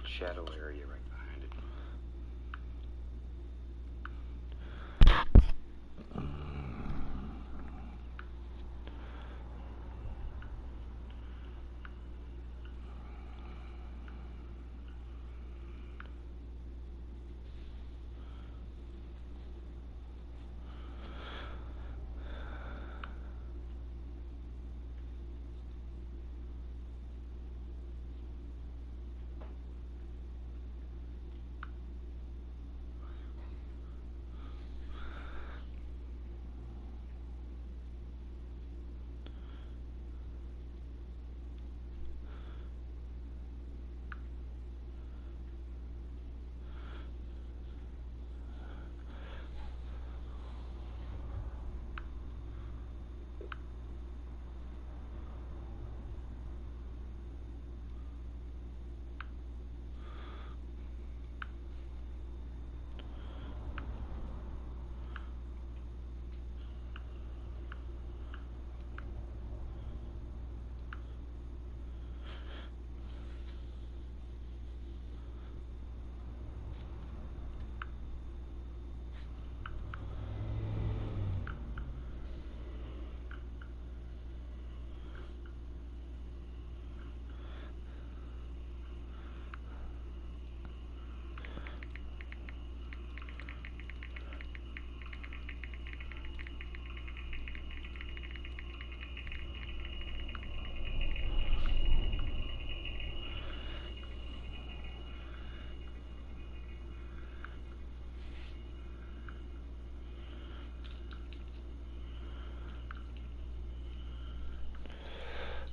shadow area right behind it.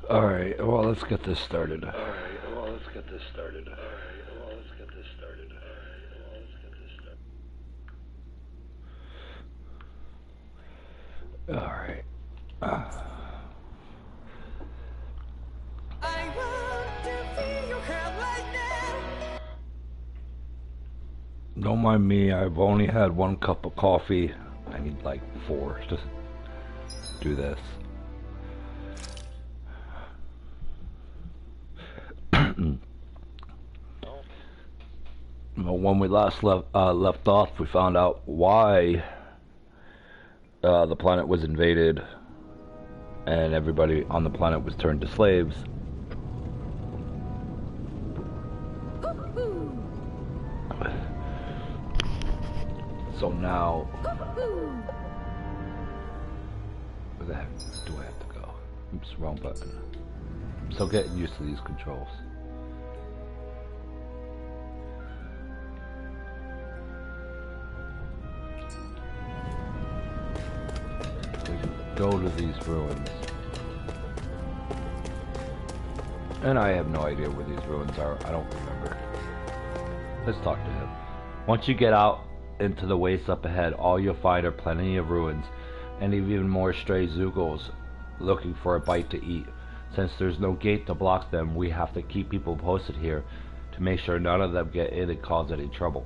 Alright, well, let's get this started. Alright. I want to feel your hand right now. Don't mind me, I've only had 1 cup of coffee. I need like 4 to do this. When we last left off, we found out why the planet was invaded and everybody on the planet was turned to slaves. So now, where the heck do I have to go? Oops, wrong button. I'm still getting used to these controls. Go to these ruins. And I have no idea where these ruins are. I don't remember. Let's talk to him. Once you get out into the waste up ahead, all you'll find are plenty of ruins and even more stray Zeugles looking for a bite to eat. Since there's no gate to block them, we have to keep people posted here to make sure none of them get in and cause any trouble.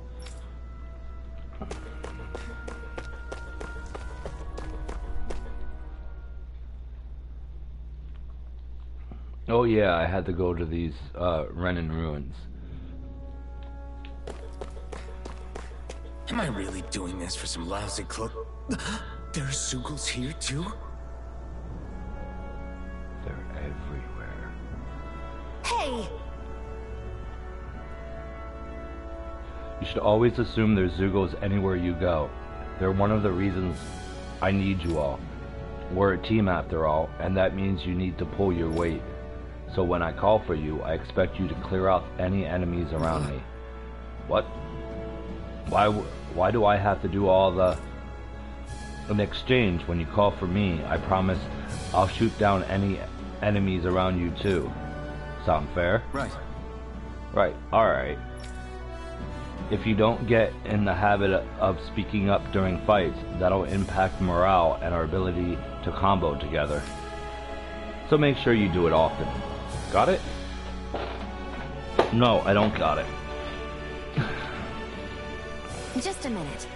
Oh yeah, I had to go to these Renan ruins. Am I really doing this for some lousy cloak? There are Zeugles here too? They're everywhere. Hey! You should always assume there's Zeugles anywhere you go. They're one of the reasons I need you all. We're a team after all, and that means you need to pull your weight. So when I call for you, I expect you to clear out any enemies around me. What? Why do I have to do all the... In exchange, when you call for me, I promise I'll shoot down any enemies around you too. Sound fair? Right. Right, alright. If you don't get in the habit of speaking up during fights, that'll impact morale and our ability to combo together. So make sure you do it often. Got it? No, I don't got it. Just a minute.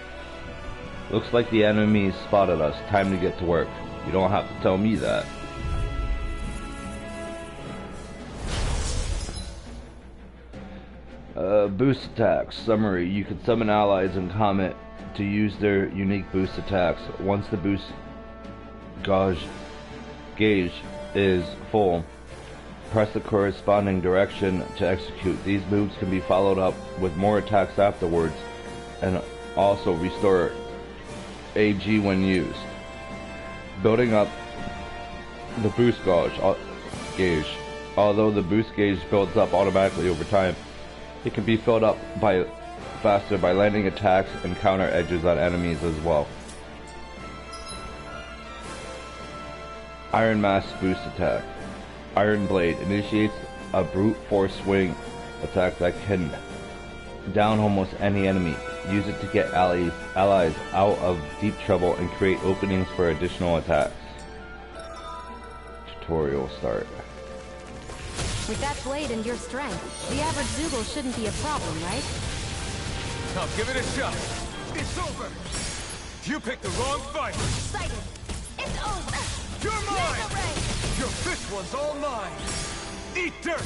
Looks like the enemy spotted us. Time to get to work. You don't have to tell me that. Boost attacks. Summary. You can summon allies in combat to use their unique boost attacks. Once the boost gauge is full, press the corresponding direction to execute. These moves can be followed up with more attacks afterwards and also restore AG when used. Building up the boost gauge. Although the boost gauge builds up automatically over time, it can be filled up faster by landing attacks and counter edges on enemies as well. Iron Mask boost attack. Iron Blade initiates a brute force swing attack that can down almost any enemy. Use it to get allies out of deep trouble and create openings for additional attacks. Tutorial start. With that blade and your strength, the average Zoogle shouldn't be a problem, right? I'll give it a shot. It's over. You picked the wrong fight. Excited! It's over! You're mine! Mega Ray! Your fifth one's all mine. Eat dirt.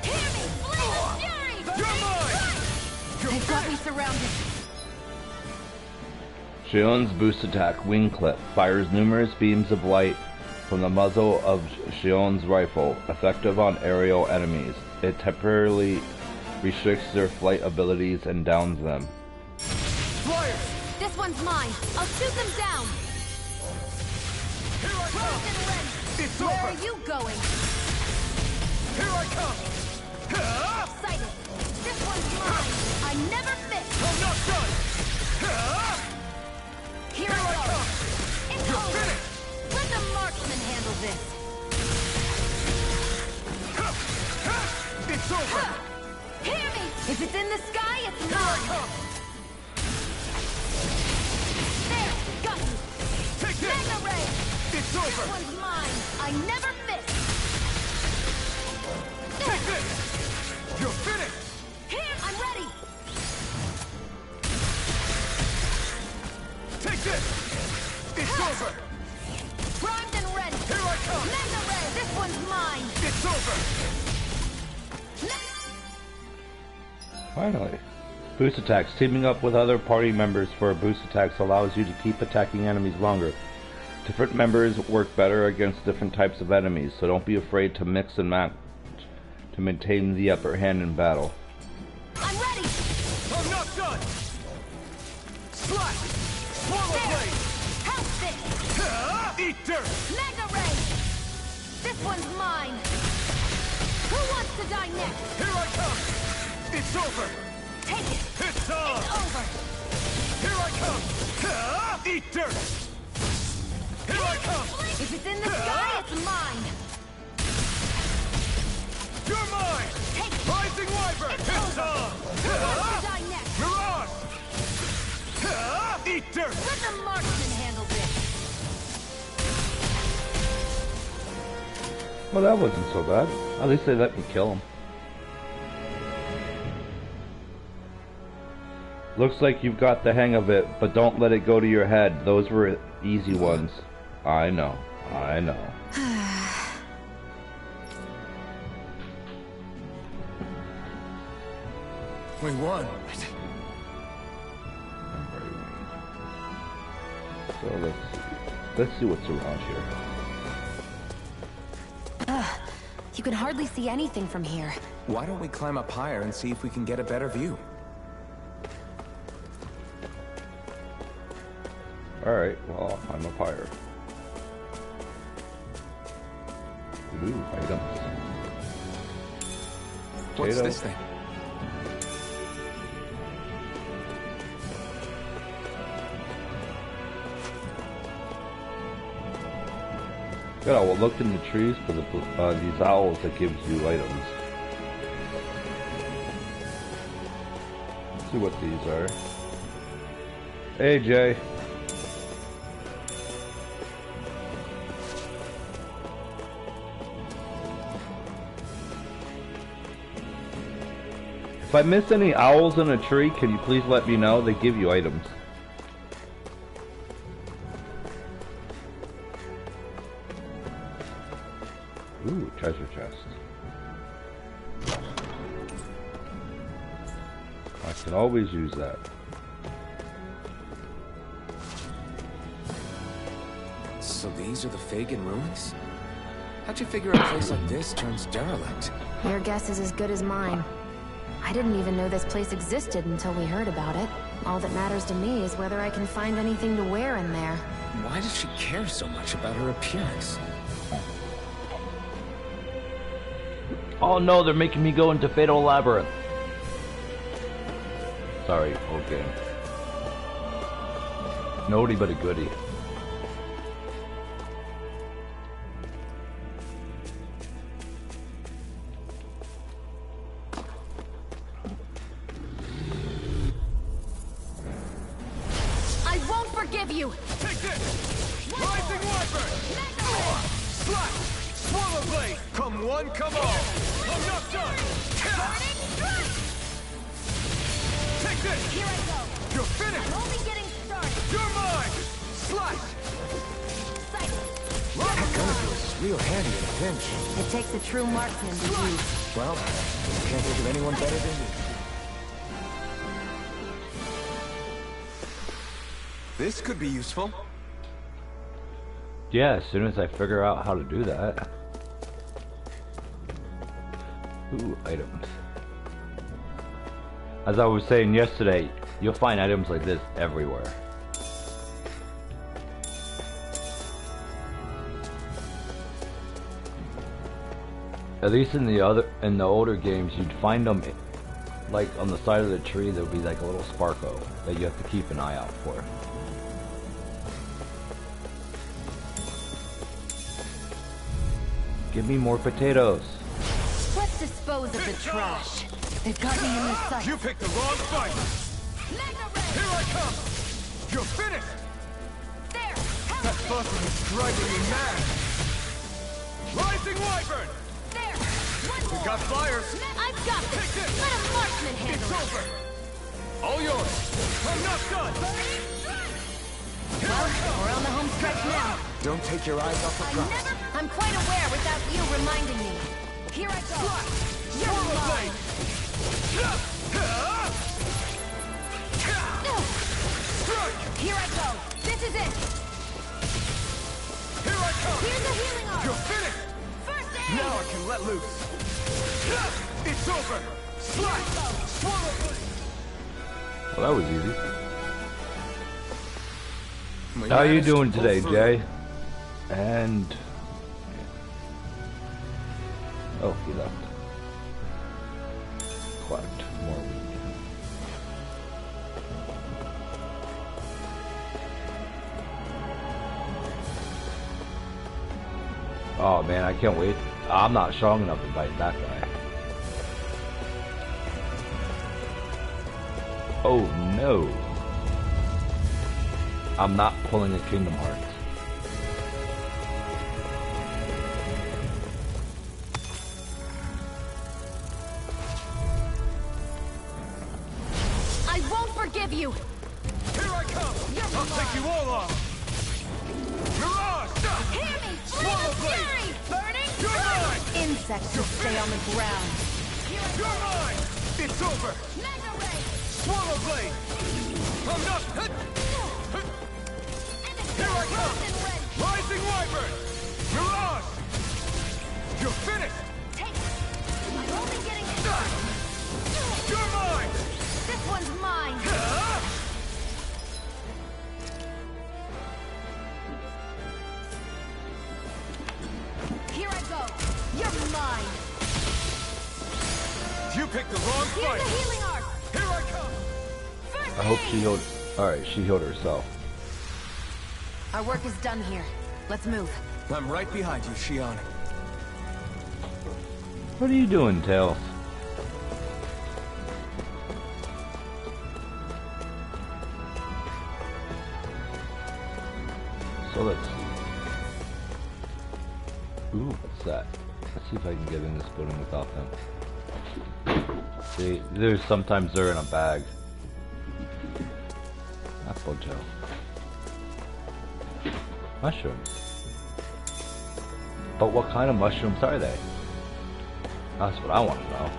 Hear me! Flame of Fury! You're mine. You're They've got me finished. surrounded. Shion's boost attack, Wing Clip, fires numerous beams of light from the muzzle of Shion's rifle, effective on aerial enemies. It temporarily restricts their flight abilities and downs them. Flyers. This one's mine. I'll shoot them down. Here I come. Frozen Ren! It's Where over. are you going? Here I come. Ah! Excited! This one's mine! I never miss! I'm not done. Ah! Here Here I I go! come. It's You're over! finished. Let the marksman handle this! It's over. Hear me! If it's in the sky, it's Here I mine! come. There! Got you! Take this. Mega Ray! It's This over. one's mine! I never miss! Take this. You're finished. Here! I'm ready! Take this. It's over. Primed and ready! Here I come. Mega Ray! This one's mine! It's over. Finally. Boost attacks. Teaming up with other party members for boost attacks allows you to keep attacking enemies longer. Different members work better against different types of enemies, so don't be afraid to mix and match to maintain the upper hand in battle. I'm ready! I'm not done. Slash. Swallow There! blade. Help this! Ah! Eat dirt. Mega Ray! This one's mine! Who wants to die next? Here I come. It's over. Take it! It's on. It's over! Here I come. Ah! Eat dirt. Here I come. If it's in the sky, it's mine! You're mine. Take it! Rising Wyvern. It's It's over. on. Who wants Ah! to die next? Mirage. Ah! Eat dirt. Let the marksman handle this! Well, that wasn't so bad. At least they let me kill him. Looks like you've got the hang of it, but don't let it go to your head. Those were easy ones. I know. I know. We won. So let's see what's around here. You can hardly see anything from here. Why don't we climb up higher and see if we can get a better view? Alright, well, I'm up higher. Ooh, items. What's Potato. this thing? Good, I will look in the trees for these owls that gives you items. Let's see what these are. Hey, Jay. If I miss any owls in a tree, can you please let me know? They give you items. Ooh, treasure chest. I can always use that. So these are the Fagin ruins? How'd you figure a place like this turns derelict? Your guess is as good as mine. I didn't even know this place existed until we heard about it. All that matters to me is whether I can find anything to wear in there. Why does she care so much about her appearance? Oh no, they're making me go into Fatal Labyrinth. Sorry, old game. Nobody but a goodie. I won't forgive you! Take this! Rising Wyvern! Slap! Swallow Blade! Come one, come all! I'm not done! Take this! Here I go! You're finished! I'm only getting started! You're mine! Slash! Sight! That gun of yours is real handy in a pinch. It takes a true marksman to use. Well, can't think of anyone better than you. This could be useful. Yeah, as soon as I figure out how to do that. Ooh, items. As I was saying yesterday, you'll find items like this everywhere. At least in the older games, you'd find them like on the side of the tree. There'll be like a little sparkle that you have to keep an eye out for. Give me more potatoes. Let's dispose of the trash. They've got me in their sights. You picked the wrong fight! Mega Ray! Here I come! You're finished! There! That buzzing is driving me mad! Rising Wyvern! There! One We more! got fires! I've got this! Take this! Let a marksman It's handle it! over! All yours! I'm not done! Here Well, I come! we're on the home stretch now. Don't take your eyes off the prize. I'm quite aware without you reminding me. Here I go. You're Swallow mine. Blade! Strike! Here I go. This is it. Here I come! Here's the healing arm. You're finished! First aid. Now I can let loose! It's over! Slash! Swallow Blade! Well, that was easy. We How you managed to doing pull today, through. Jay? And oh, he left. Collect more wheat. Oh man, I can't wait. I'm not strong enough to fight that guy. Oh no. I'm not pulling a Kingdom Hearts. I won't forgive you. Here I come! I'll take you all off! Mirage! Hear me. Flame Swallow of Blade. fury. Burning. You're mine! Insects should stay on the ground. You're mine! It's over! Mega Ray. Swallow Blade! I'm not... Here I come! Rising Wyvern! Mirage! You're finished! Take it. I'm only getting started. You're mine! This one's mine. Here I go. You're mine. You picked the wrong Here's fight! the healing arc. Here I come! First I hope aid. she healed. Alright, she healed herself. Our work is done here. Let's move. I'm right behind you, Shion. What are you doing, Tails? So let's see. Ooh, what's that? Let's see if I can get in this building without them. See, there's sometimes they're in a bag. Apple gel. Mushrooms. But what kind of mushrooms are they? That's what I want to know.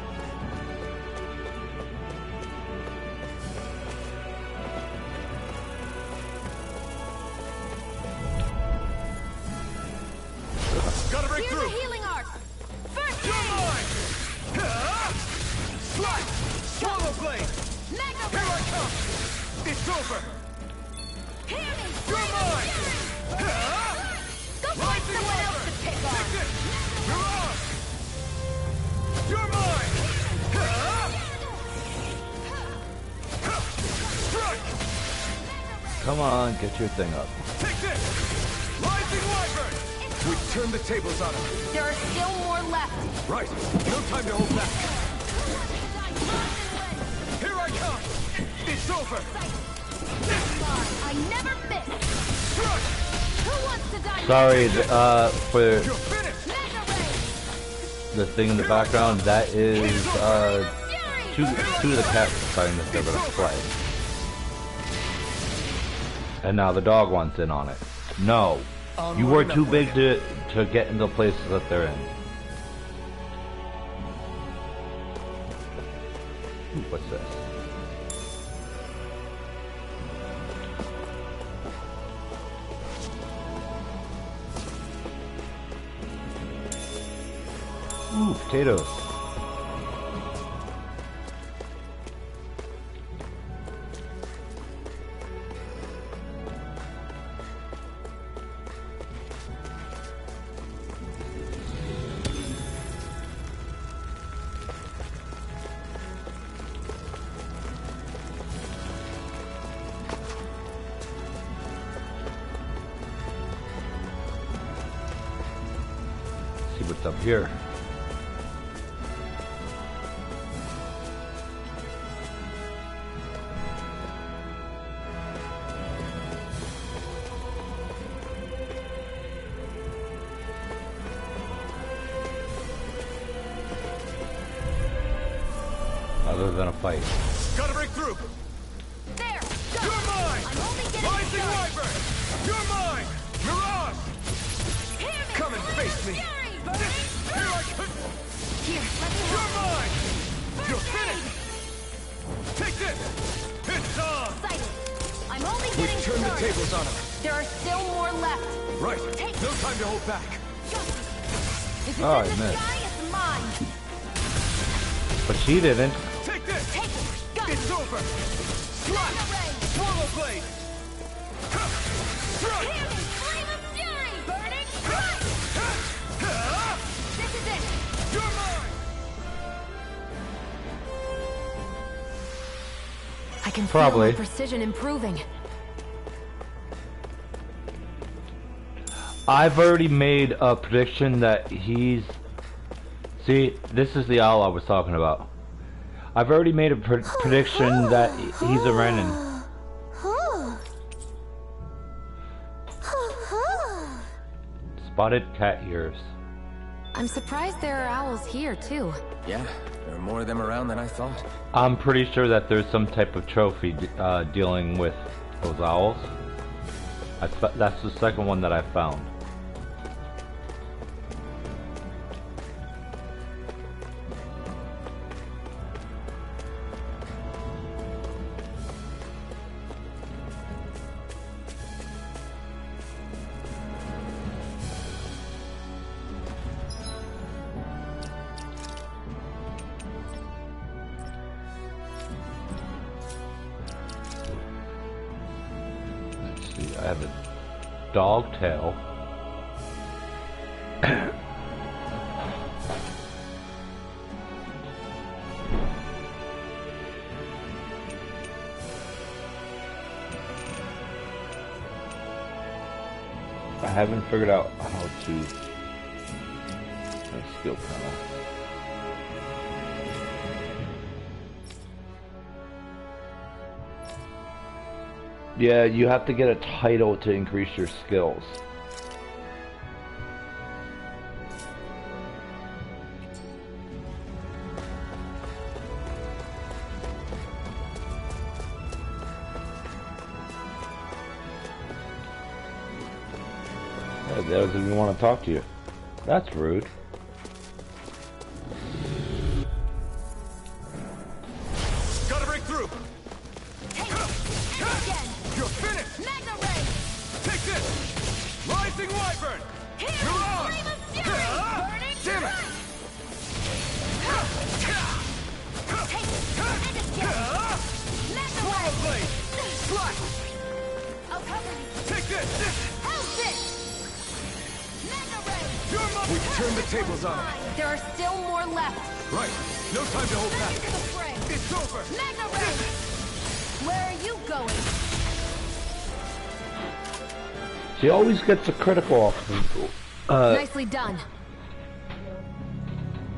over! Hear me! You're mine! Go find someone else to pick on! Take this! Mirage! You're mine! Strike! Come on, get your thing up. Take this! Rising Wyvern! We turned the tables on him. There are still more left. Right. No time to hold back. Here I come! It's over! I never miss! Strike! Who wants to die? Sorry, for You're finished! Mega Ray! the thing in the background. That is two of the cats deciding that they're gonna play, and now the dog wants in on it. No, you were too big to get into the places that they're in. Ooh, what's this? Ooh, potatoes. See what's up here. Other than a fight. Gotta break through! There! Go! You're mine! I'm only getting Rising started! Wyvern! You're mine! Mirage! Hear me! Come and Flame face of me! Fury! Here I come! Here, let me You're help! mine! You're First aid! finished! Take this! It's on! Excited! I'm only We getting turned the started! tables on him. There are still more left! Right. Take No time to hold back. If it's Oh, I in the missed. sky, it's mine! But she didn't. Take this! Take it! Go! It's over! Slash! Mega Ray! Swallow blade! Ha! Strike! Hear me! Flame of Fury! Burning Strike! Ha! This is it! You're mine! I can Probably. feel my precision improving. I've already made a prediction that he's... See, this is the owl I was talking about. I've already made a prediction that he's a Renin. Spotted cat ears. I'm surprised there are owls here, too. Yeah, there are more of them around than I thought. I'm pretty sure that there's some type of trophy dealing with those owls. That's the second one that I found. I have a dog tail. I haven't figured out how to skill panel. Yeah, you have to get a title to increase your skills. Yeah, that doesn't even want to talk to you. That's rude. Gotta break through! Take it! And again! You're finished! Mega Ray! Take this! Rising Wyvern! Here! Mirage! Flame of Fury! Ah! Burning Damn it! Strike! Take it! And again! Ah! Mega Swallow Ray! blade! Slash! tables on it. There are still more left. Right. No time to hold Back back. into the fray. It's over. Magna Ray! Where are you going? She always gets a critical off Nicely done.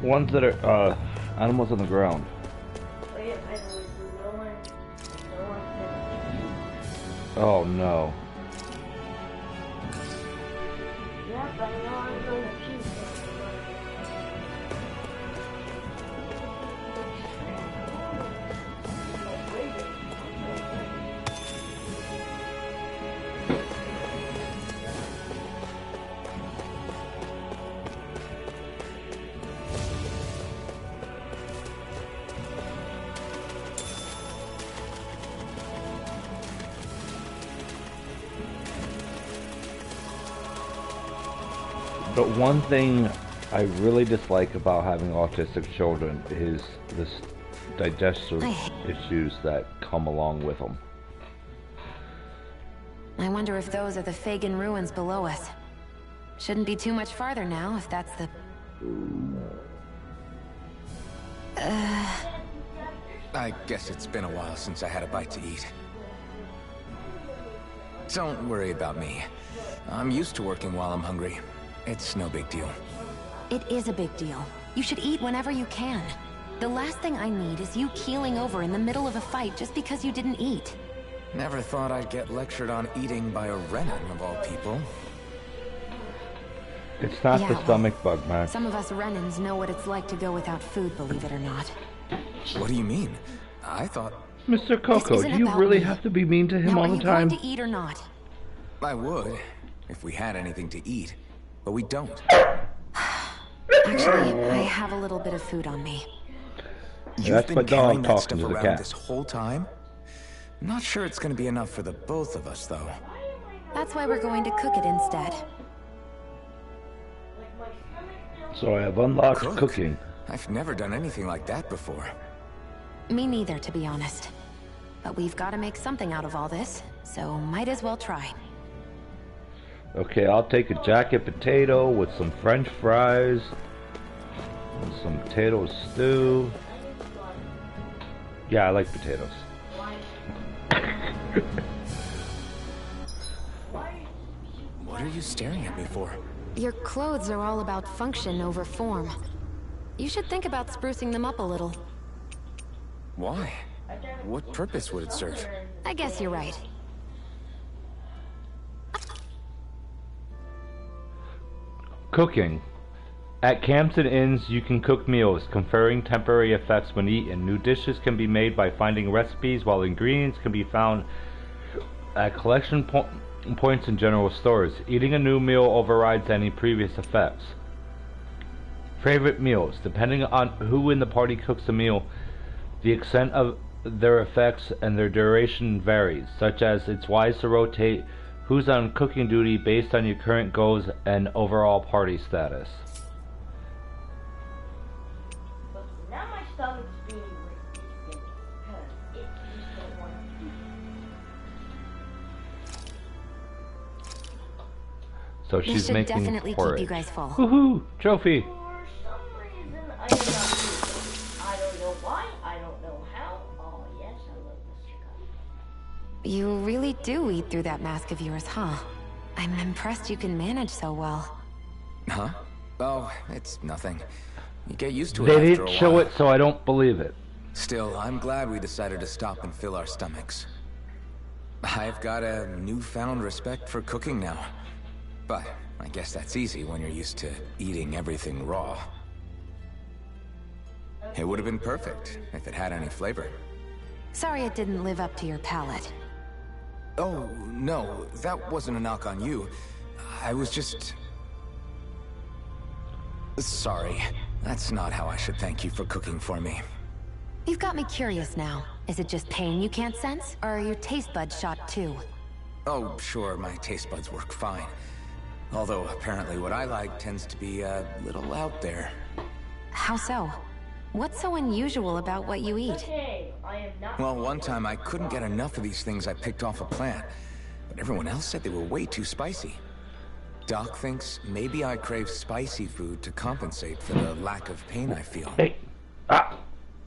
ones that are animals on the ground. Oh no. But one thing I really dislike about having autistic children is this digestive issues that come along with them. I wonder if those are the Fagin ruins below us. Shouldn't be too much farther now, if that's the... I guess it's been a while since I had a bite to eat. Don't worry about me. I'm used to working while I'm hungry. It's no big deal. It is a big deal. You should eat whenever you can. The last thing I need is you keeling over in the middle of a fight just because you didn't eat. Never thought I'd get lectured on eating by a Renan of all people. It's not Yeah, the well, stomach bug, man. Some of us Renans know what it's like to go without food, believe it or not. What do you mean? I thought Mr. Coco, isn't do you about really me. have to be mean to him Now, all are the you time? going to eat or not? I would, if we had anything to eat. But we don't. Actually, I have a little bit of food on me. You've That's been my dog carrying that talking stuff to the around cat. this whole time? Not sure it's gonna be enough for the both of us, though. That's why we're going to cook it instead. So I have unlocked Cook? cooking. I've never done anything like that before. Me neither, to be honest. But we've got to make something out of all this, so might as well try. Okay, I'll take a jacket potato with some French fries and some potato stew. Yeah, I like potatoes. What are you staring at me for? Your clothes are all about function over form. You should think about sprucing them up a little. Why? What purpose would it serve? I guess you're right. Cooking. At camps and inns, you can cook meals, conferring temporary effects when eaten. New dishes can be made by finding recipes, while ingredients can be found at collection points in general stores. Eating a new meal overrides any previous effects. Favorite meals. Depending on who in the party cooks a meal, the extent of their effects and their duration varies, such as it's wise to rotate who's on cooking duty based on your current goals and overall party status. Now my stomach's being resistant because it just don't want to eat. So This she's should making definitely porridge. keep you guys full. Woohoo! Trophy! For some reason, I am not eating. I don't know why. I don't know how. Oh yes, I love Mr. Cup. You really do eat through that mask of yours, huh? I'm impressed you can manage so well. Huh? Oh, it's nothing. You get used to it They after didn't a show while. it, so I don't believe it. Still, I'm glad we decided to stop and fill our stomachs. I've got a newfound respect for cooking now. But I guess that's easy when you're used to eating everything raw. It would have been perfect if it had any flavor. Sorry it didn't live up to your palate. Oh, no, that wasn't a knock on you. I was just... Sorry. That's not how I should thank you for cooking for me. You've got me curious now. Is it just pain you can't sense, or are your taste buds shot too? Oh, sure, my taste buds work fine. Although, apparently what I like tends to be a little out there. How so? What's so unusual about what you eat? Okay, I am not. Well, one time I couldn't get enough of these things I picked off a plant, but everyone else said they were way too spicy. Doc thinks maybe I crave spicy food to compensate for the lack of pain I feel. Hey. Ah.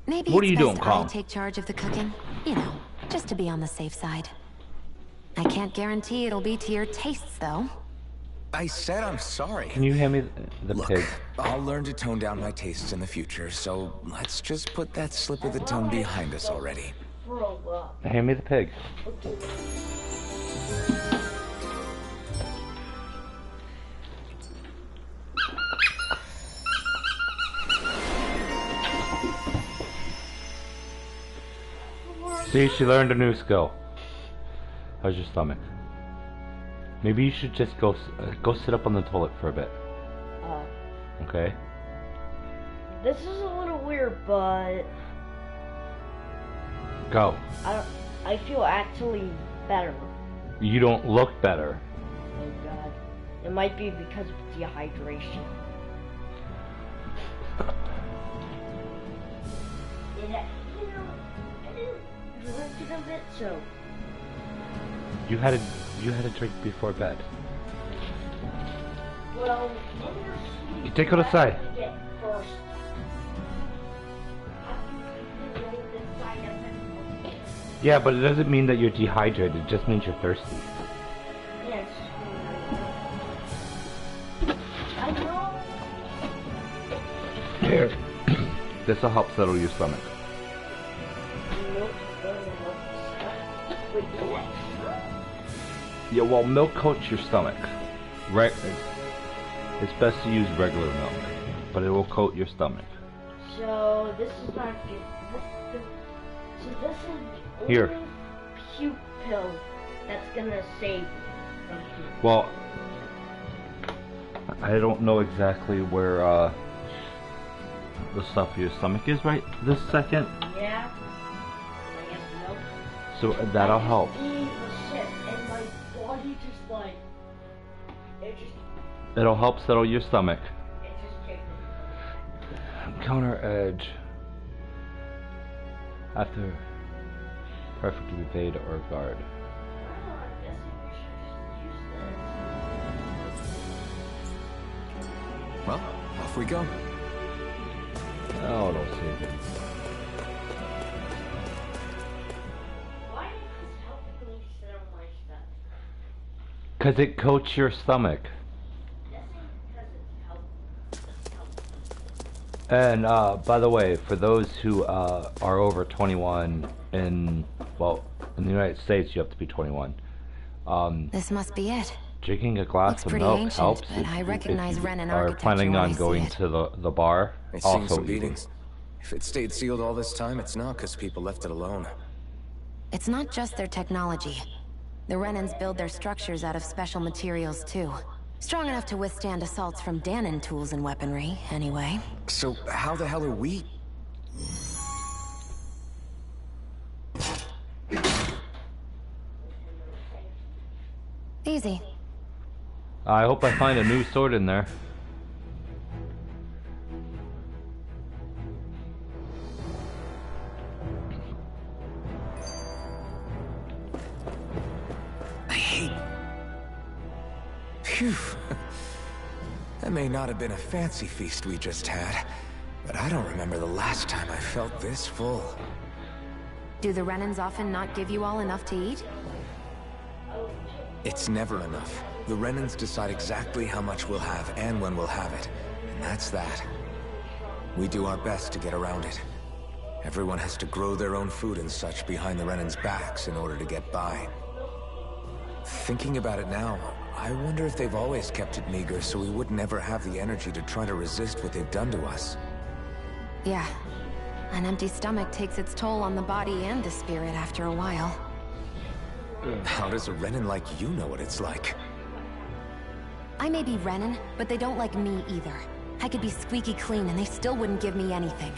Maybe What are it's you best doing, Kong? I take charge of the cooking. You know, just to be on the safe side. I can't guarantee it'll be to your tastes, though. I said I'm sorry. Can you hand me the Look, pig? I'll learn to tone down my tastes in the future, so let's just put that slip of the tongue behind us already. Throw up. Hand me the pig. See, she learned a new skill. How's your stomach? Maybe you should just go sit up on the toilet for a bit. Okay. This is a little weird, but Go. I feel actually better. You don't look better. Oh god. It might be because of dehydration. I didn't drink it a bit, so You had a drink before bed. well, in your sleep, You take it aside. you get first. After you get the side effect. Yeah, but it doesn't mean that you're dehydrated. It just means you're thirsty. Yes. I know. Here. This'll help settle your stomach. Milk is going to help stuff with the next. Yeah, well, milk coats your stomach. Right? It's best to use regular milk, but it will coat your stomach. So this is not good. So this is the Here. only puke pill that's gonna save you from puke. Well, I don't know exactly where the stuff for your stomach is right this second, Yeah. I guess milk. so that'll help. I just need a sip, and my body just like It'll help settle your stomach. it just kicked in. Counter edge. After perfectly evade or guard. Oh, I'm guessing we should just use this. Well, off we go. Oh, don't save it. Why is this helping me settle my stomach? Cause it coats your stomach. Guessing because it's helping. And by the way, for those who are over 21 in the United States, you have to be 21. This must be it. Drinking a glass Looks of pretty milk ancient, helps but if I you- recognize if you Renan are architecture planning when I on see going it. to the bar. It's seen Also some eating. beatings. If it stayed sealed all this time, it's not because people left it alone. It's not just their technology. The Renans build their structures out of special materials too. Strong enough to withstand assaults from Danon tools and weaponry, anyway. So how the hell are we? Easy. I hope I find a new sword in there. I hate... Phew. That may not have been a fancy feast we just had, but I don't remember the last time I felt this full. Do the Renans often not give you all enough to eat? It's never enough. The Renans decide exactly how much we'll have and when we'll have it. And that's that. We do our best to get around it. Everyone has to grow their own food and such behind the Renans' backs in order to get by. Thinking about it now, I wonder if they've always kept it meager so we would never have the energy to try to resist what they've done to us. Yeah. An empty stomach takes its toll on the body and the spirit after a while. How does a Renan like you know what it's like? I may be Renan, but they don't like me either. I could be squeaky clean and they still wouldn't give me anything.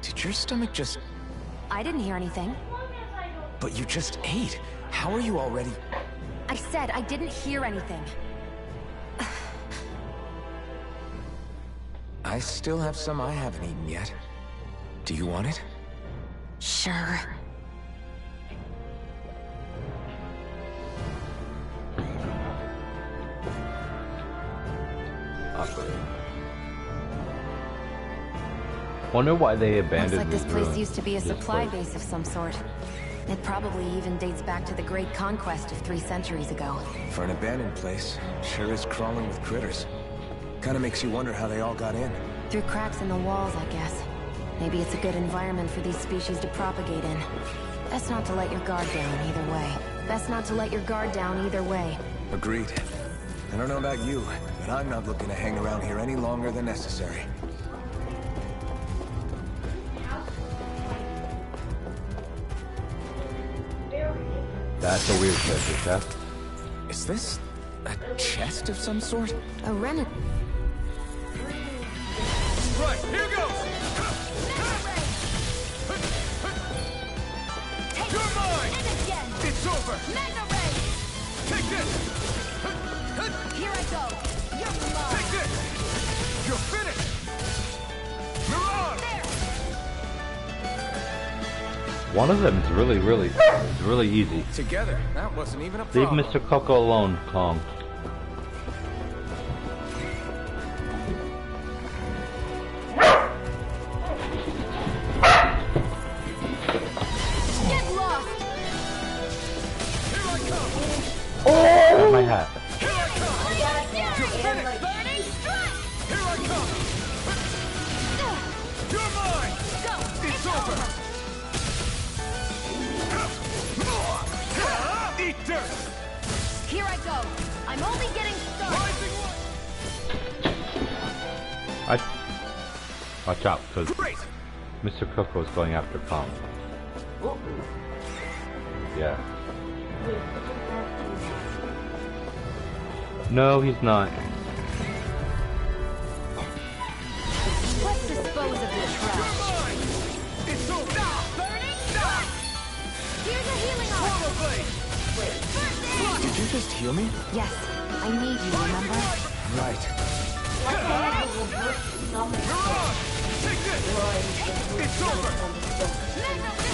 Did your stomach just... I didn't hear anything. But you just ate. How are you already... I said I didn't hear anything. I still have some I haven't eaten yet. Do you want it? Sure. Wonder why they Looks abandoned like this these place ruins. used to be a This supply place. base of some sort. It probably even dates back to the Great Conquest of 3 centuries ago. For an abandoned place, sure is crawling with critters. Kinda makes you wonder how they all got in. Through cracks in the walls, I guess. Maybe it's a good environment for these species to propagate in. Best not to let your guard down either way. Best not to let your guard down either way. Agreed. I don't know about you, but I'm not looking to hang around here any longer than necessary. That's a weird treasure chest. Is this a chest of some sort? A Renan... Right, here goes! You're mine! It's over! Take this! Here I go. You're mine. Take this! You're finished! Mirage! One of them is really easy. Together, that wasn't even a Leave problem. Mr. Coco alone, Kong. Get lost. Here I come! Grab my hat. Here I come! You're finished! Burning strike. Here I come! You're mine! Go. It's over! Eat dirt! Here I go. I'm only getting started. Rising Watch out, because Great! Mr. Coco is going after Kong. Yeah. No, he's not. Let's dispose of this trash. Mine! It's over! Burning strike. Here's a healing arm. Swallow blade! First aid. Did you just heal me? Yes, I need you, remember? Right. Mirage! Take this! It's over!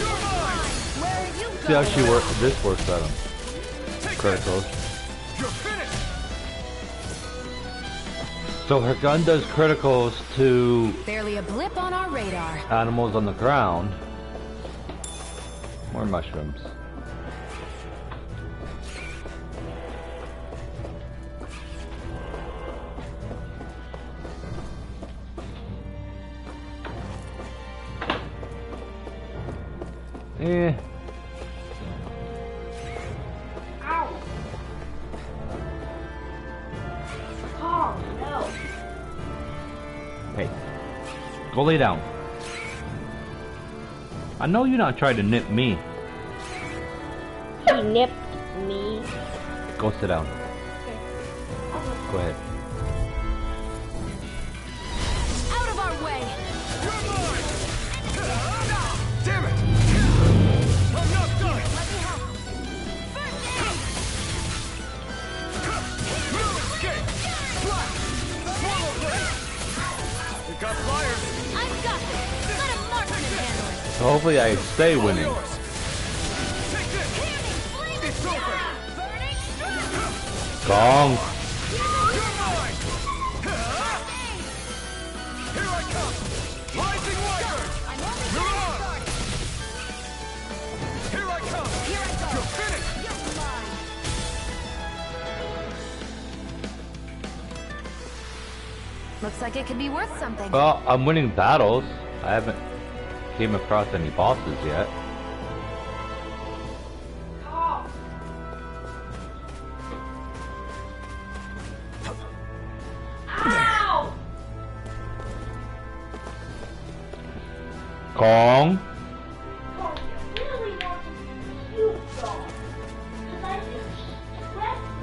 You're mine! Where are you See how going? she works. This works at him. Take Criticals. this! You're finished! So her gun does criticals to Barely a blip on our radar. animals on the ground. More mushrooms. Eh. Ow! Oh, no. Hey. Go lay down. I know you're not trying to nip me. He nipped me. Go sit down. Go ahead. Out of our way. You're mine! Damn it! I'm not done! Let me help. First aid. No escape! Flash! Swallow blade! It got fired! I've got this. Let a marksman handle it. So hopefully I stay All winning. yours! Take this! It's over! Burning strike. Kong. You're mine! Here I come! Rising Wyvern! I'm only You're getting on! started. Here I come! Here I go. You're finished! You're mine. Looks like it could be worth something. Well, I'm winning battles. I haven't came across any bosses yet. Ow! Kong. Oh, you really want to be cute, dog. Because I just stressed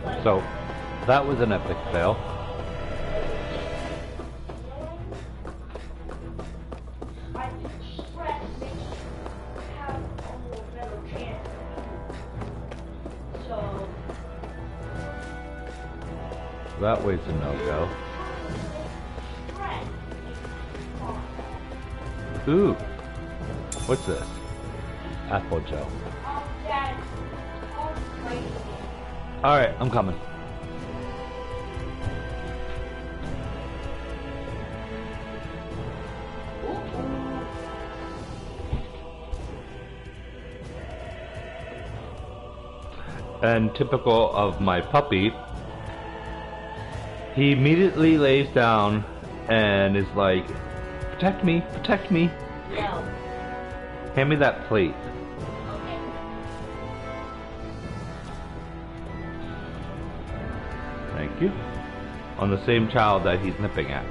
it. So, that was an epic fail. I think stress makes you have a more better chance. So, That way's a no-go. stress makes you fun. Ooh. What's this? Apple gel. Oh, Dad. Oh, crazy. Alright, I'm coming. And typical of my puppy, he immediately lays down and is like, protect me, protect me. No. Hand me that plate. Okay. Thank you. On the same child that he's nipping at.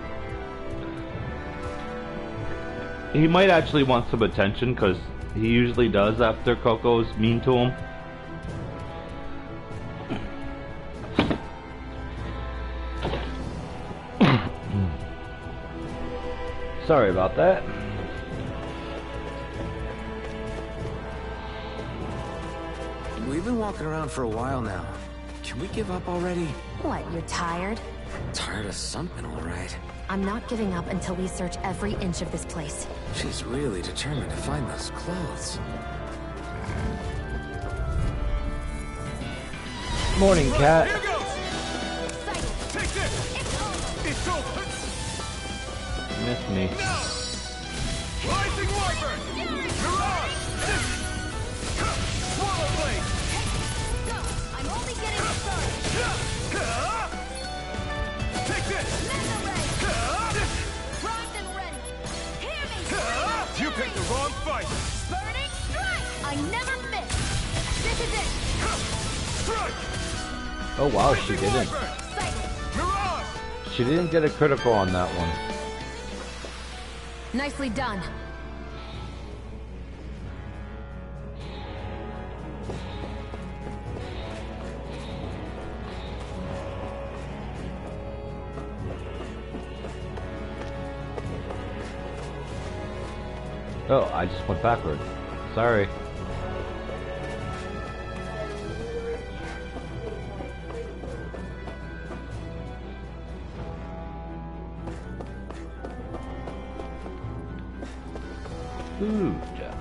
He might actually want some attention because he usually does after Coco's mean to him. Sorry about that. We've been walking around for a while now. Can we give up already? What, you're tired? Tired of something, all right. I'm not giving up until we search every inch of this place. She's really determined to find those clothes. Morning, cat. Here goes! Take this! It's over! Miss me. Now! Rising Wyvern! Mirage! Swallow Blade! Go! I'm only getting started. Take this! Primed and ready. Hear me! You picked the wrong fight! Burning strike! I never miss. This is it. Strike! Oh wow, she Rising didn't. Wyvern! Cycle. Mirage! She didn't get a critical on that one. Nicely done. Oh, I just went backward. Sorry. Ooh, Jeff.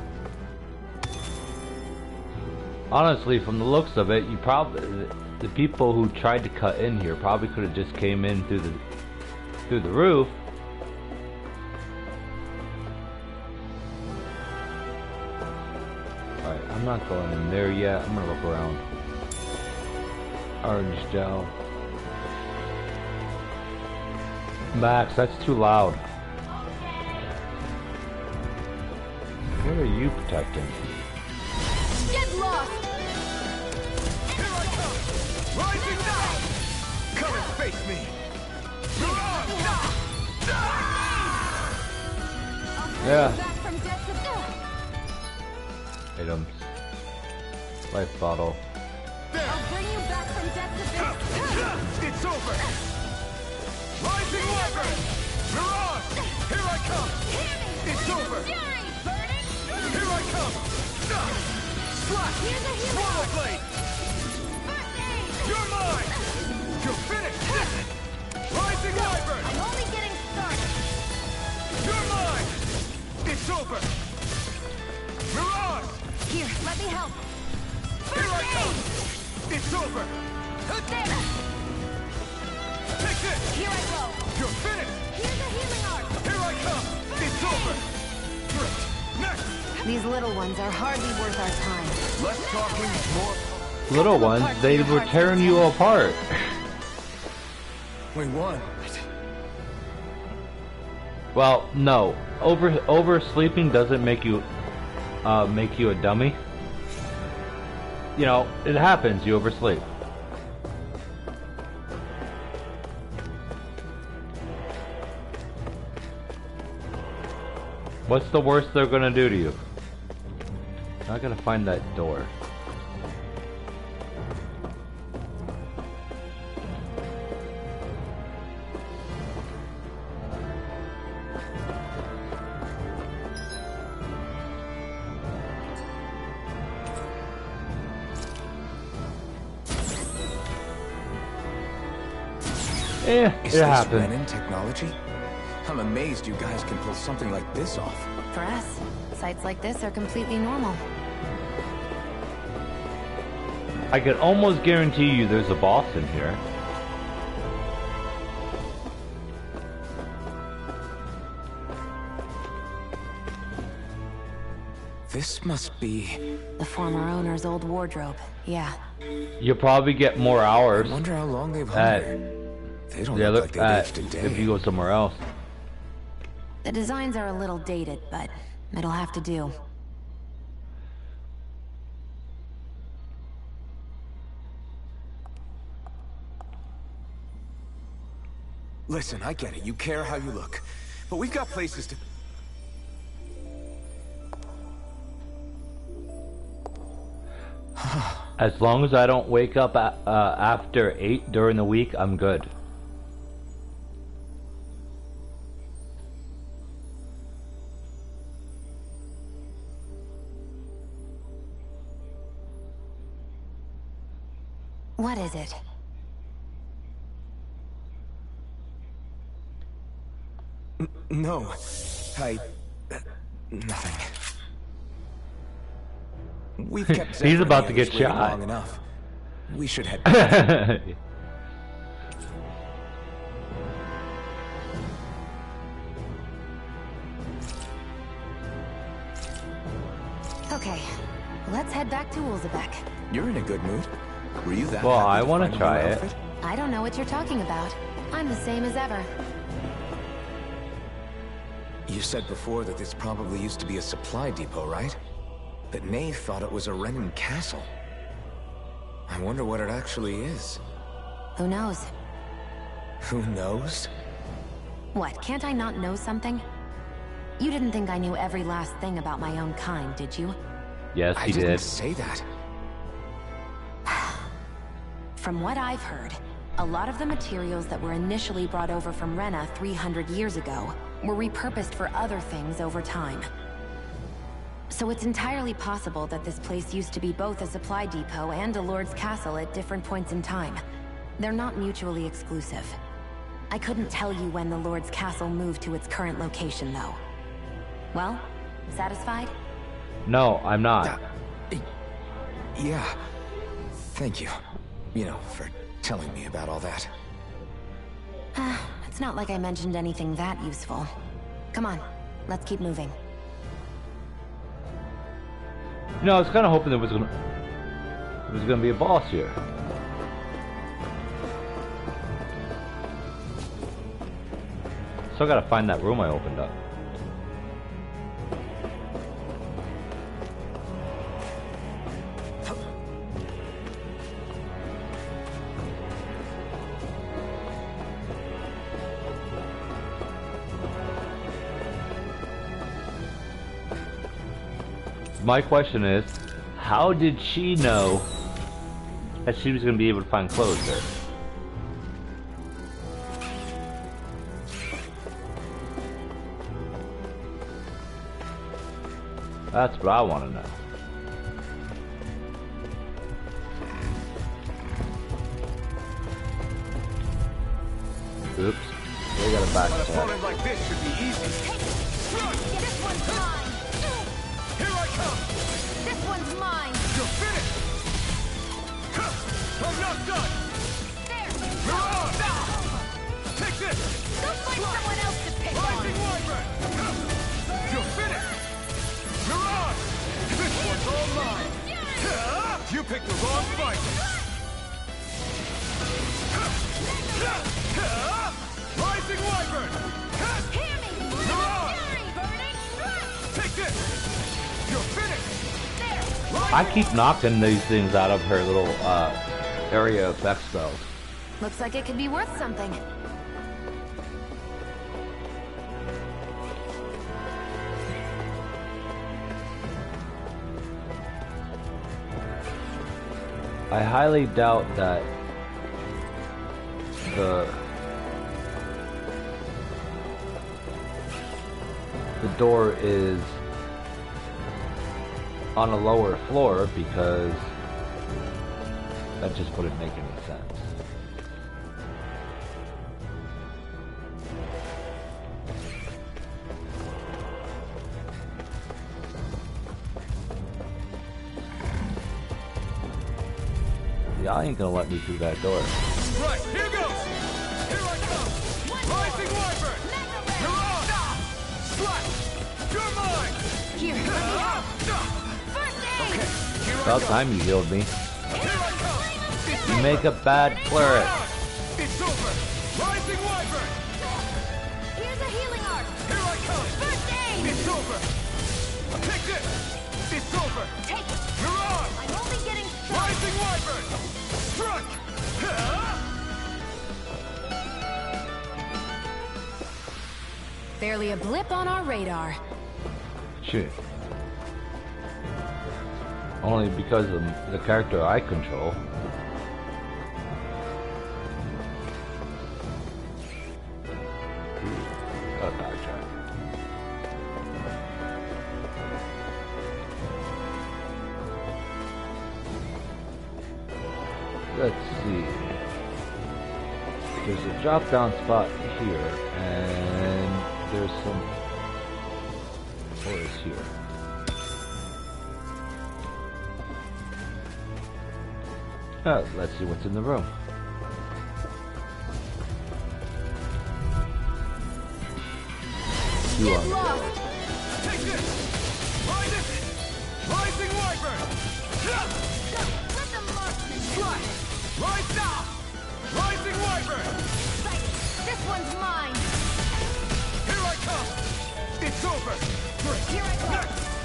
Honestly, from the looks of it, you probably the people who tried to cut in here probably could have just came in through the roof. Alright, I'm not going in there yet. I'm gonna look around. Orange gel. Max, that's too loud. What are you protecting? Get lost! Here I come! Rising now! Come and face me! Mirage! Yeah. Back from death to Items. Life bottle. There! I'll bring you back from death to It's over! Rising Wyvern! Mirage! Here I come! It's over! Fury! Burning strike! Here I come! Slash! Here's a healing Swallow arc. Blade! First aid! You're mine! You're finished! Rising Wyvern! I'm only getting started. You're mine! It's over! Mirage! Here, let me help. Here I First come! aid! It's over! There! Take this! Here I go. You're finished! Here's a healing arc. Here I come! It's over! Great! Next! These little ones are hardly worth our time. Less talking, more... Little ones, they were tearing you apart. We won. Well, no. Oversleeping doesn't make you a dummy. You know, it happens, you oversleep. What's the worst they're gonna do to you? I gotta find that door. Is It this happens. Renin technology? I'm amazed you guys can pull something like this off. For us, sites like this are completely normal. I can almost guarantee you there's a boss in here. This must be... The former owner's old wardrobe, yeah. You'll probably get more I hours wonder how long they've hung here. They don't the look other like they lived a day. if you go somewhere else. The designs are a little dated, but it'll have to do. Listen, I get it. You care how you look. But we've got places to... As long as I don't wake up after 8 during the week, I'm good. What is it? No. Nothing. We've kept He's Zephyr about and to the get others waiting shot. long enough. We should head back. Okay, let's head back to Ulzebek. You're in a good mood. Were you that Well, happy I to wanna find a try new it. outfit? I don't know what you're talking about. I'm the same as ever. You said before that this probably used to be a supply depot, right? But Nave thought it was a Renan castle. I wonder what it actually is. Who knows? Who knows? What, can't I not know something? You didn't think I knew every last thing about my own kind, did you? Yes, I he didn't did. say that. From what I've heard, a lot of the materials that were initially brought over from Rena 300 years ago were repurposed for other things over time. So it's entirely possible that this place used to be both a supply depot and a lord's castle at different points in time. They're not mutually exclusive. I couldn't tell you when the lord's castle moved to its current location, though. Well, satisfied? No, I'm not. Yeah. Thank you. You know, for telling me about all that. It's not like I mentioned anything that useful. Come on, let's keep moving. You know, I was kind of hoping there was gonna be a boss here. Still gotta find that room I opened up. My question is, how did she know that she was going to be able to find clothes there? That's what I want to know. Oops. We got a An backpack. opponent like this should be easy. This one's mine. Here I come! This one's mine. You're finished! Huh. I'm not done! There. Mirage! Take this! Go find someone else to pick on. Rising Wyvern! Huh. You're finished! Mirage! This one's all mine! Huh. You picked the wrong fight! Rising Wyvern! Hear me. Mirage! Fury burning strike. Take this! You're finished! There. I keep knocking these things out of her little area effect spells. Looks like it could be worth something. I highly doubt that the door is on a lower floor because that just wouldn't make any sense. Y'all ain't gonna let me through that door. Right, here goes! Here I come! Rising Wyvern! You're on! Slash! You're mine! Here, let me out. First aid! Okay, here I About go! time you healed me. Here I come! It's You over. make a bad cleric. It's over! Rising Wyvern! Here's a healing art. Here I come! First aid! It's over! Take this! It's over! Take it. You're on! I'm only getting started. Rising Wyvern! Strike! Barely a blip on our radar. Shit. Only because of the character I control. Ooh, got a backtrack. Let's see. There's a drop down spot here, and there's some doors here. Let's see what's in the room. Get on lost. Take this! Ride it! Rising Wyvern! Let them mark me. Strike! Right now! Rising Wyvern! This one's mine. Here I come! It's over! Here I go.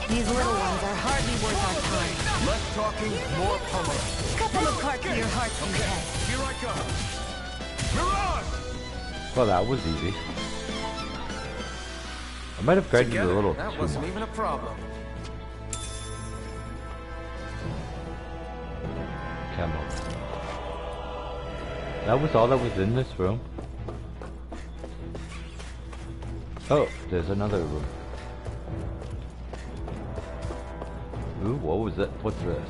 These little ones are hardly worth our time. Less talking, more pummeling. Cut them apart to your heart's content. Here I come! Mirage! Well, that was easy. I might have grinded a little that too wasn't much. even a problem. Camo. That was all that was in this room. Oh, there's another room. Ooh, what was that? What's this?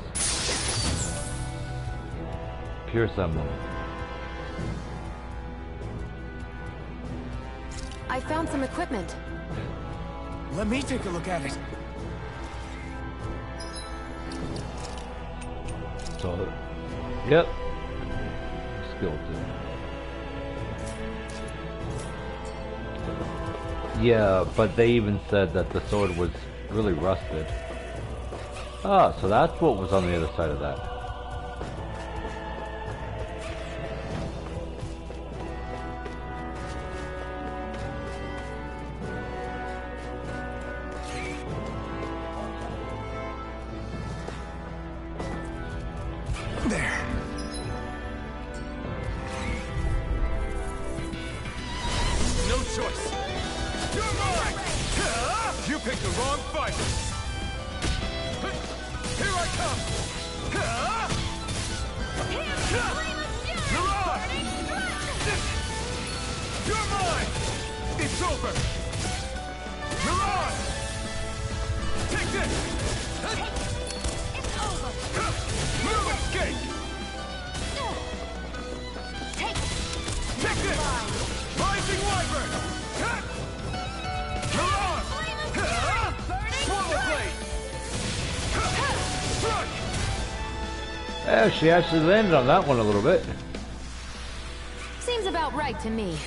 Pure Summon. I found some equipment. Let me take a look at it. So, yep. Skeleton. Yeah, but they even said that the sword was really rusted. Ah, so that's what was on the other side of that. There. No choice! You're mine! You picked the wrong fight! Here I come! You're on! You're mine! It's over! You're on! Take this! It's over. No escape! Take Take this! Rising Wyvern! You're on! Swallow blade! Strike! Yeah, she actually landed on that one a little bit. Seems about right to me.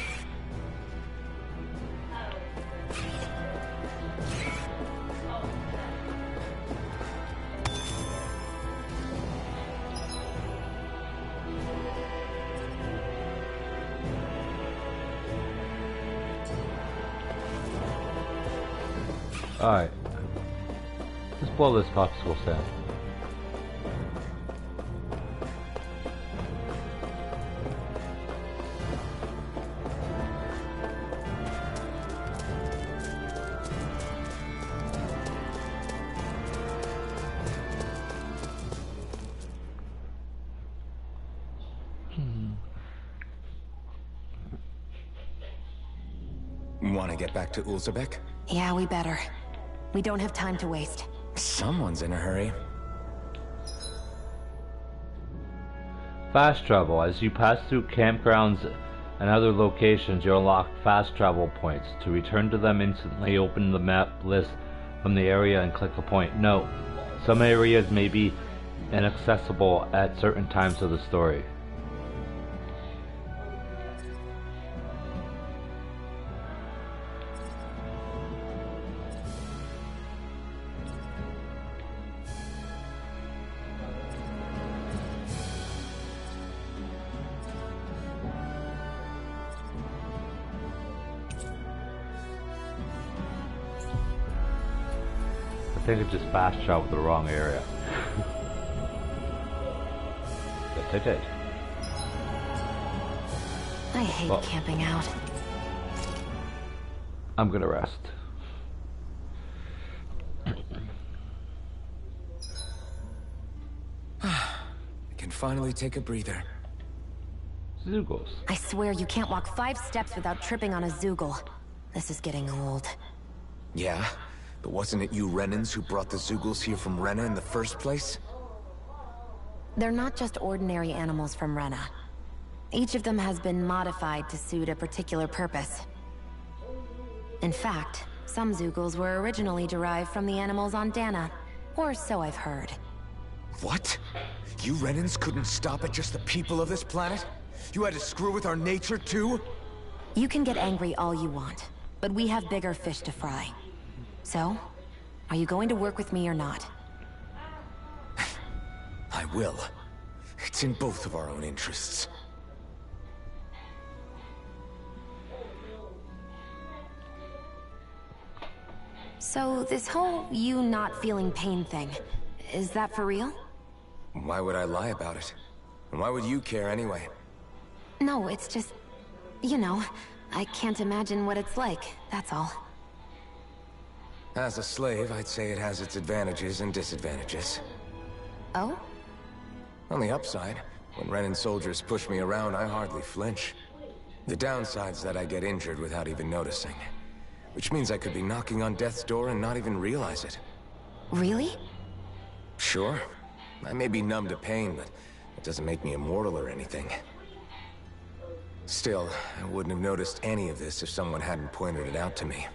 Alright. Let's blow this popsicle stand. Want to get back to Ulzebek? Yeah, we better. We don't have time to waste. Someone's in a hurry. Fast travel. As you pass through campgrounds and other locations, you unlock fast travel points. To return to them instantly, open the map list from the area and click a point. Note: some areas may be inaccessible at certain times of the story. I think it just fast traveled the wrong area. Yes, I did. I hate camping out. I'm gonna rest. I can finally take a breather. Zeugles. I swear you can't walk 5 steps without tripping on a Zeugl. This is getting old. Yeah? But wasn't it you Renans who brought the Zeugles here from Rena in the first place? They're not just ordinary animals from Rena. Each of them has been modified to suit a particular purpose. In fact, some Zeugles were originally derived from the animals on Dana, or so I've heard. What? You Renans couldn't stop at just the people of this planet? You had to screw with our nature too? You can get angry all you want, but we have bigger fish to fry. So, are you going to work with me or not? I will. It's in both of our own interests. So, this whole you not feeling pain thing, is that for real? Why would I lie about it? And why would you care anyway? No, it's just... you know, I can't imagine what it's like, that's all. As a slave, I'd say it has its advantages and disadvantages. Oh? On the upside, when Renan soldiers push me around, I hardly flinch. The downside's that I get injured without even noticing. Which means I could be knocking on death's door and not even realize it. Really? Sure. I may be numb to pain, but it doesn't make me immortal or anything. Still, I wouldn't have noticed any of this if someone hadn't pointed it out to me.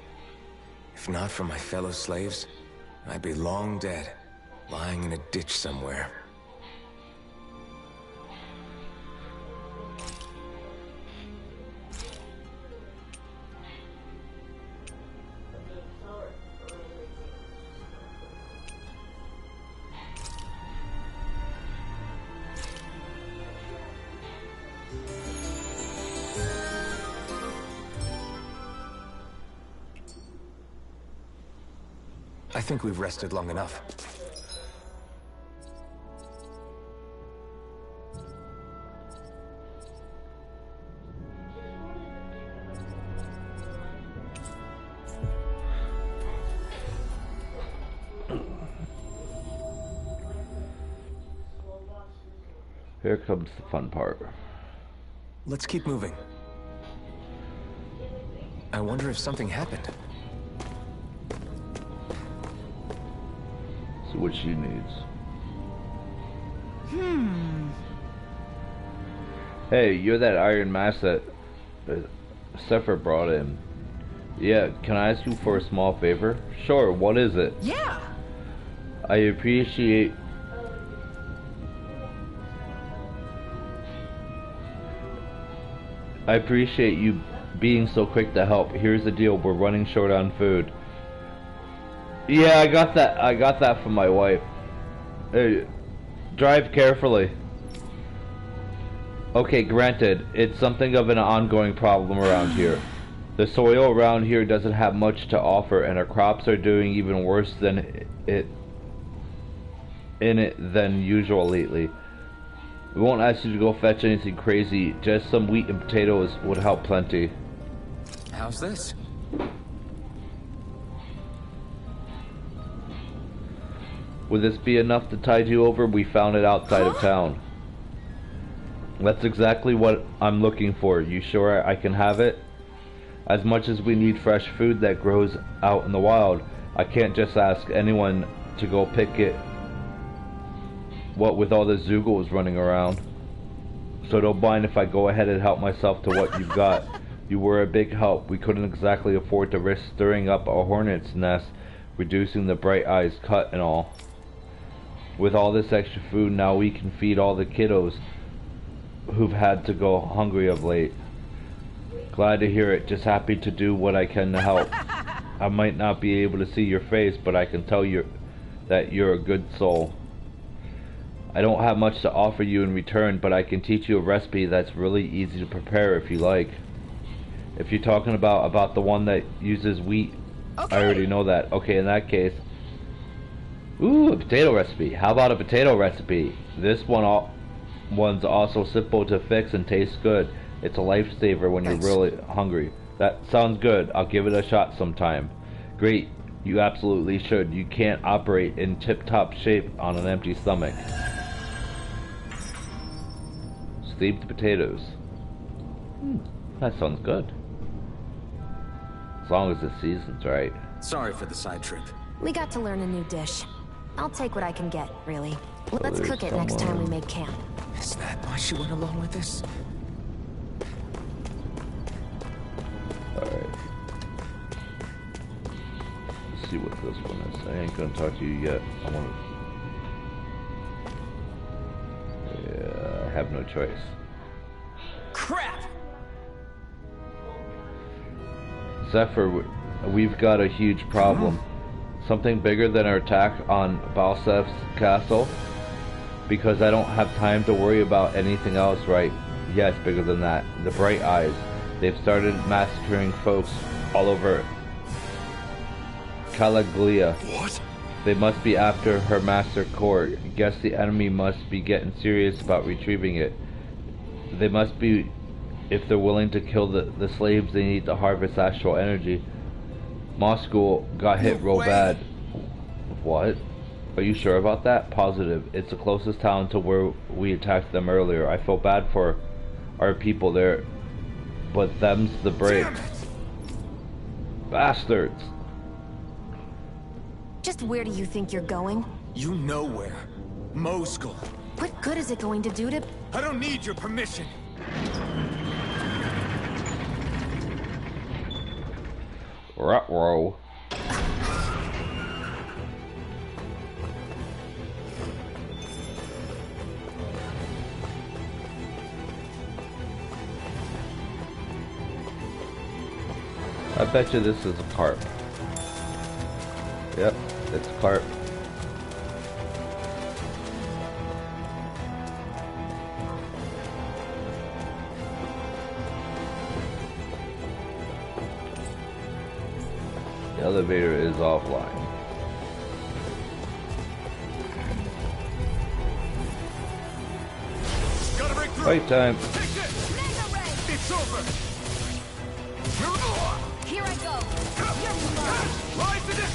If not for my fellow slaves, I'd be long dead, lying in a ditch somewhere. I think we've rested long enough. Here comes the fun part. Let's keep moving. I wonder if something happened. See what she needs. Hey, you're that Iron Mask that Sephiroth brought in. Yeah, can I ask you for a small favor? Sure, what is it? Yeah! I appreciate you being so quick to help. Here's the deal, we're running short on food. Yeah, I got that from my wife. Hey, drive carefully. Okay, granted, it's something of an ongoing problem around here. The soil around here doesn't have much to offer, and our crops are doing even worse than than usual lately. We won't ask you to go fetch anything crazy, just some wheat and potatoes would help plenty. How's this? Would this be enough to tide you over? We found it outside of town. That's exactly what I'm looking for. You sure I can have it? As much as we need fresh food that grows out in the wild, I can't just ask anyone to go pick it. What with all the Zeugles running around. So don't mind if I go ahead and help myself to what you've got. You were a big help. We couldn't exactly afford to risk stirring up a hornet's nest, reducing the Bright Eyes cut and all. With all this extra food, now we can feed all the kiddos who've had to go hungry of late. Glad to hear it. Just happy to do what I can to help. I might not be able to see your face, but I can tell you that you're a good soul. I don't have much to offer you in return, but I can teach you a recipe that's really easy to prepare if you like. If you're talking about the one that uses wheat, I already know that. Okay, in that case. Ooh, a potato recipe. How about a potato recipe? This one's also simple to fix and tastes good. It's a lifesaver when you're really hungry. That sounds good. I'll give it a shot sometime. Great. You absolutely should. You can't operate in tip-top shape on an empty stomach. Steamed potatoes. That sounds good. As long as the season's right. Sorry for the side trip. We got to learn a new dish. I'll take what I can get, really. Let's there's cook it next time we make camp. Is that why she went along with this? Alright. Let's see what this one is. I ain't gonna talk to you yet. I wanna... Yeah, I have no choice. Crap! Zephyr, we've got a huge problem. Something bigger than our attack on Balsef's castle? Because I don't have time to worry about anything else, right? Yes, bigger than that. The Bright Eyes. They've started massacring folks all over Calaglia. What? They must be after her master core. Guess the enemy must be getting serious about retrieving it. They must be, if they're willing to kill the slaves, they need to harvest astral energy. Moscow got hit real bad. What? Are you sure about that? Positive. It's the closest town to where we attacked them earlier. I feel bad for our people there, but them's the brave. Bastards. Just where do you think you're going? You know where. Moscow. What good is it going to do to... I don't need your permission. Ruh-roh. I bet you this is a carp. Yep, it's a carp. The elevator is offline. Gotta break through. Fight time. Take this. It's over. Here I go! Rise to this.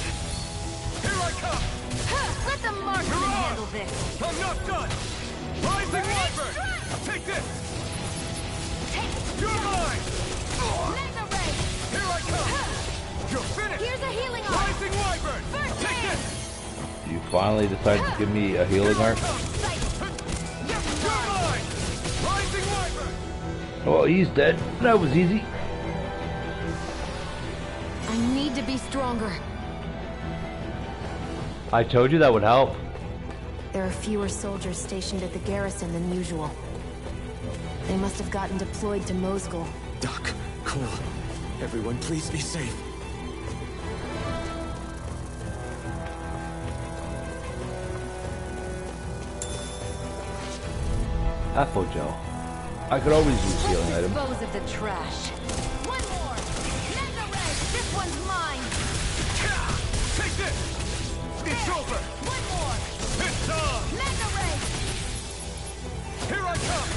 Here I come. Let the marksman handle this! I'm not done. Rising Wyvern. Take this. You're mine. Mega ray! Here I come. You're finished. Here's a healing arm! Rising Wyvern. First Take hand. this. You finally decided to give me a healing arm? You're mine. Rising Wyvern. Well, he's dead. That was easy. I need to be stronger. I told you that would help. There are fewer soldiers stationed at the garrison than usual. They must have gotten deployed to Moscow. Doc, Cole, everyone please be safe. Apple gel. I could always use healing items. Dispose of the trash. One more! Mega ray! This one's mine! Take this. It's over. One more! It's done. Mega ray! Here I come.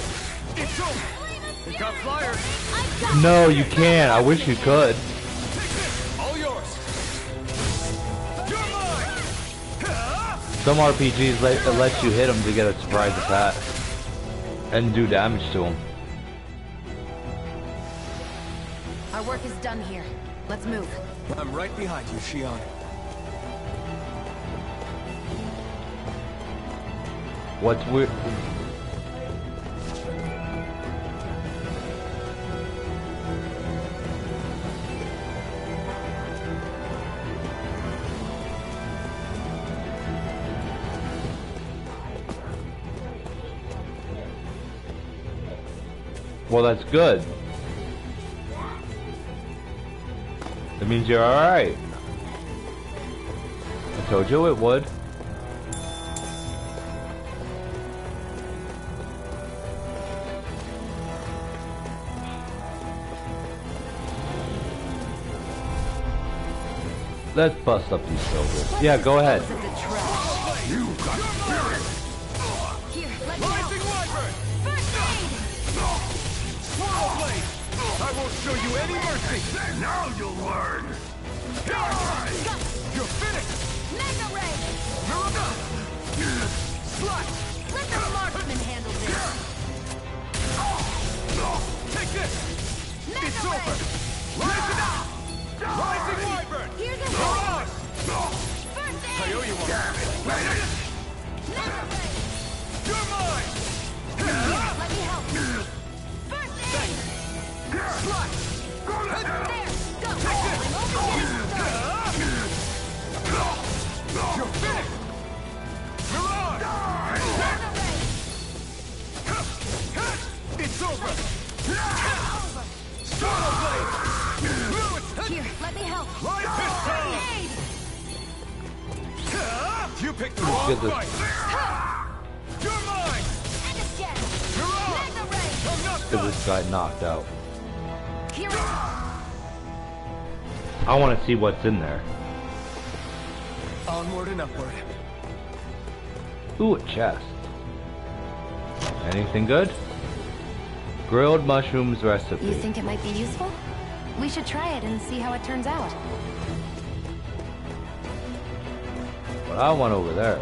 It's over. We got flyers. I got No, you can't. I wish you could. Take this. All yours. You're mine. Some RPGs let you hit them to get a surprise attack and do damage to them. Our work is done here. Let's move. I'm right behind you, Shion. What's weird? Well, that's good. That means you're alright. I told you it would. Let's bust up these soldiers. Yeah, go ahead. You got spirit! Here, let me Rising help. Wyvern! First aid! Swirl Blade! I won't show you any mercy! Now you'll learn! You're finished! Mega Ray! You're up! Slash! Let the marksman handle this. Take this! Mega It's Ray! over! Rise it up! Rising Wyvern! Here's a Mirage! First I aid! owe you one! Mega Ray! You're mine! Here, let me help. First aid! Slash! There, go! I'm over here. You're finished! Mirage! Mega Ray! It's over! Swirl Blade! Lewis! Here, let me help. Right this time! Aid! You picked the wrong Get this. fight! You're mine! And again! You're on! Mega Ray! I'm not Get done! this guy knocked out. Here I want to see what's in there. Onward and upward. Ooh, a chest. Anything good? Grilled mushrooms recipe. You think it might be useful? We should try it and see how it turns out. But I want over there.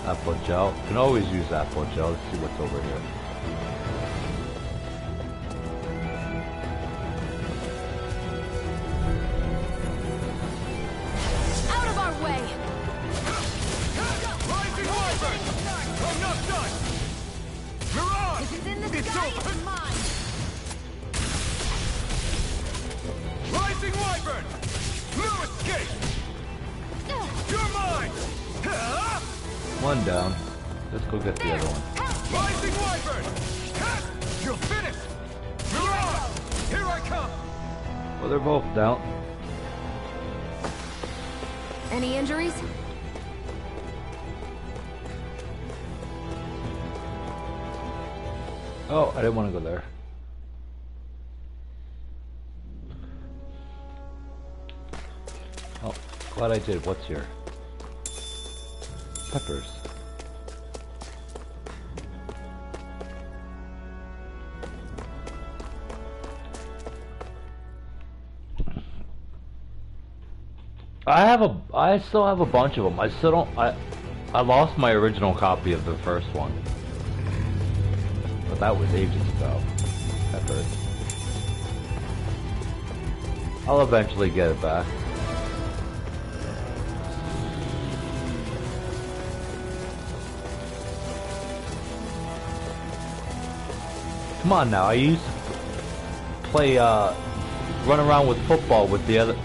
Apple gel. Can always use apple gel. Let's see what's over here. Out of our way! Rising Wyvern! I'm not done! Mirage! If it's in the It's sky, over! it's mine! Rising Wyvern! No escape! You're mine! One down. Let's go get the other one. Rising Wyvern! You're finished! Mirage! Here I come! Well, they're both down. Any injuries? Oh, I didn't want to go there. Oh, glad I did. What's here? Peppers. I still have a bunch of them. I still don't, I lost my original copy of the first one. But that was ages ago. Peppers. I'll eventually get it back. Come on now, I used to play, run around with football with the other,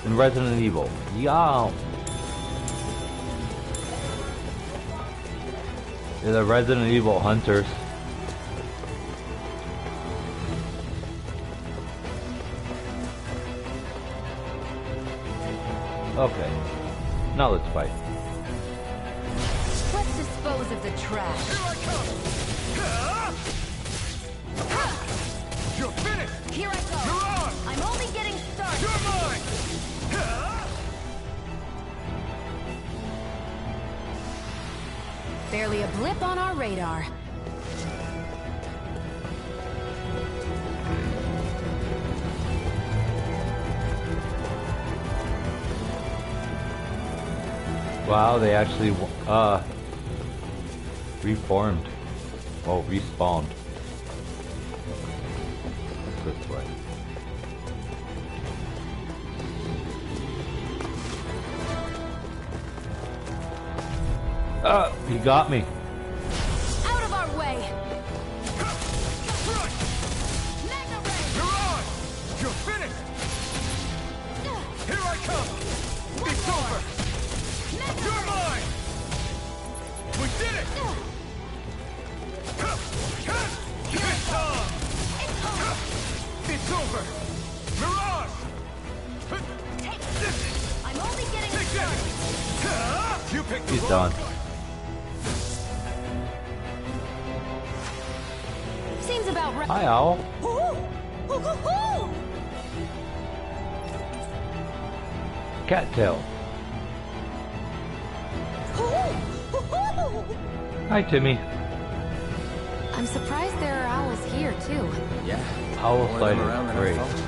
in Resident Evil. Yeah. They're the Resident Evil hunters. Okay. Now let's fight. Let's dispose of the trash. Here I come! You're finished! Here I go. You're on! I'm only getting started. You're mine! Barely a blip on our radar. Wow, they actually reformed. Oh, respawned. This way. Ah, he got me. Out of our way! You're mine! We did it! It's on! It's over! Mirage! I'm only getting Take started. this! You picked the He's wrong done. fight. Seems about right. Hi, Owl. Ooh! Ooh, ooh, ooh! Cattail. Ooh, ooh, ooh! Hi, Timmy. I'm surprised there are owls here, too. Yeah. Owl More of them sighting. around than I Great. thought.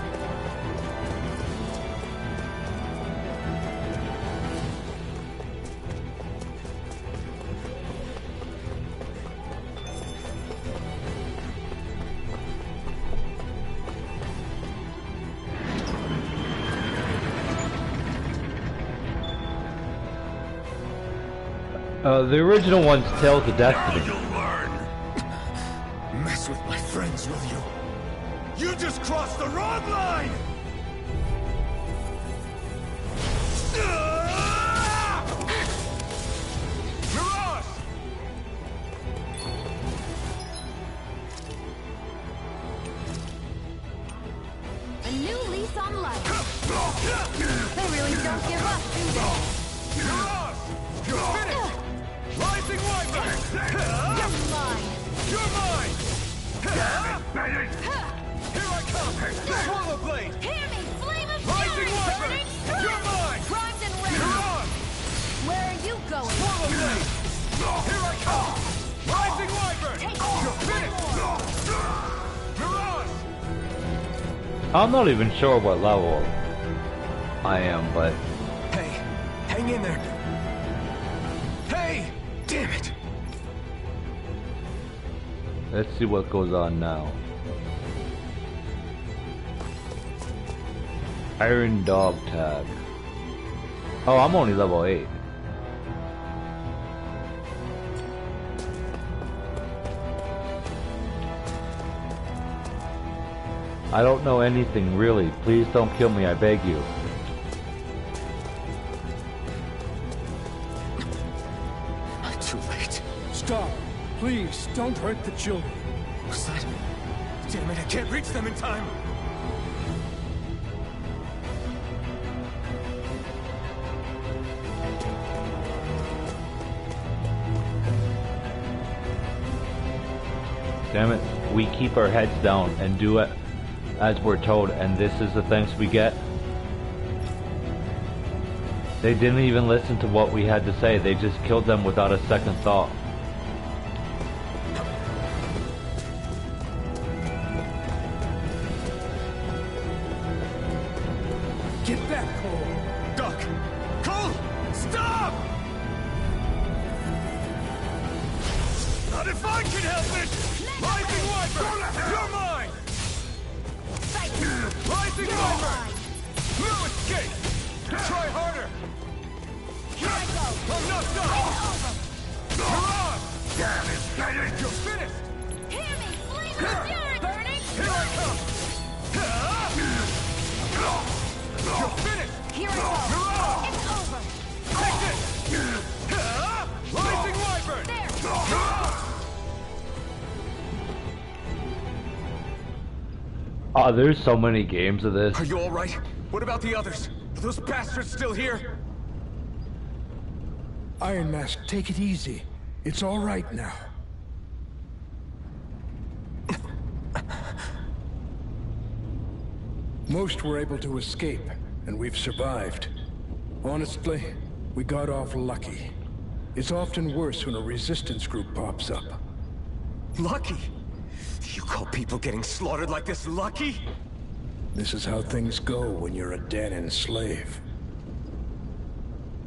The original one's Tales of Destiny. Mess with my friends, will you? You just crossed the wrong line! Mirage! A new lease on life. They really don't give up, do they? Mirage! You're finished! Rising Wyvern! You're mine. You're mine! Here I come! Swallow Blade! Hear me, flame of Rising fury! Wyvern! Burning You're strength! mine! Primed and ready! Mirage! Where are you going? Swallow Blade! Here I come! Rising Wyvern! Take You're one finished! Mirage! I'm not even sure what level I am, but Hey, hang in there. Hey! Damn it! let's see what goes on now. Iron Dog Tag. Oh, I'm only level 8. I don't know anything, really. Please don't kill me, I beg you. Too late. Stop. Please, don't hurt the children. What's that? Damn it, I can't reach them in time. Damn it, we keep our heads down and do it as we're told, and this is the thanks we get. They didn't even listen to what we had to say, they just killed them without a second thought. Get back, Cole. Duck! Cole! Stop! Not if I can help it! Rising Wyvern! You're mine! Rising Wyvern! No escape! Try harder! Here I go! I'm not done! Mirage! You're finished! Hear me, flame of fury! Burning Here I come! You're finished! Here I go! Mirage! It's over! Take this! Rising Wyvern! There! Oh, there's so many games of this. Are you alright? What about the others? Are those bastards still here? Iron Mask, take it easy. It's all right now. Most were able to escape, and we've survived. Honestly, we got off lucky. It's often worse when a resistance group pops up. Lucky? You call people getting slaughtered like this lucky? This is how things go when you're a Danan slave.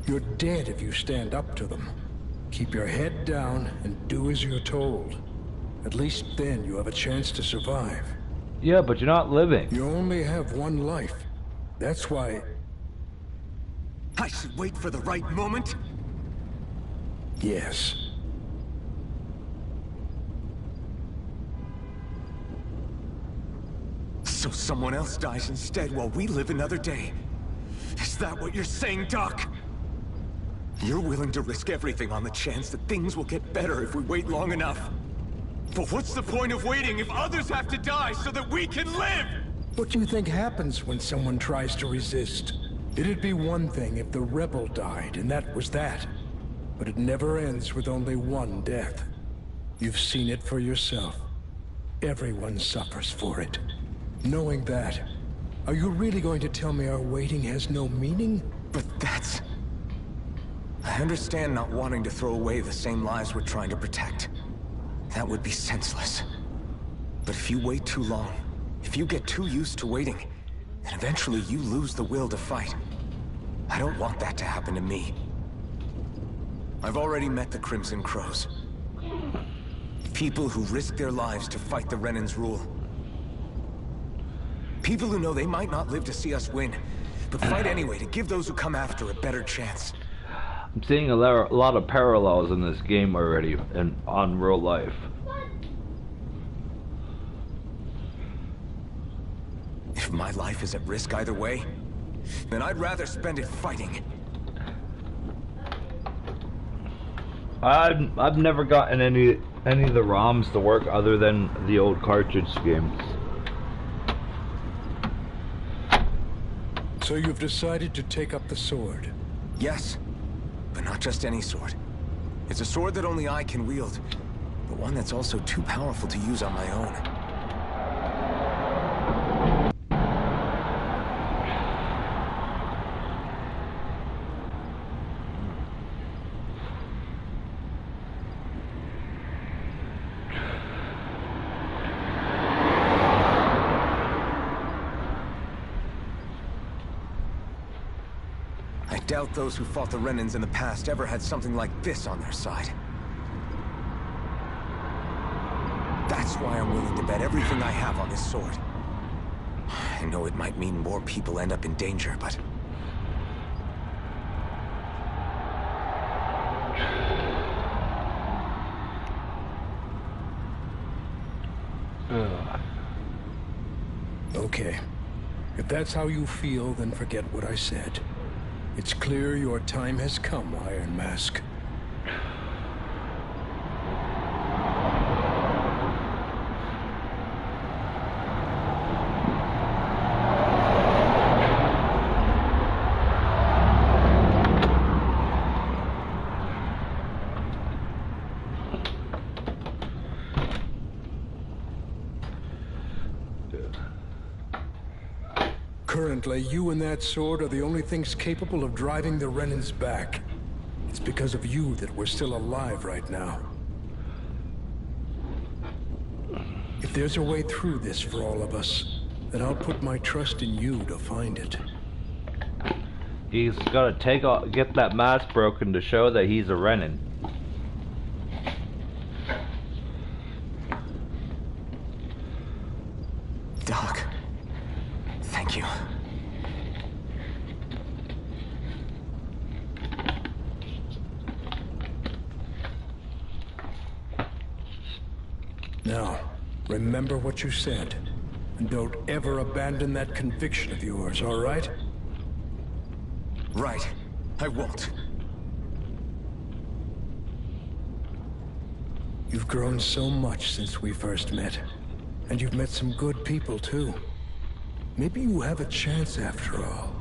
You're dead if you stand up to them. Keep your head down and do as you're told. At least then you have a chance to survive. Yeah, but you're not living. You only have one life. That's why... I should wait for the right moment? Yes. So someone else dies instead while we live another day. Is that what you're saying, Doc? You're willing to risk everything on the chance that things will get better if we wait long enough. But what's the point of waiting if others have to die so that we can live? What do you think happens when someone tries to resist? It'd be one thing if the rebel died, and that was that. But it never ends with only one death. You've seen it for yourself. Everyone suffers for it. Knowing that, are you really going to tell me our waiting has no meaning? But that's... I understand not wanting to throw away the same lives we're trying to protect. That would be senseless. But if you wait too long, if you get too used to waiting, then eventually you lose the will to fight. I don't want that to happen to me. I've already met the Crimson Crows. People who risk their lives to fight the Renan's rule. People who know they might not live to see us win, but fight anyway to give those who come after a better chance. I'm seeing a lot of parallels in this game already and on real life. If my life is at risk either way, then I'd rather spend it fighting. I've never gotten any of the ROMs to work other than the old cartridge games. So you've decided to take up the sword? Yes, but not just any sword. It's a sword that only I can wield, but one that's also too powerful to use on my own. I doubt those who fought the Renans in the past ever had something like this on their side. That's why I'm willing to bet everything I have on this sword. I know it might mean more people end up in danger, but... Okay. If that's how you feel, then forget what I said. It's clear your time has come, Iron Mask. Currently, you and that sword are the only things capable of driving the Renans back. It's because of you that we're still alive right now. If there's a way through this for all of us, then I'll put my trust in you to find it. He's gotta get that mask broken to show that he's a Renan. Doc, thank you. Now, remember what you said. And don't ever abandon that conviction of yours, all right? Right. I won't. You've grown so much since we first met. And you've met some good people, too. Maybe you have a chance after all.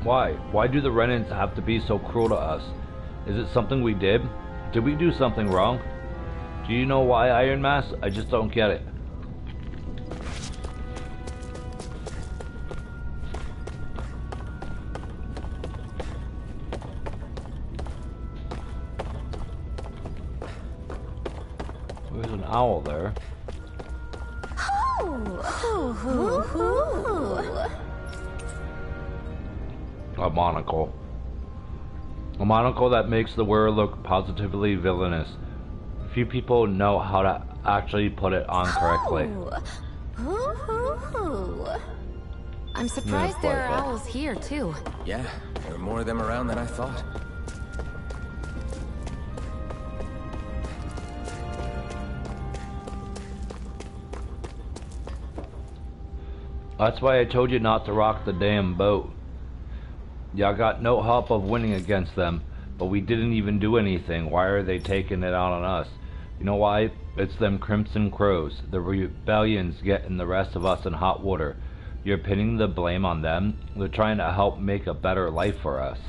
Why? Why do the Renans have to be so cruel to us? Is it something we did? Did we do something wrong? Do you know why, Iron Mask? I just don't get it. There's an owl there. Oh, Hoo hoo hoo. A monocle. A monocle that makes the wearer look positively villainous. Few people know how to actually put it on correctly. Hoo hoo hoo. I'm surprised Yeah, there are quite well. owls here, too. Yeah, there are more of them around than I thought. That's why I told you not to rock the damn boat. Y'all got no hope of winning against them, but we didn't even do anything. Why are they taking it out on us? You know why? It's them Crimson Crows. The rebellion's getting the rest of us in hot water. You're pinning the blame on them? They're trying to help make a better life for us.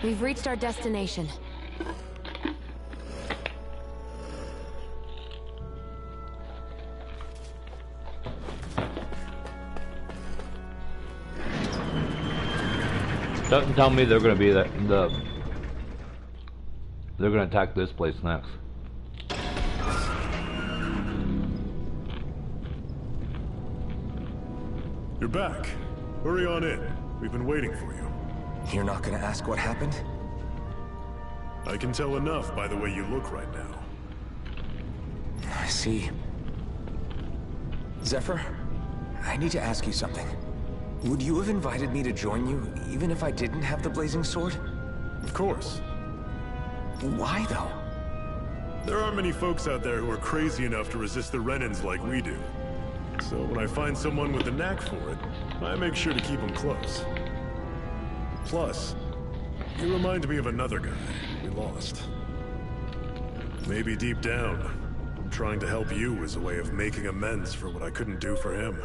We've reached our destination. Don't tell me they're gonna be they're gonna attack this place next. You're back. Hurry on in. We've been waiting for you. You're not gonna ask what happened? I can tell enough by the way you look right now. I see. Zephyr, I need to ask you something. Would you have invited me to join you, even if I didn't have the blazing sword? Of course. Why, though? There aren't many folks out there who are crazy enough to resist the Renans like we do. So when I find someone with a knack for it, I make sure to keep them close. Plus, you remind me of another guy we lost. Maybe deep down, trying to help you is a way of making amends for what I couldn't do for him.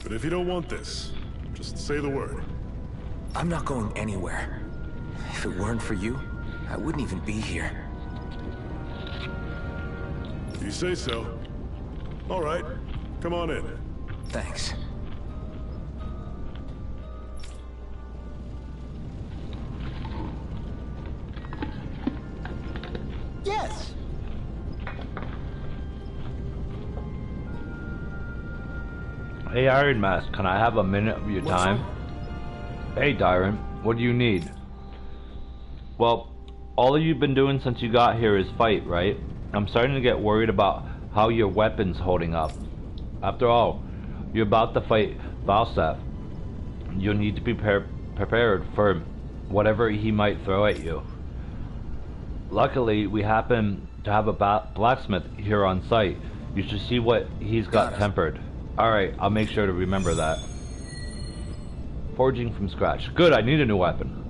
But if you don't want this, just say the word. I'm not going anywhere. If it weren't for you, I wouldn't even be here. You say so. All right, come on in. Thanks. Yes. Hey Iron Mask, can I have a minute of your What's time? Hey Dyron, what do you need? Well, all you've been doing since you got here is fight, right? I'm starting to get worried about how your weapon's holding up. After all, you're about to fight Valseth. You'll need to be prepared for whatever he might throw at you. Luckily, we happen to have a blacksmith here on site. You should see what he's got tempered. Alright, I'll make sure to remember that. Forging from scratch. Good, I need a new weapon.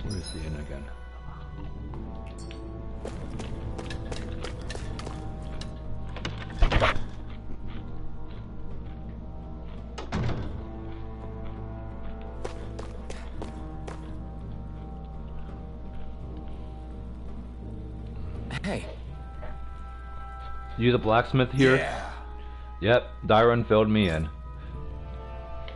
Where's the inn again? Hey. You the blacksmith here? Yeah. Yep, Dyron filled me in.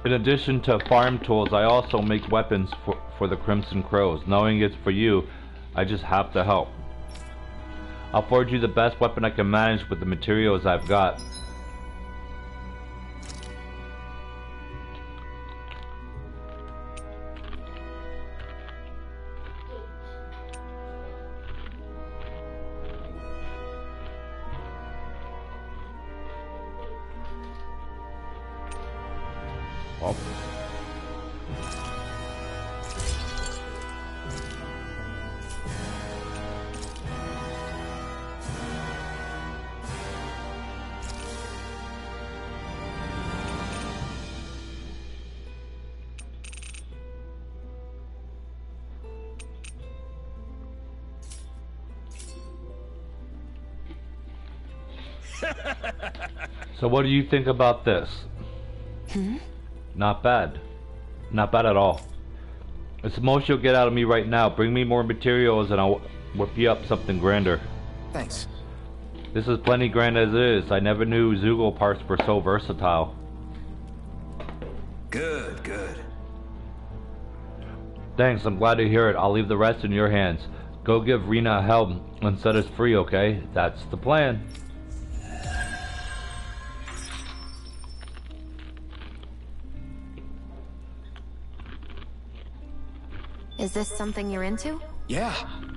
In addition to farm tools, I also make weapons for the Crimson Crows. Knowing it's for you, I just have to help. I'll forge you the best weapon I can manage with the materials I've got. Well. So what do you think about this? Not bad. Not bad at all. It's the most you'll get out of me right now. Bring me more materials and I'll whip you up something grander. Thanks. This is plenty grand as is. I never knew Zeugle parts were so versatile. Good, good. Thanks, I'm glad to hear it. I'll leave the rest in your hands. Go give Rena help and set us free, okay? That's the plan. Is this something you're into? Yeah,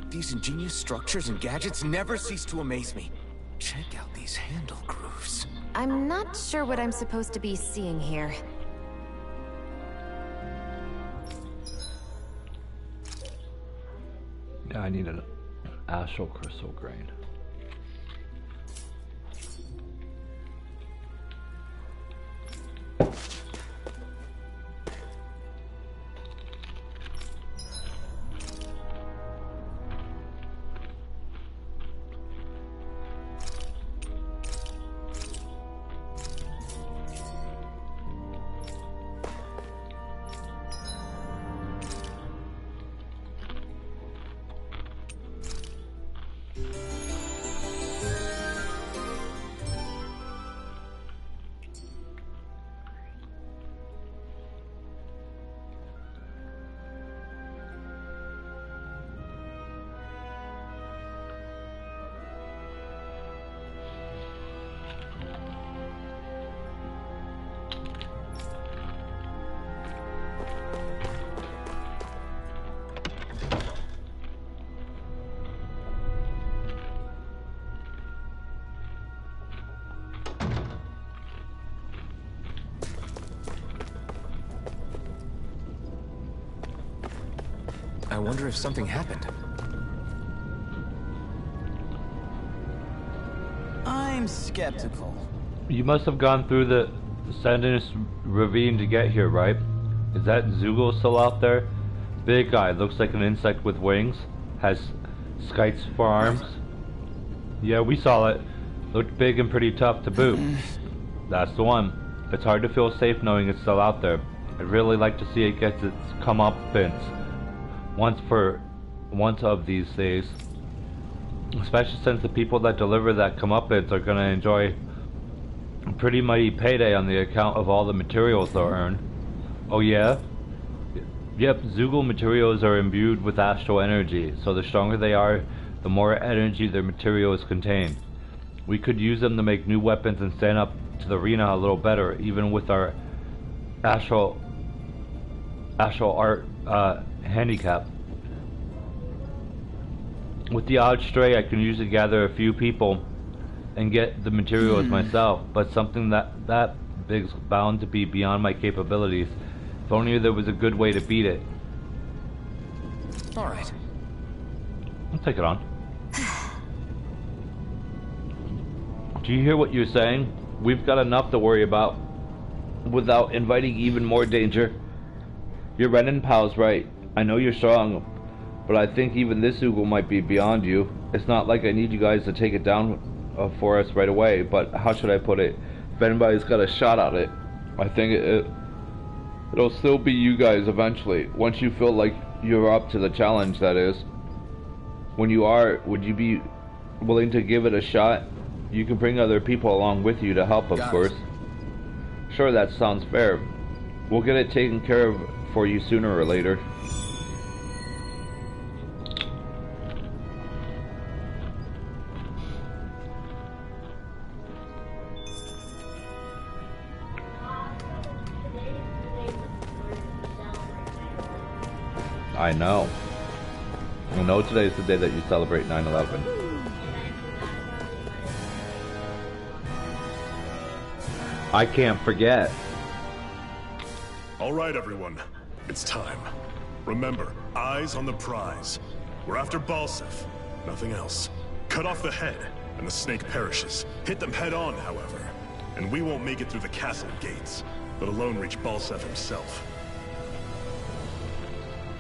these ingenious structures and gadgets never cease to amaze me. Check out these handle grooves. I'm not sure what I'm supposed to be seeing here. Yeah, I need an astral crystal grain. I wonder if something happened. I'm skeptical. You must have gone through the Sandinus ravine to get here, right? Is that Zeugle still out there? Big guy, looks like an insect with wings. Has skites for arms. Yeah, we saw it. Looked big and pretty tough to boot. That's the one. It's hard to feel safe knowing it's still out there. I'd really like to see it get its comeuppance once of these days. Especially since the people that deliver that comeuppance are gonna enjoy a pretty mighty payday on the account of all the materials they'll earn. Oh yeah? Yep, Zeugle materials are imbued with astral energy, so the stronger they are, the more energy their materials contain. We could use them to make new weapons and stand up to the arena a little better, even with our astral art handicap. With the odd stray, I can usually gather a few people and get the materials myself, but something that big's bound to be beyond my capabilities. If only there was a good way to beat it. Alright. I'll take it on. Do you hear what you're saying? We've got enough to worry about without inviting even more danger. Your Renan pal's right. I know you're strong, but I think even this Zeugle might be beyond you. It's not like I need you guys to take it down for us right away, but how should I put it? If anybody's got a shot at it, I think it'll still be you guys eventually. Once you feel like you're up to the challenge, that is. When you are, would you be willing to give it a shot? You can bring other people along with you to help, of course. Sure, that sounds fair. We'll get it taken care of for you sooner or later. I know. I know today's the day that you celebrate 9/11. I can't forget. All right, everyone. It's time. Remember, eyes on the prize. We're after Balseph, nothing else. Cut off the head, and the snake perishes. Hit them head on, however, and we won't make it through the castle gates, let alone reach Balseph himself.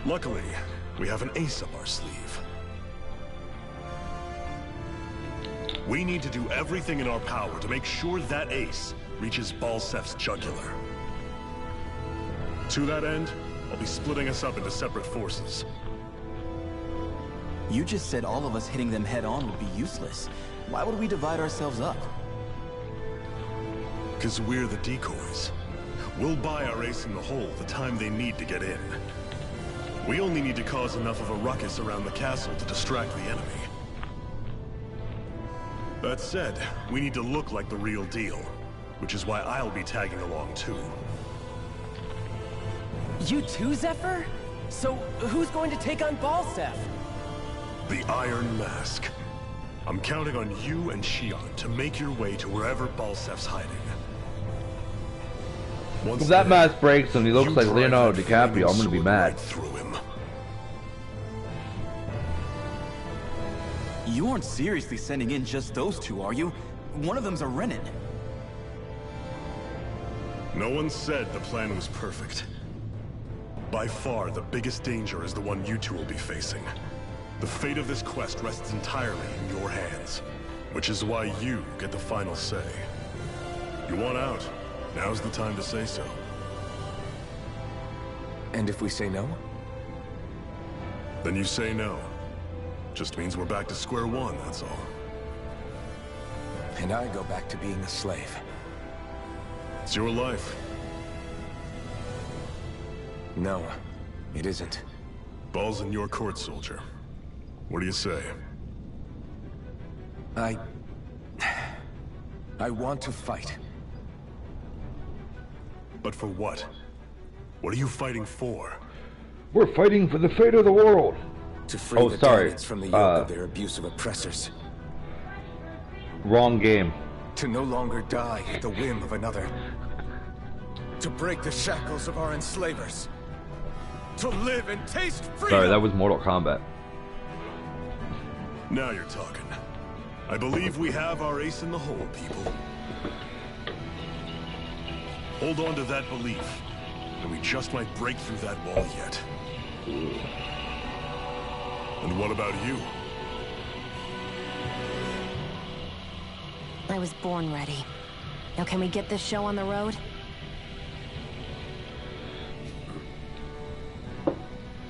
Luckily, we have an ace up our sleeve. We need to do everything in our power to make sure that ace reaches Balsef's jugular. To that end, I'll be splitting us up into separate forces. You just said all of us hitting them head-on would be useless. Why would we divide ourselves up? Because we're the decoys. We'll buy our ace in the hole the time they need to get in. We only need to cause enough of a ruckus around the castle to distract the enemy. That said, we need to look like the real deal, which is why I'll be tagging along too. You too, Zephyr? So, who's going to take on Balsef? The Iron Mask. I'm counting on you and Shion to make your way to wherever Balsef's hiding. If that mask breaks and he looks like Leonardo DiCaprio, I'm gonna be mad. Right through him. You aren't seriously sending in just those two, are you? One of them's a Renin. No one said the plan was perfect. By far, the biggest danger is the one you two will be facing. The fate of this quest rests entirely in your hands, which is why you get the final say. You want out? Now's the time to say so. And if we say no? Then you say no. Just means we're back to square one, that's all. And I go back to being a slave. It's your life. No, it isn't. Ball's in your court, soldier. What do you say? I want to fight. But for what? What are you fighting for? We're fighting for the fate of the world. To free the Daemons from the yoke of their abusive oppressors. Wrong game. To no longer die at the whim of another. To break the shackles of our enslavers. To live and taste freedom! Sorry, that was Mortal Kombat. Now you're talking. I believe we have our ace in the hole, people. Hold on to that belief, and we just might break through that wall yet. And what about you? I was born ready. Now can we get this show on the road?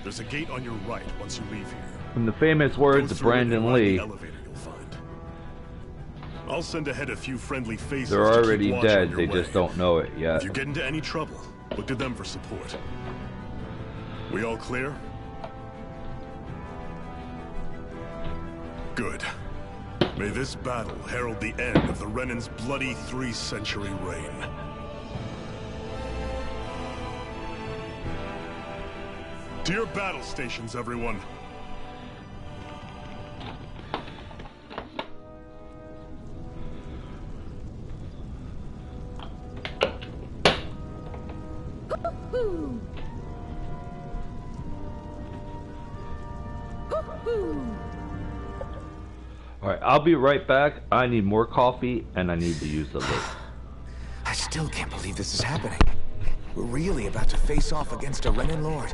There's a gate on your right once you leave here. In the famous words of Brandon Lee, I'll send ahead a few friendly faces. they're already dead, they just don't know it yet. If you get into any trouble, look to them for support. We all clear? Good. May this battle herald the end of the Renin's bloody 3-century reign. To your battle stations, everyone. Alright, I'll be right back. I need more coffee, and I need to use the lift. I still can't believe this is happening. We're really about to face off against a Renin Lord.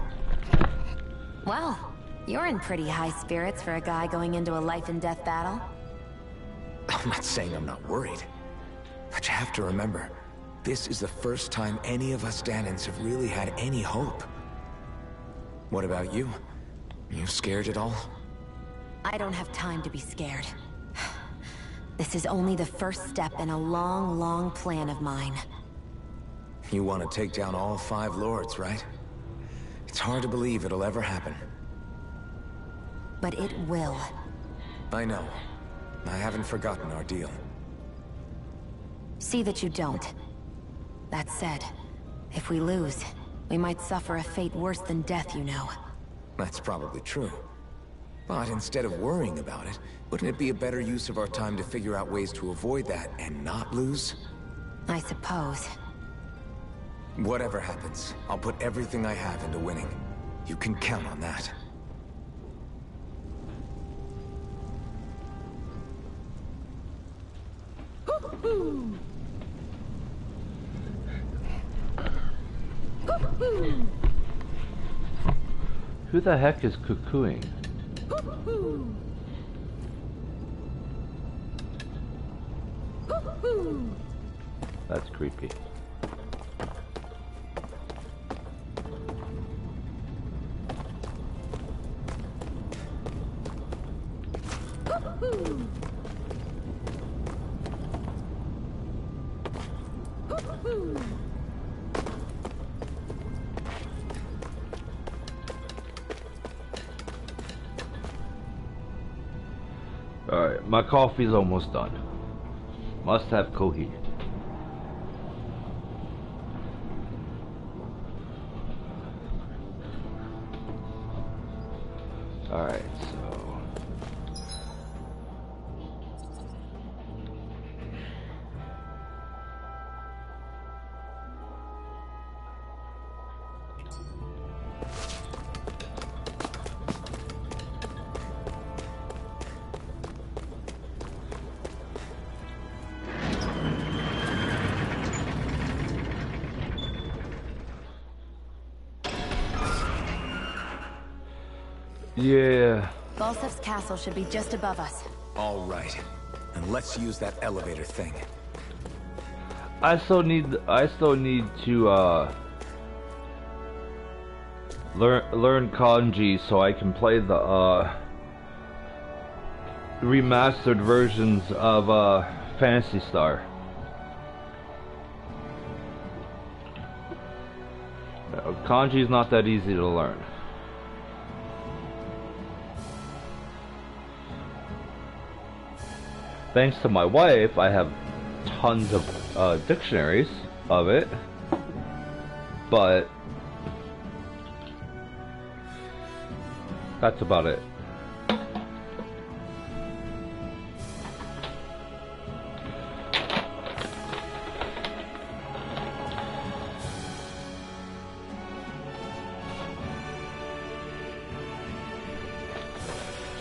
Well, you're in pretty high spirits for a guy going into a life and death battle. I'm not saying I'm not worried. But you have to remember, this is the first time any of us Dahnans have really had any hope. What about you? You scared at all? I don't have time to be scared. This is only the first step in a long, long plan of mine. You want to take down all 5 lords, right? It's hard to believe it'll ever happen. But it will. I know. I haven't forgotten our deal. See that you don't. That said, if we lose, we might suffer a fate worse than death, you know. That's probably true. But instead of worrying about it, wouldn't it be a better use of our time to figure out ways to avoid that and not lose? I suppose. Whatever happens, I'll put everything I have into winning. You can count on that. Who the heck is cuckooing? That's creepy. Alright, my coffee's almost done. Must have Kohi. Alright, so... Yeah. Balsef's castle should be just above us. All right. And let's use that elevator thing. I still need to learn kanji so I can play the remastered versions of Phantasy Star. Kanji is not that easy to learn. Thanks to my wife, I have tons of dictionaries of it, but that's about it.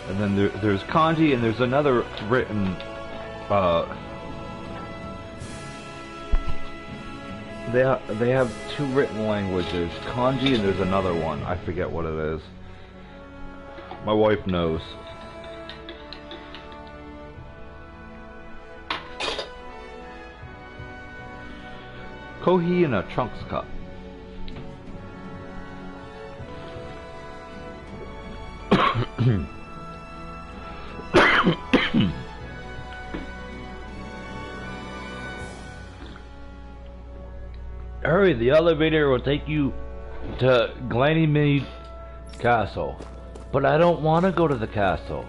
And then there's kanji, and there's another written they have two written languages, kanji, and there's another one. I forget what it is. My wife knows. Kohi in a Trunks cup. Hurry, the elevator will take you to Glanymede Castle. But I don't want to go to the castle.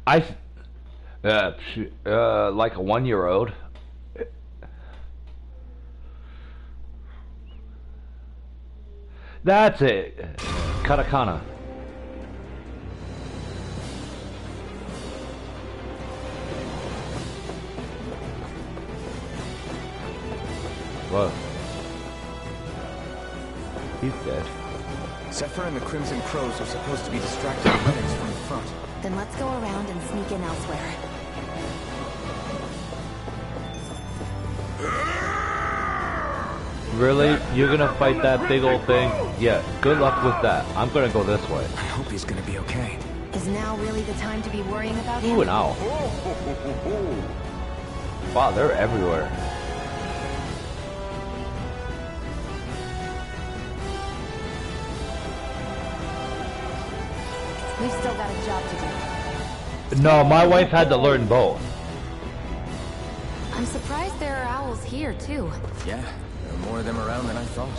Like a 1-year-old. That's it. Katakana. Whoa. He's dead. Zephyr and the Crimson Crows are supposed to be distracting the Renans from the front. Then let's go around and sneak in elsewhere. Really? You're gonna fight that big old thing? Yeah, good luck with that. I'm gonna go this way. I hope he's gonna be okay. Is now really the time to be worrying about him? Ooh, an owl. Wow, they're everywhere. We've still got a job to do. No, my wife had to learn both. I'm surprised there are owls here, too. Yeah, there are more of them around than I thought.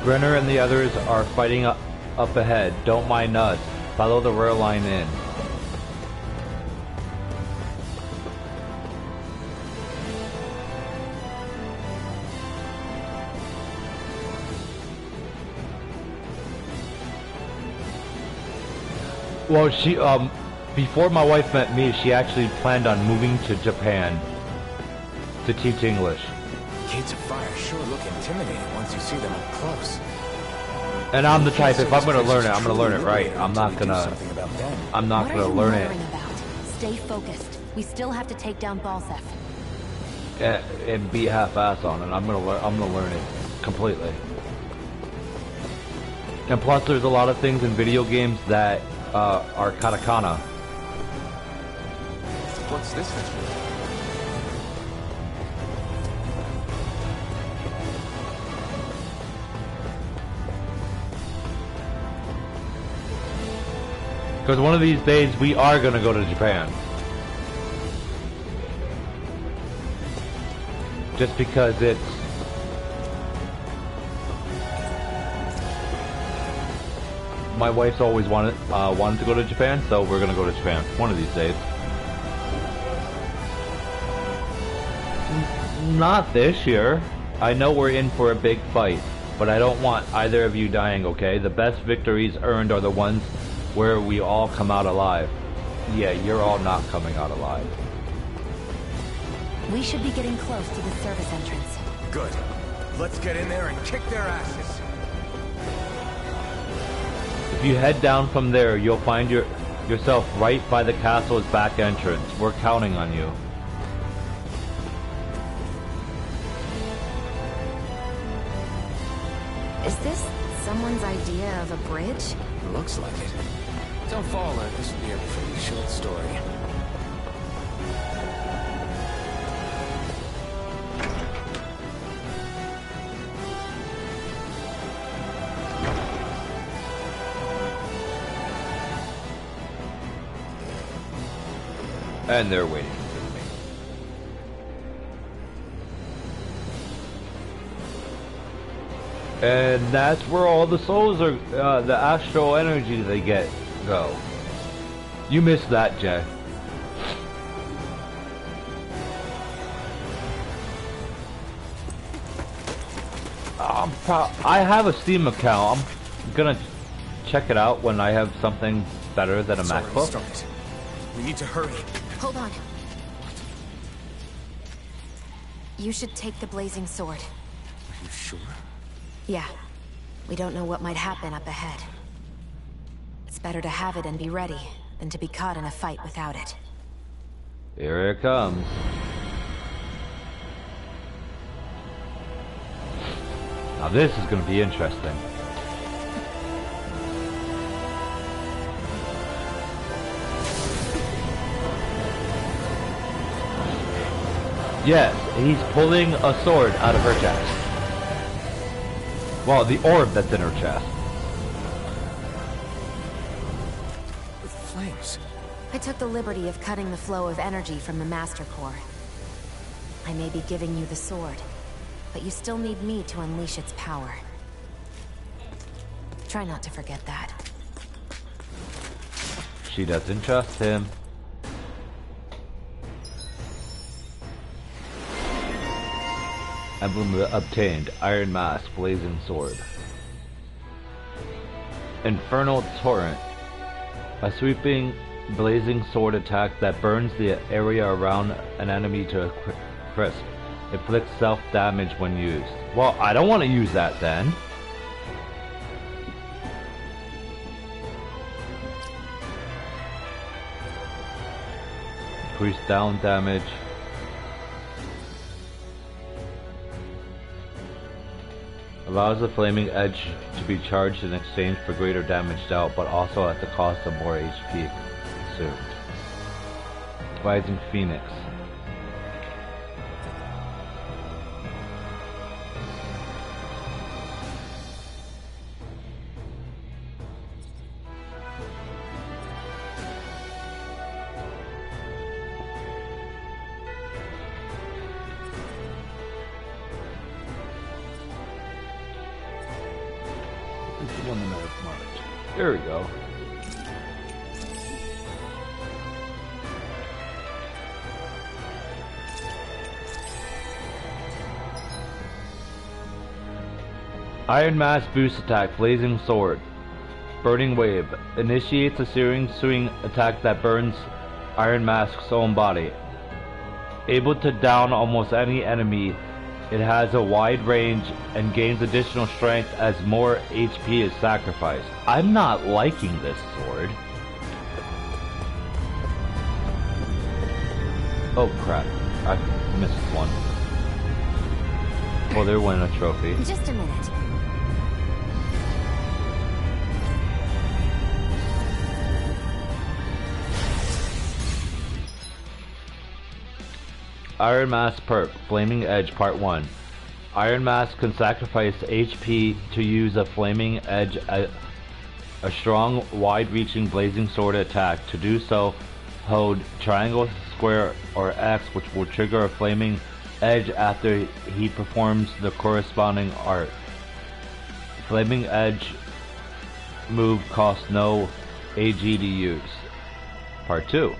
Brenner and the others are fighting up ahead. Don't mind us. Follow the rail line in. Well, she, before my wife met me, she actually planned on moving to Japan to teach English. Gates of Fire sure look intimidating once you see them up close. And I'm the type, if I'm gonna learn it, I'm gonna learn it right. I'm not gonna learn it Stay focused. We still have to take down Balsef. And be half-ass on it. I'm gonna learn it completely. And plus, there's a lot of things in video games that are katakana. What's this thing? Because one of these days we are gonna go to Japan. Just because it's my wife's always wanted to go to Japan, so we're gonna go to Japan one of these days. Not this year. I know we're in for a big fight, but I don't want either of you dying, okay? The best victories earned are the ones where we all come out alive. Yeah, you're all not coming out alive. We should be getting close to the service entrance. Good. Let's get in there and kick their asses. If you head down from there, you'll find yourself right by the castle's back entrance. We're counting on you. Is this someone's idea of a bridge? Looks like it. Don't fall, or this will be a pretty short story. And they're waiting for me. And that's where all the souls are, the astral energy they go. You missed that, Jay. I have a Steam account. I'm gonna check it out when I have something better than a MacBook. We need to hurry. Hold on. You should take the blazing sword. Are you sure? Yeah. We don't know what might happen up ahead. It's better to have it and be ready than to be caught in a fight without it. Here it comes. Now this is going to be interesting. Yes, he's pulling a sword out of her chest. Well, the orb that's in her chest. With flames. I took the liberty of cutting the flow of energy from the Master Core. I may be giving you the sword, but you still need me to unleash its power. Try not to forget that. She doesn't trust him. Emblem obtained. Iron Mask, Blazing Sword. Infernal Torrent. A sweeping blazing sword attack that burns the area around an enemy to a crisp. Inflicts self-damage when used. Well, I don't want to use that then. Increase down damage. Allows the flaming edge to be charged in exchange for greater damage dealt, but also at the cost of more HP consumed. Rising Phoenix. There we go. Iron Mask boost attack, Blazing Sword. Burning Wave. Initiates a searing swing attack that burns Iron Mask's own body. Able to down almost any enemy. It has a wide range and gains additional strength as more HP is sacrificed. I'm not liking this sword. Oh crap, I missed one. Well, they're winning a trophy. Just a minute. Iron Mask perk, Flaming Edge Part 1. Iron Mask can sacrifice HP to use a Flaming Edge, a strong, wide-reaching blazing sword attack. To do so, hold triangle, square, or X, which will trigger a Flaming Edge after he performs the corresponding art. Flaming Edge move costs no AG to use. Part 2.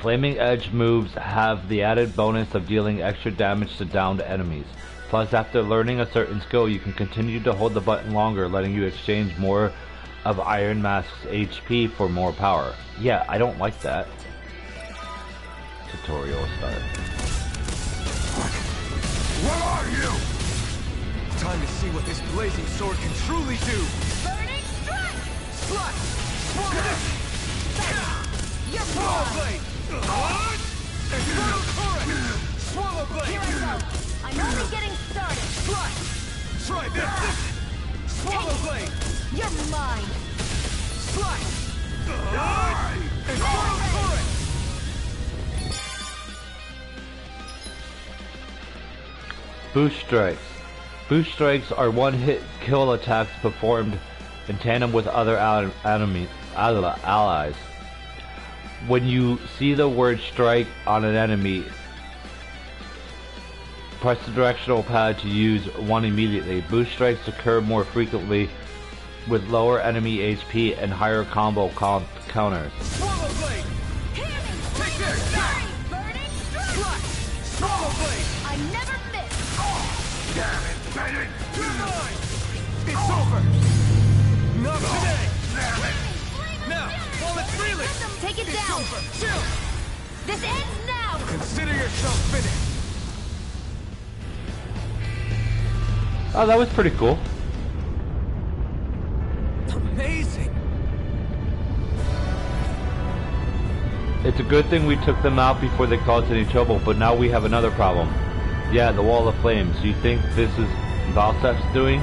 Flaming Edge moves have the added bonus of dealing extra damage to downed enemies. Plus, after learning a certain skill, you can continue to hold the button longer, letting you exchange more of Iron Mask's HP for more power. Yeah, I don't like that. Tutorial start. Where are you? Time to see what this blazing sword can truly do. Burning strike! Slut! Swallow! You're Swallow blind! blade! Infernal torrent! Swallow blade! Here I go! I'm only getting started! Slut! Try this! Swallow blade! You're mine! Slut! Infernal torrent! Boost Strikes. Boost Strikes are one-hit kill attacks performed in tandem with other allies. When you see the word strike on an enemy, press the directional pad to use one immediately. Boost strikes occur more frequently with lower enemy HP and higher combo counters. Swallow blade! Take this! Burning strike! Slut! Swallow blade! I never miss! Damn it, Bennett! You're mine! It's over! Not today! Now, while it's reeling! Take it It's down! over! Chill! This ends now! Consider yourself finished! Oh, that was pretty cool. Amazing! It's a good thing we took them out before they caused any trouble, but now we have another problem. Yeah, the Wall of Flames. You think this is Valsef's doing?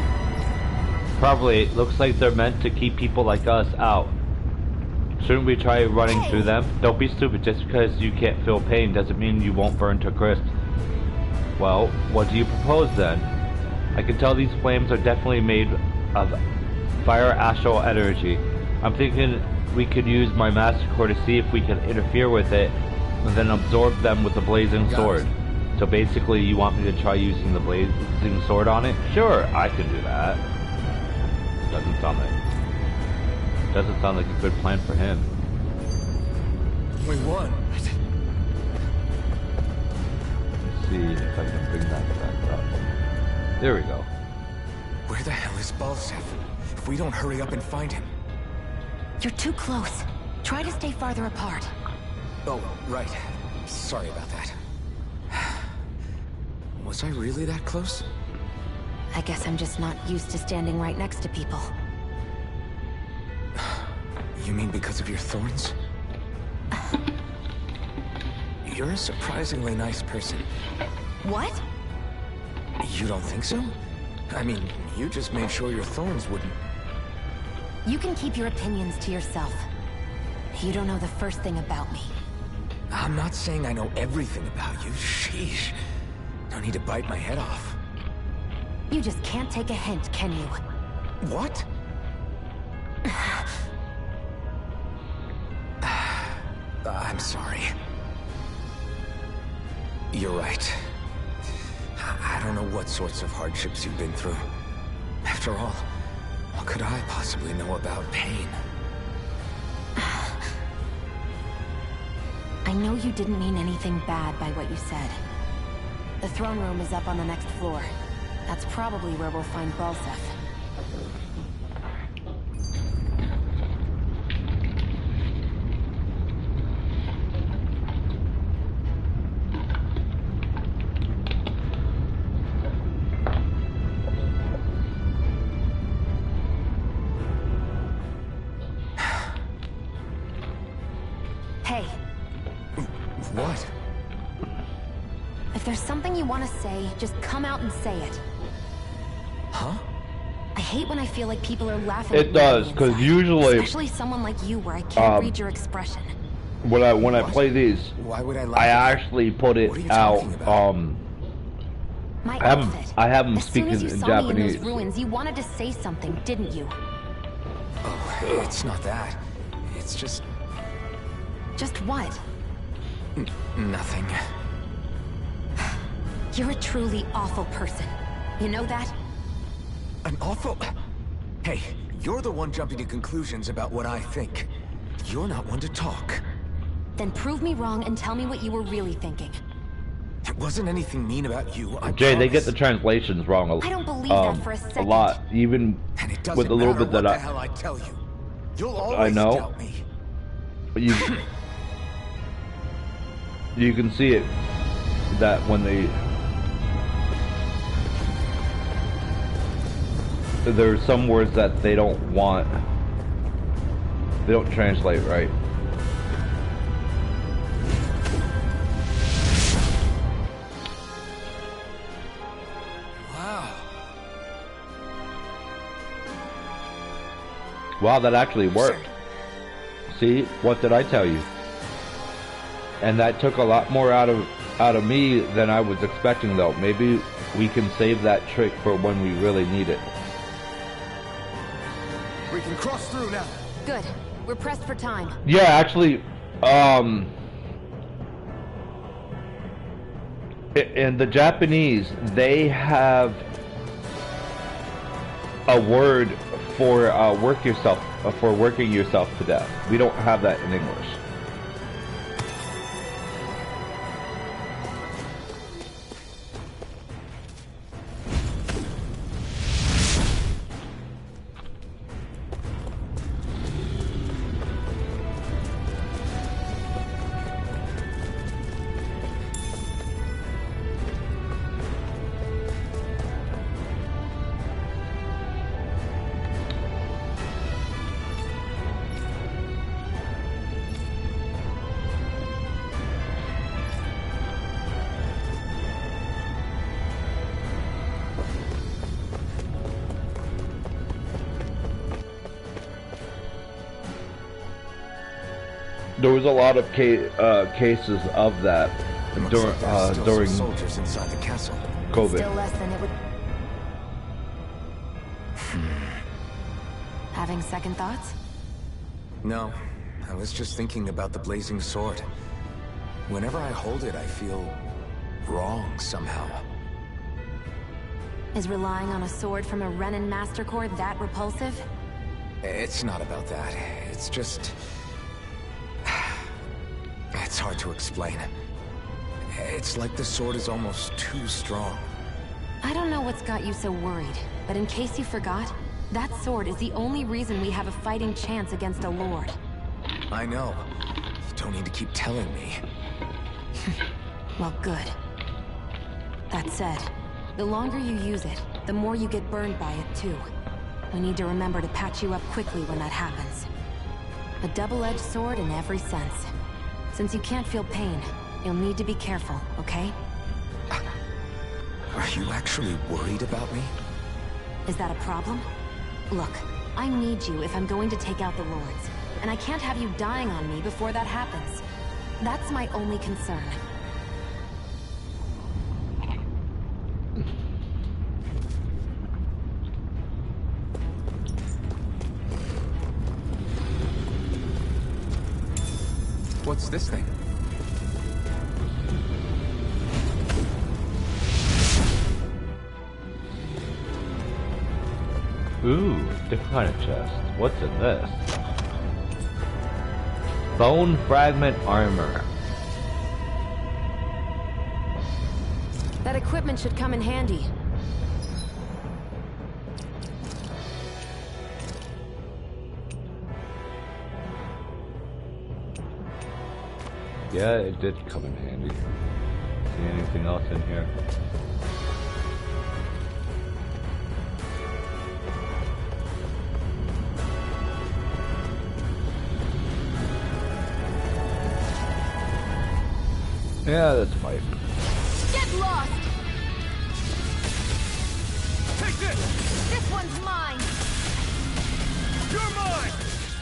Probably. It looks like they're meant to keep people like us out. Shouldn't we try running through them? Don't be stupid. Just because you can't feel pain doesn't mean you won't burn to crisp. Well, what do you propose then? I can tell these flames are definitely made of fire astral energy. I'm thinking we could use my Master Core to see if we can interfere with it and then absorb them with the blazing sword. So basically you want me to try using the blazing sword on it? Sure, I can do that. Doesn't sound like a good plan for him. We won. Let's see if I can bring that back up. There we go. Where the hell is Balsef? If we don't hurry up and find him. You're too close. Try to stay farther apart. Oh, right. Sorry about that. Was I really that close? I guess I'm just not used to standing right next to people. You mean because of your thorns? You're a surprisingly nice person. What? You don't think so? I mean, you just made sure your thorns wouldn't... You can keep your opinions to yourself. You don't know the first thing about me. I'm not saying I know everything about you. Sheesh. No need to bite my head off. You just can't take a hint, can you? What? I'm sorry. You're right. I don't know what sorts of hardships you've been through. After all, what could I possibly know about pain? I know you didn't mean anything bad by what you said. The throne room is up on the next floor. That's probably where we'll find Balsef. What? If there's something you want to say, just come out and say it. Huh? I hate when I feel like people are laughing It at me does, on the because inside. usually, Especially someone like you where I can't read your expression. when I play these, Why would I lie? I actually put it out. My I have outfit. I have them As soon speaking as you in saw Japanese. me in those ruins, you wanted to say something, didn't you? Oh, it's not that. It's just Just what? nothing. You're a truly awful person. You know that? An awful... Hey, you're the one jumping to conclusions about what I think. You're not one to talk. Then prove me wrong and tell me what you were really thinking. It wasn't anything mean about you, I Jay, they get promise. the translations wrong I don't believe that for a a second. lot, even And it doesn't with a little matter bit that what the hell I tell you. You'll always I know. doubt me. You you can see it that when there's some words that they don't translate right. Wow, that actually worked. See, what did I tell you? And that took a lot more out of me than I was expecting, though. Maybe we can save that trick for when we really need it. We can cross through now. Good. We're pressed for time. Yeah, actually, in the Japanese, they have a word for working yourself to death. We don't have that in English. There was a lot of cases of that during soldiers inside the castle. COVID. Still less than it would... Having second thoughts? No, I was just thinking about the blazing sword. Whenever I hold it, I feel wrong somehow. Is relying on a sword from a Renan Master Corps that repulsive? It's not about that. It's just... It's hard to explain. It's like the sword is almost too strong. I don't know what's got you so worried, but in case you forgot, that sword is the only reason we have a fighting chance against a lord. I know. You don't need to keep telling me. Well, good. That said, the longer you use it, the more you get burned by it, too. We need to remember to patch you up quickly when that happens. A double-edged sword in every sense. Since you can't feel pain, you'll need to be careful, okay? Are you actually worried about me? Is that a problem? Look, I need you if I'm going to take out the lords. And I can't have you dying on me before that happens. That's my only concern. What's this thing? Ooh, different kind of chest. What's in this? Bone fragment armor. That equipment should come in handy. Yeah, it did come in handy. See anything else in here? Yeah, that's fine. Get lost! Take this! This one's mine! You're mine!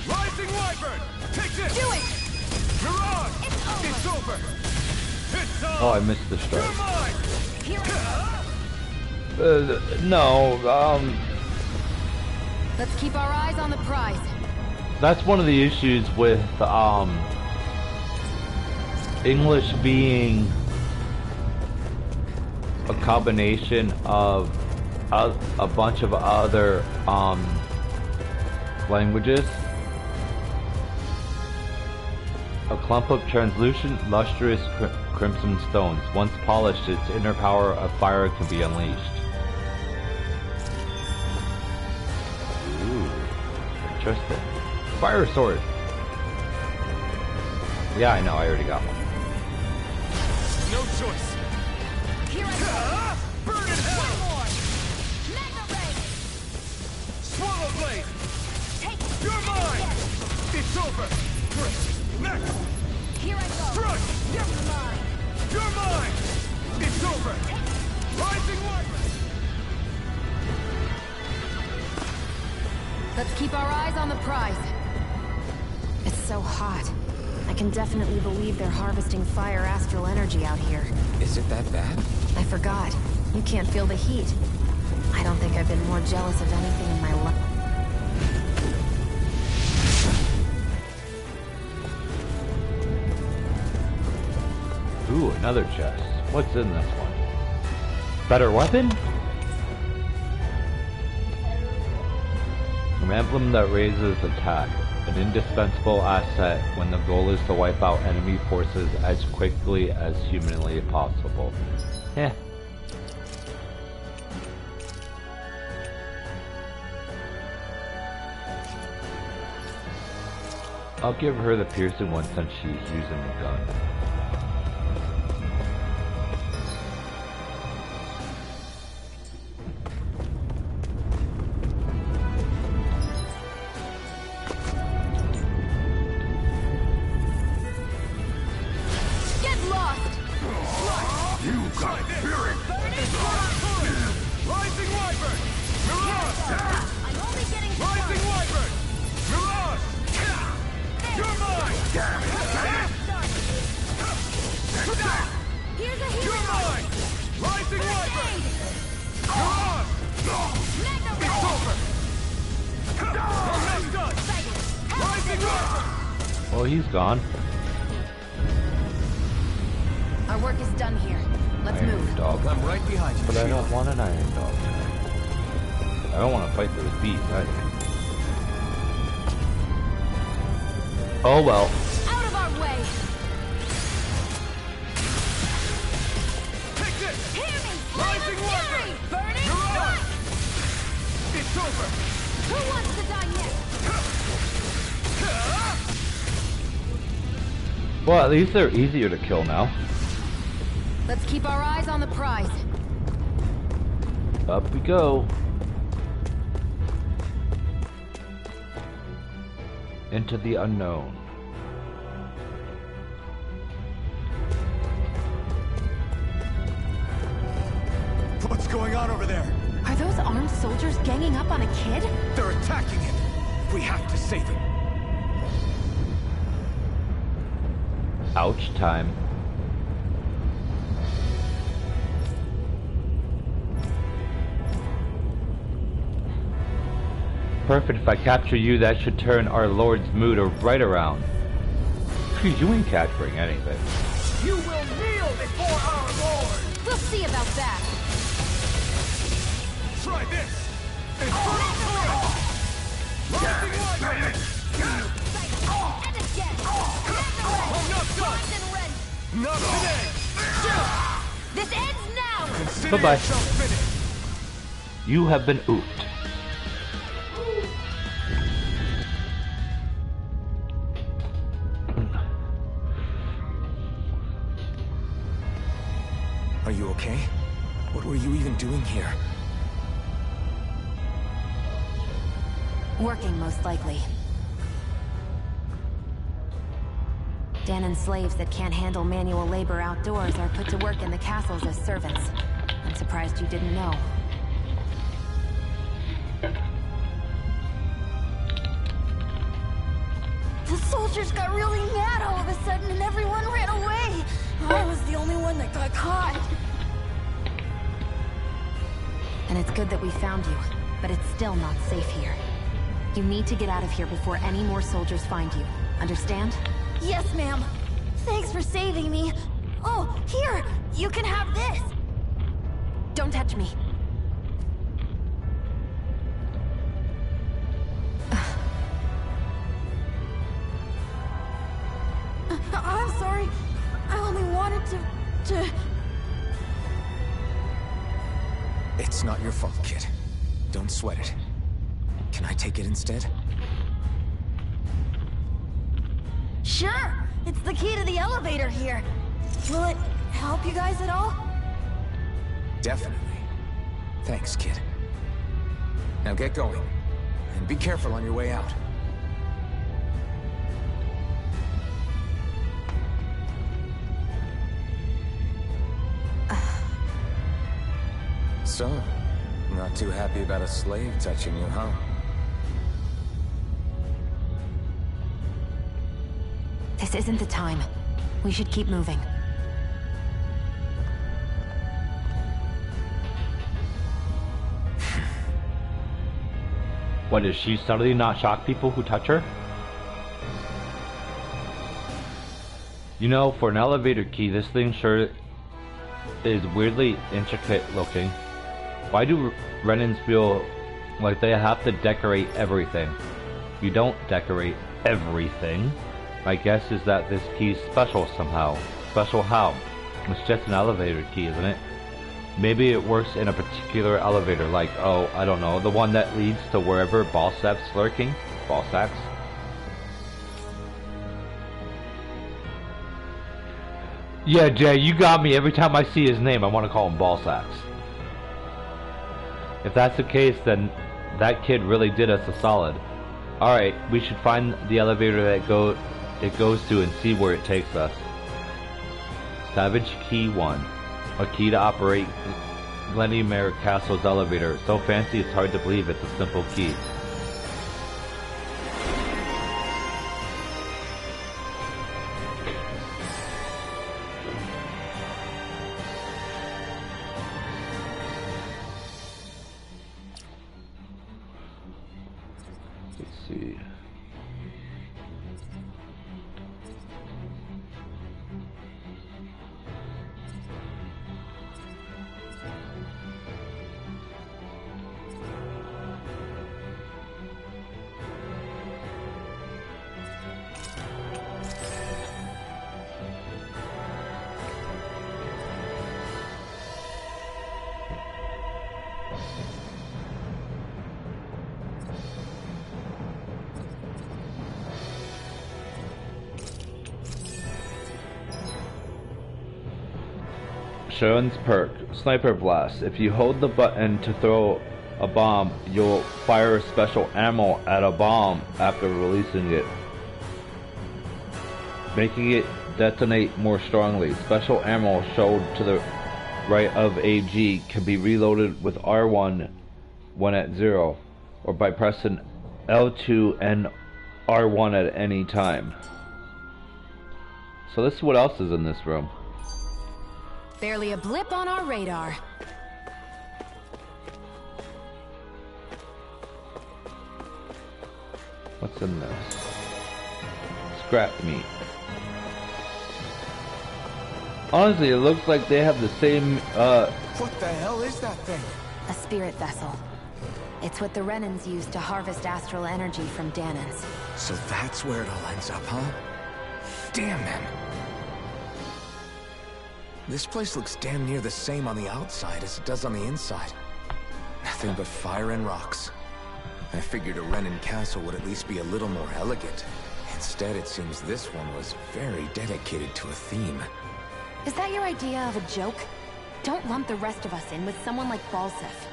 Rising Wyvern! Take this! Do it! Mirage! It's over! It's over! It's on! Oh, I missed the strike. You're mine! Here I No, Let's keep our eyes on the prize. that's one of the issues with English being a combination of a bunch of other languages. A clump of translucent, lustrous crimson stones. Once polished, its inner power of fire can be unleashed. Ooh, interesting. Fire sword. Yeah, I know. I already got one. No choice! Here I go! Burn in hell! One more! Mega ray! Swallow blade! Take it! You're mine! It's over! Next! Here I go! Strike! You're mine! You're mine! It's over! Rising Wyvern! Let's keep our eyes on the prize. It's so hot. I can definitely believe they're harvesting fire astral energy out here. Is it that bad? I forgot. You can't feel the heat. I don't think I've been more jealous of anything in my life. Ooh, another chest. What's in this one? Better weapon? An emblem that raises attack. An indispensable asset when the goal is to wipe out enemy forces as quickly as humanly possible. Eh. I'll give her the piercing one since she's using the gun. Get lost! You got spirit! Rising Wyvern! Mirage! I'm only getting Rising started. Wyvern! Mirage! You're mine! Damn it! Here's a You're hero! mine! Rising Wyvern! Mirage! Mega It's ray! over! I'm not done! Rising Wyvern! Well, he's gone. Our work is done here. Let's Iron move. dog. I'm right behind you. But I don't want an iron dog. I don't want to fight those bees either. Oh well. Out of our way! Take this! Hear me! Rising Wyvern! Burning Mirage! strike! It's over! Who wants to die next? Well, at least they're easier to kill now. Let's keep our eyes on the prize. Up we go. Into the unknown. What's going on over there? Are those armed soldiers ganging up on a kid? They're attacking him! We have to save him! Ouch time. Perfect. If I capture you, that should turn our Lord's mood right around. Phew, you ain't capturing anything. You will kneel before our Lord! We'll see about that. Try this! Infernal Torrent! Rising Wyvern! And again. I'm not done! Not today! This ends now. Consider Bye-bye. yourself finished! You have been ooped. Are you okay? What were you even doing here? Working, most likely. Danon's slaves that can't handle manual labor outdoors are put to work in the castles as servants. I'm surprised you didn't know. The soldiers got really mad all of a sudden and everyone ran away. I was the only one that got caught. And it's good that we found you, but it's still not safe here. You need to get out of here before any more soldiers find you. Understand? Yes, ma'am. Thanks for saving me. Oh, here! You can have this! Don't touch me. I'm sorry. I only wanted to... It's not your fault, kid. Don't sweat it. Can I take it instead? Sure! It's the key to the elevator here. Will it help you guys at all? Definitely. Thanks, kid. Now get going. And be careful on your way out. So, not too happy about a slave touching you, huh? This isn't the time. We should keep moving. What, does she suddenly not shock people who touch her? You know, for an elevator key, this thing sure is weirdly intricate looking. Why do Renans feel like they have to decorate everything? You don't decorate everything. My guess is that this key's special somehow. Special how? It's just an elevator key, isn't it? Maybe it works in a particular elevator, like, oh, I don't know, the one that leads to wherever Balsaf's lurking? Balsax? Yeah, Jay, you got me. Every time I see his name, I want to call him Balsax. If that's the case, then that kid really did us a solid. Alright, we should find the elevator that it goes to and see where it takes us. Savage Key 1. A key to operate Glenmere Castle's elevator. So fancy it's hard to believe it's a simple key. Let's see. Sharon's perk, Sniper Blast. If you hold the button to throw a bomb, you'll fire a special ammo at a bomb after releasing it, making it detonate more strongly. Special ammo shown to the right of AG can be reloaded with R1 when at 0, or by pressing L2 and R1 at any time. So let's see what else is in this room. Barely a blip on our radar. What's in this? Scrap meat. Honestly, it looks like they have the same, What the hell is that thing? A spirit vessel. It's what the Renans use to harvest astral energy from Danons. So that's where it all ends up, huh? Damn them. This place looks damn near the same on the outside as it does on the inside. Nothing but fire and rocks. I figured a Renan castle would at least be a little more elegant. Instead, it seems this one was very dedicated to a theme. Is that your idea of a joke? Don't lump the rest of us in with someone like Balsaf.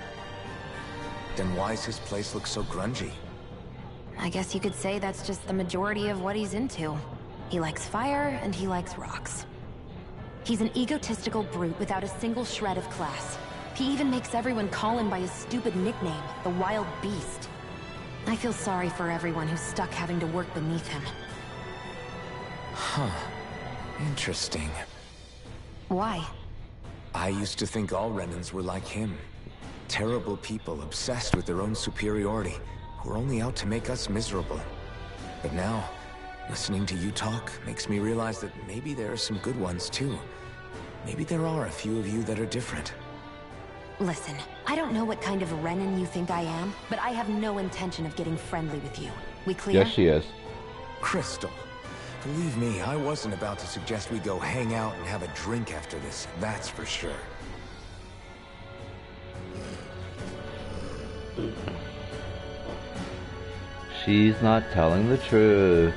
Then why's his place look so grungy? I guess you could say that's just the majority of what he's into. He likes fire, and he likes rocks. He's an egotistical brute without a single shred of class. He even makes everyone call him by his stupid nickname, the Wild Beast. I feel sorry for everyone who's stuck having to work beneath him. Huh. Interesting. Why? I used to think all Renans were like him. Terrible people obsessed with their own superiority, who are only out to make us miserable. But now, listening to you talk makes me realize that maybe there are some good ones too. Maybe there are a few of you that are different. Listen, I don't know what kind of Renan you think I am, but I have no intention of getting friendly with you. We clear? Yes, she is. Crystal, believe me, I wasn't about to suggest we go hang out and have a drink after this, that's for sure. She's not telling the truth.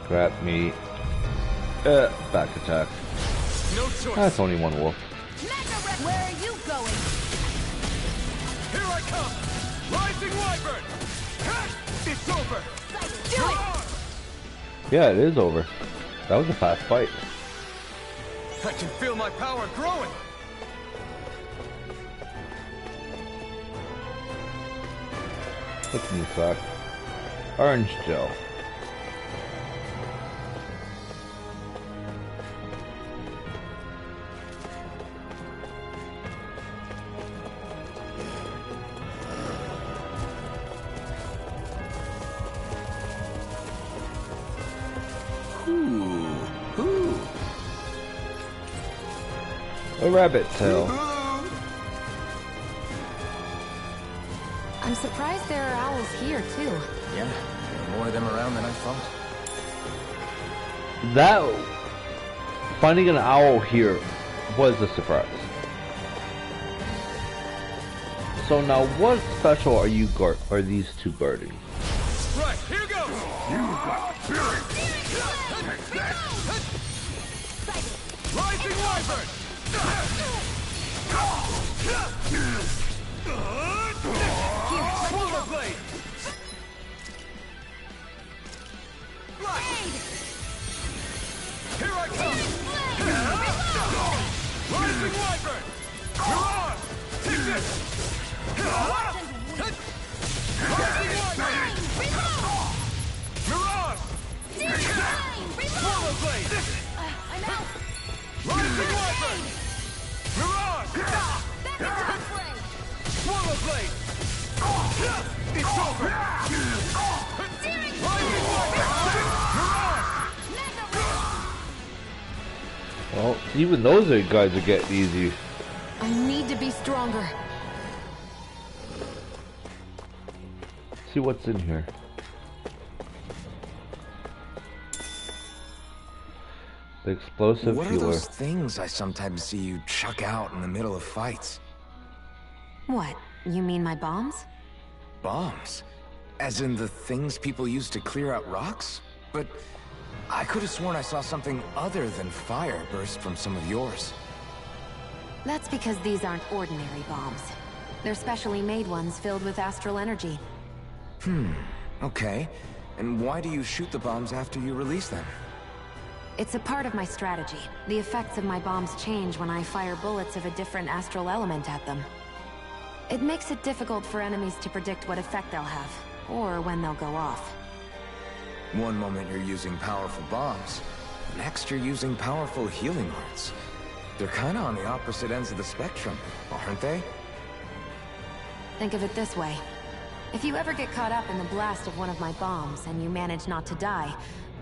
Scrap meat. Back attack. No choice. That's only one wolf. Where are you going? Here I come! Rising Wyvern! It's over! Do it! Yeah, it is over. That was a fast fight. I can feel my power growing! What's in the sack? Orange gel. A rabbit tail. I'm surprised there are owls here, too. Yeah, there are more of them around than I thought. That finding an owl here was a surprise. So now, what special are these two guarding? Right, here goes! You got spirit! Rising Wyvern! Swallow Blade! Here I come! Rising Wyvern! You're on! Take this! Rising Wyvern! Mirage! Swallow Blade! I'm out! Rising Wyvern! Mirage! Swallow Blade! It's over! Rising Wyvern! Well, even those guys are getting easy. I need to be stronger. See what's in here. The explosive What are healer. those things I sometimes see you chuck out in the middle of fights? What? You mean my bombs? Bombs? As in the things people use to clear out rocks? But I could have sworn I saw something other than fire burst from some of yours. That's because these aren't ordinary bombs. They're specially made ones filled with astral energy. Okay. And why do you shoot the bombs after you release them? It's a part of my strategy. The effects of my bombs change when I fire bullets of a different astral element at them. It makes it difficult for enemies to predict what effect they'll have, or when they'll go off. One moment you're using powerful bombs, next you're using powerful healing arts. They're kinda on the opposite ends of the spectrum, aren't they? Think of it this way. If you ever get caught up in the blast of one of my bombs and you manage not to die,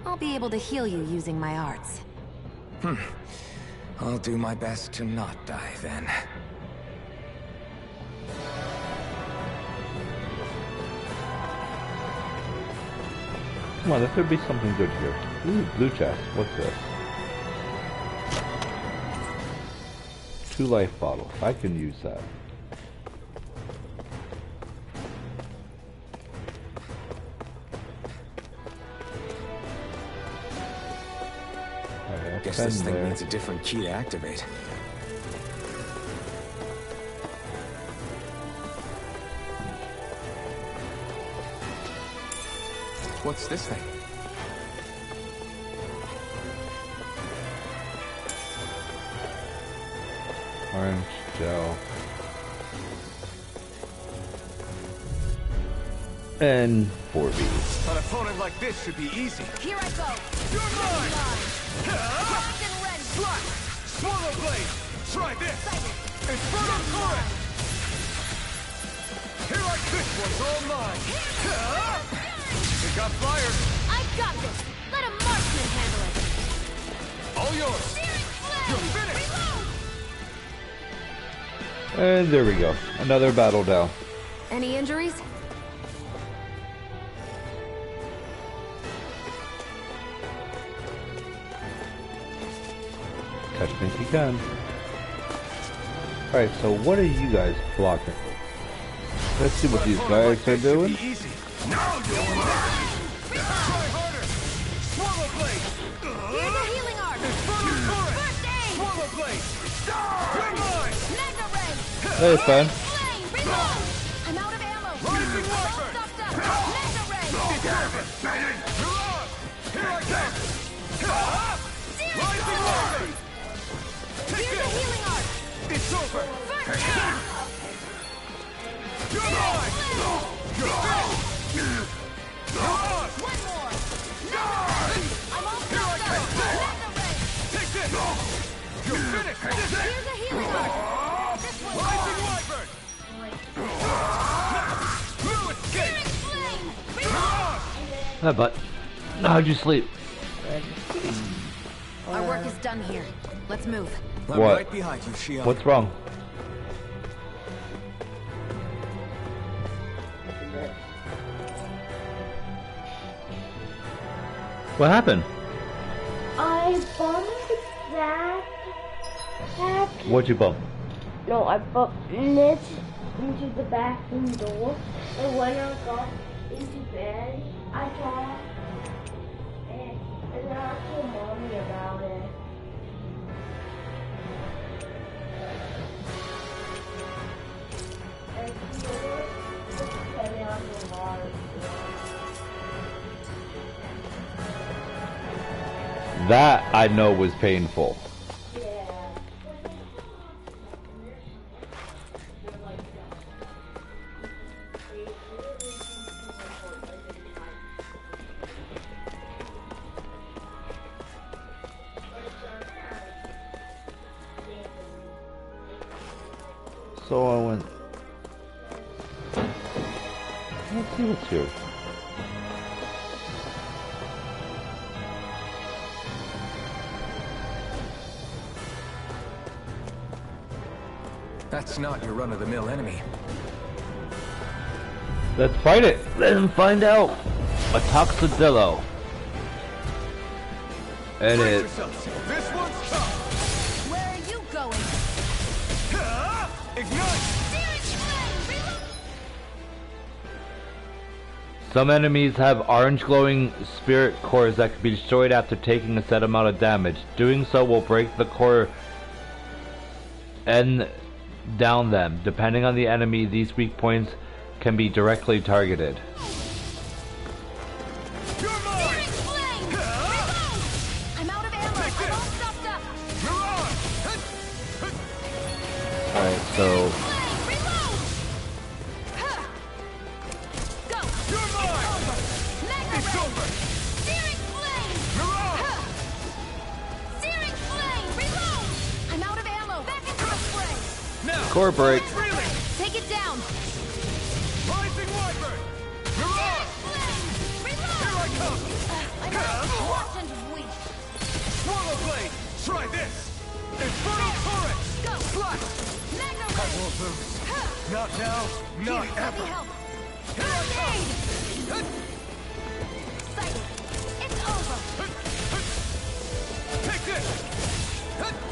I'll be able to heal you using my arts. I'll do my best to not die then. Come on, there could be something good here. Ooh, blue chest. What's this? 2 life bottles. I can use that. Guess this thing needs a different key to activate. What's this thing? Orange gel. And 4B. An opponent like this should be easy. Here I go. You're mine! Cracked and ready. Slash! Swallow blade! Try this! Inferno current! Here I this one's all mine! It got fired! I've got this. Let a marksman handle it. All yours! Searing flame. You're finished! Reload. And there we go. Another battle down. Any injuries? Catch me if you can. Alright, so what are you guys blocking? Let's see what these guys are doing. Easy. Now you'll learn! Try harder! Swallow blade! Here's a healing arc. Inferno current! First aid. Swallow blade! You're mine! Mega ray. Hey, it's fine. Flame. Reload. I'm out of ammo. Rising All Wyvern! stopped up. Mega ray. You're on! Here I come! Rising Wyvern! Here's a healing arc. It's over! First aid. You're mine! You're finished! You're on! One more. I'm all stopped up. Mega ray. Take this! You're finished! Here's a healing arc. This one's Rising gone. Wyvern! New escape! Searing flame. You're Reload. on! Hi, but how'd you sleep? Our work is done here. Let's move. I'm What? right behind you, Shion. What's wrong? What happened? I bumped that. What'd you bump? No, I bumped this into the bathroom door. And when I got into bed, I saw it. And then I told Mommy about it. And she was telling on the water. That I know was painful. So I went. Let's see what's here. That's not your run-of-the-mill enemy. Let's fight it. Let him find out. A Toxodillo. And Brace it. yourselves. This one's tough! Where are you going? Ignite! Searing flame. Reload. Some enemies have orange glowing spirit cores that can be destroyed after taking a set amount of damage. Doing so will break the core and down them. Depending on the enemy, these weak points can be directly targeted. You're mine! Searing flame. Reload. I'm out of ammo. Take I'm all this. stopped up. You're on! Alright, so Flame. Reload. Huh. Go. You're mine! Mega It's ray. over! Searing flame. You're on! Huh. Searing flame. Reload. I'm out of ammo. Back into the fray. Now! core break. Really! Take it down. Rising Wyvern! You're on! Flame. Reload. Here I come! I'm out and weak. Swallow blade! Try this! Inferno current! Go. Slash! Mega I ray. won't lose. Huh. Not now, not Here, let me ever! help. Here I come! Sighted. It's over. Take this!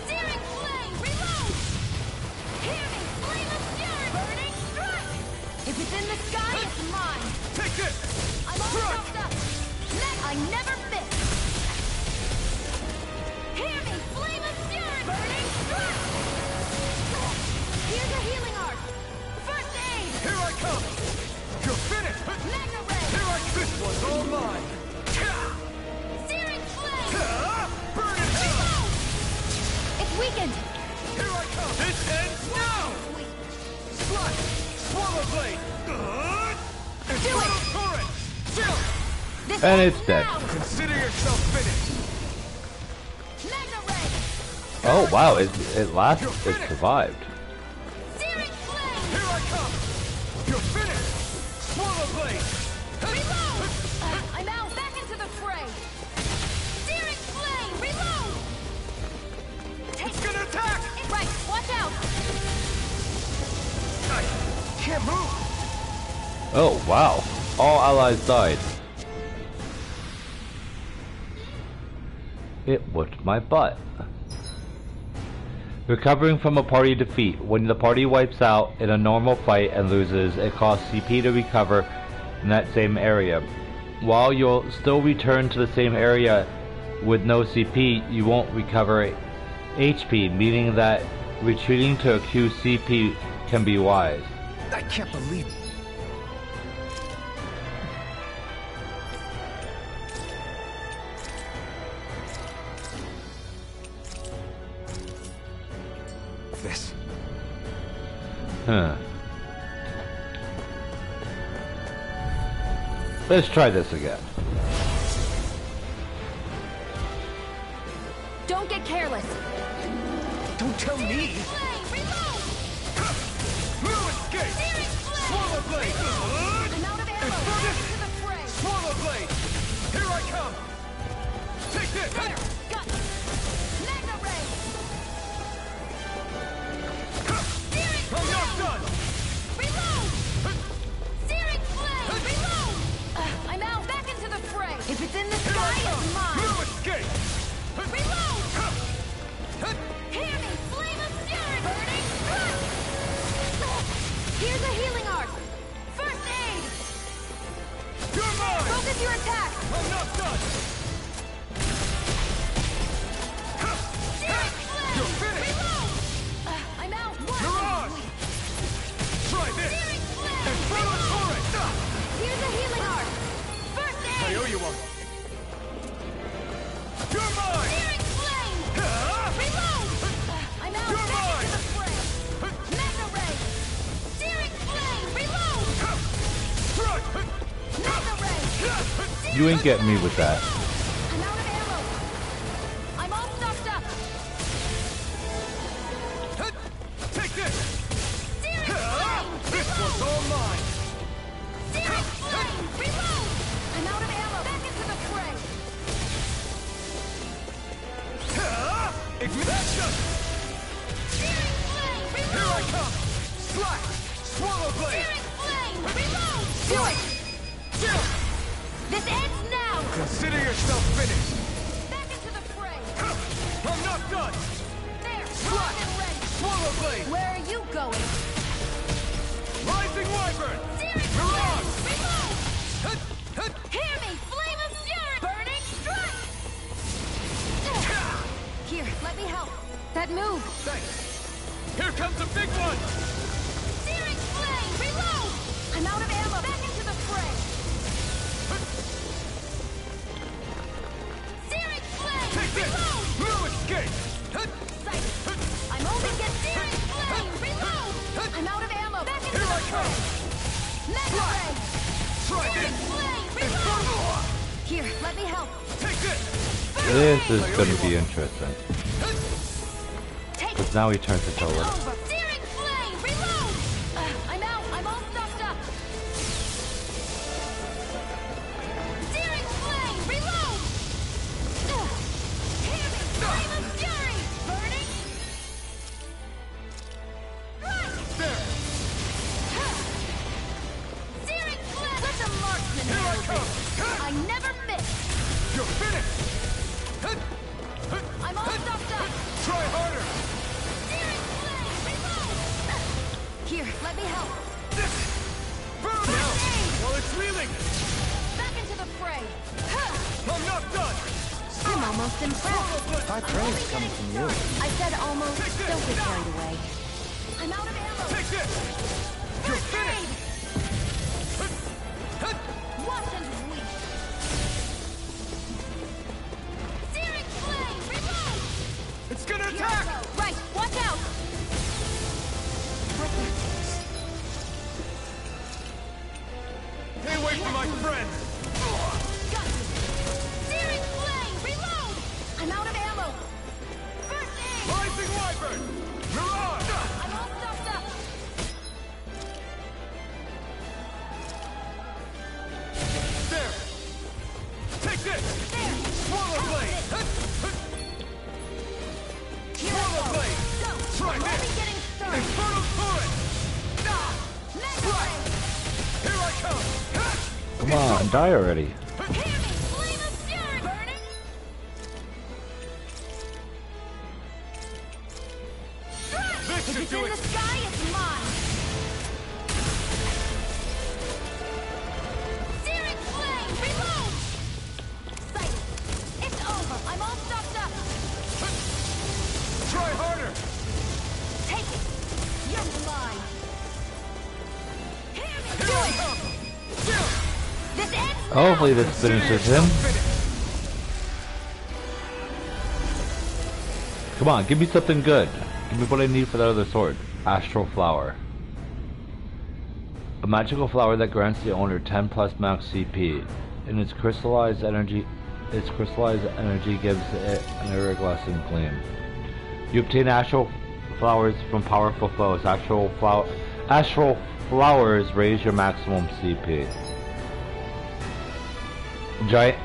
Searing flame. Reload. Hear me. Flame of fury. Burning strike. If it's in the sky, it's mine. Take this! I'm all Strike! stopped up. I never miss. Hear me. Flame of fury. Burning strike. Here's a healing arc. First aid. Here I come! You're finished! Mega ray. Here I And it's dead. Consider yourself finished. Oh wow, it survived. Here I come. You're finished. Swallow blade. I'm out. Back into the fray. Searing flame. Reload. It's gonna attack. Right. Watch out. I can't move. Oh wow, all allies died. It whooped my butt. Recovering from a party defeat. When the party wipes out in a normal fight and loses, it costs CP to recover in that same area. While you'll still return to the same area with no CP, you won't recover HP, meaning that retreating to accrue CP can be wise. I can't believe it. This. Huh. Let's try this again. Don't get careless. Don't tell me. No escape. Swallow blade. I'm out of ammo. Back into the fray. Swallow blade. Here I come. Take this. There. Got it. Magna ray. I'm not done. Reload. Searing flame. Reload. I'm out. Back into the fray. If it's in the Here I sky, come. it's mine. No escape. Reload. Hear me. Flame of fury. Burning. Here's a healing art. First aid. You're mine. Focus your attack. I'm not done. Searing flame. You're finished. Reload. I'm out. Mirage. Try this. Searing flame. And throw it for it. Here's a healing art. First aid. I owe you one. You're mine. Searing flame. Reload. I'm out. You're Back mine. into the fray. Magna ray. Searing flame. Reload. Run. Magna ray. You ain't getting me with that. I'm out of ammo. I'm all stuffed up. Take this. Searing flame. This one's all mine. Searing flame. Reload. I'm out of ammo. Back into the fray. Ignition. Searing flame. Here I Reload. come. Slash. Swallow blade. Searing flame. Reload. Do it. This ends now. Consider yourself finished. Back into the fray. I'm not done. There. Slash. Locked and ready. Swallow blade. Where are you going? Rising wyvern. Searing Mirage. flame. Reload. Hear me. Flame of fury. Burning strike. Here, let me help. That move. Thanks. Here comes a big one. Searing flame. Reload. I'm out of ammo. Back into the fray. Searing flame. Take this. Reload. No escape. Sight. I'm only get searing flame. Reload. I'm out of ammo. Back into Here the I come. fray. Mega ray. Try Searing this. flame. Reload. Here, let me help. Take this. This is gonna be interesting. Take Because now he turns it over. over. Searing flame. Reload. I'm out. I'm all stuffed up. Searing flame. Reload. Hear me. Flame of fury. Burning. Right. There. Searing flame. Let the marksman Here I handle come. this. I never miss. You're finished. I'm all stuffed up. Try harder. Searing flame. Reload. Here, let me help. Burn now. While it's reeling. Back into the fray. I'm not done. I'm almost impressed. High praise coming from you. I said almost. Take this. Don't get carried away. I'm out of ammo. Take this. You're First finished. aid. Watch and weep. Searing flame. Reload. It's gonna Here I attack. go. Right. Watch out. What the? Stay away from my friends. Got it. Finish it! Swallow blade! Swallow blade! Try this! Infernal turret! Right! Here I come! Come on, die already. This should do it! Sky is mine. Searing flame, reload! Sight. It's over. I'm all stopped up. Try harder! Take it. You're mine. Here I come! This ends. Hopefully this finishes him. Come on, give me something good. Give me what I need for that other sword. Astral Flower. A magical flower that grants the owner 10 plus max CP. And its crystallized energy gives it an iridescent gleam. You obtain astral flowers from powerful foes. Astral flowers raise your maximum CP. Giant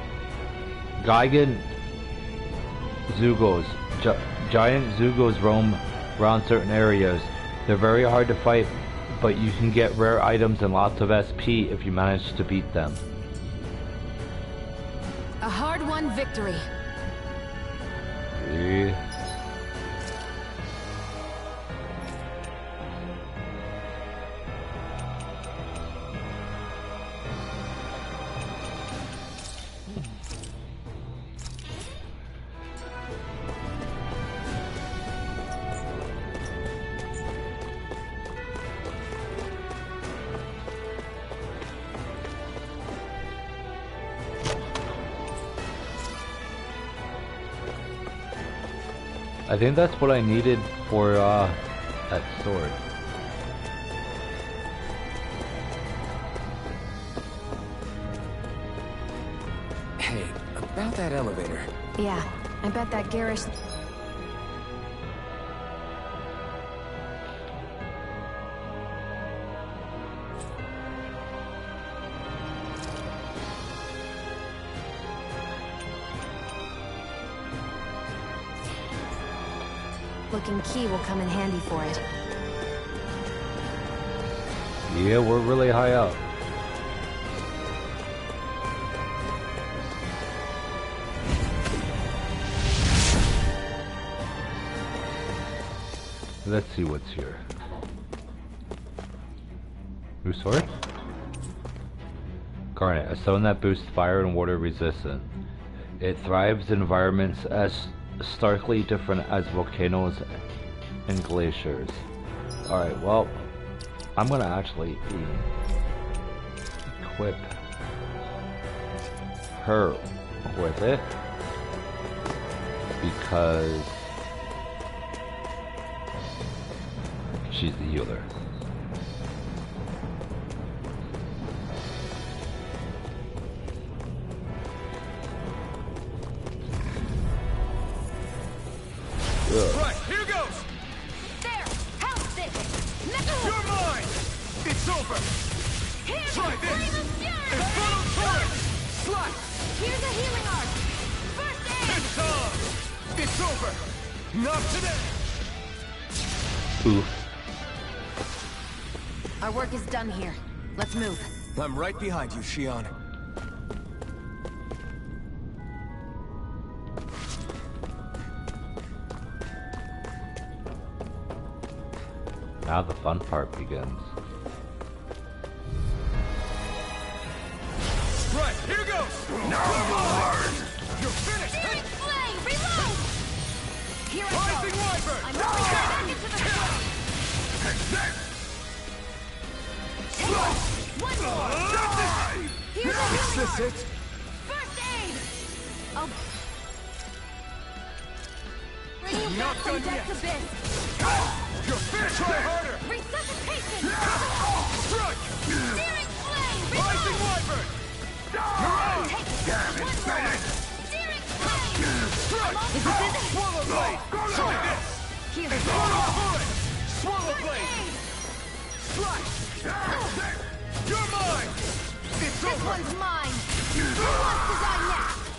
Zugos roam around certain areas. They're very hard to fight, but you can get rare items and lots of SP if you manage to beat them. A hard-won victory. Yeah. I think that's what I needed for that sword. Hey, about that elevator. Yeah, I bet that garish... looking key will come in handy for it. Yeah, we're really high up. Let's see what's here. New sword? Garnet, a stone that boosts fire and water resistance. It thrives in environments as starkly different as volcanoes and glaciers. Alright, well, I'm gonna actually equip her with it because she's the healer. Right, here goes! There! House this! You're mine! It's over! Here! Try this! Infernal turret! Slice! Here's a healing art! First aid! It's on! It's over! Not today! Oof. Our work is done here. Let's move. I'm right behind you, Shion. Now the fun part begins. Right, here goes! No more! You're finished! Searing flame! Reload! Here I go! Rising Wyvern! I'm moving back into the flame! One more! Here's a healing Is this art! it? First aid! I'll bring you Not back from done death's yet. abyss! You're finished! Try harder! Resuscitation! Strike! Searing flame! Rising Reload! Wyvern! Take it! One more! Searing flame! Strike! Is this it? Swallow blade! Try this! Here! Infernal turret! Swallow First blade! aid! Slice! You're mine! It's This over! one's mine! Who wants to die next?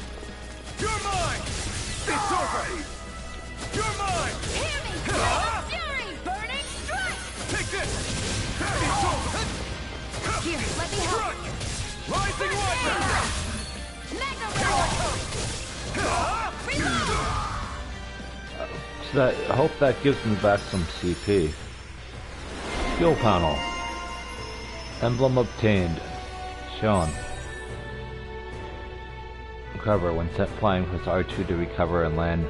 hope that gives me back some CP. Skill panel. Emblem obtained. Shown. Recover. When set flying, press R2 to recover and land.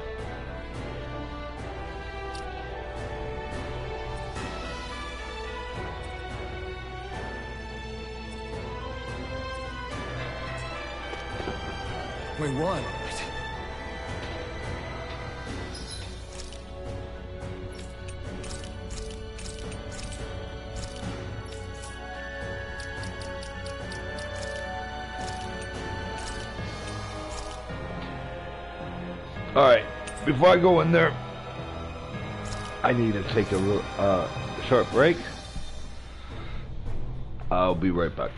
We won. Alright, before I go in there, I need to take a short break. I'll be right back.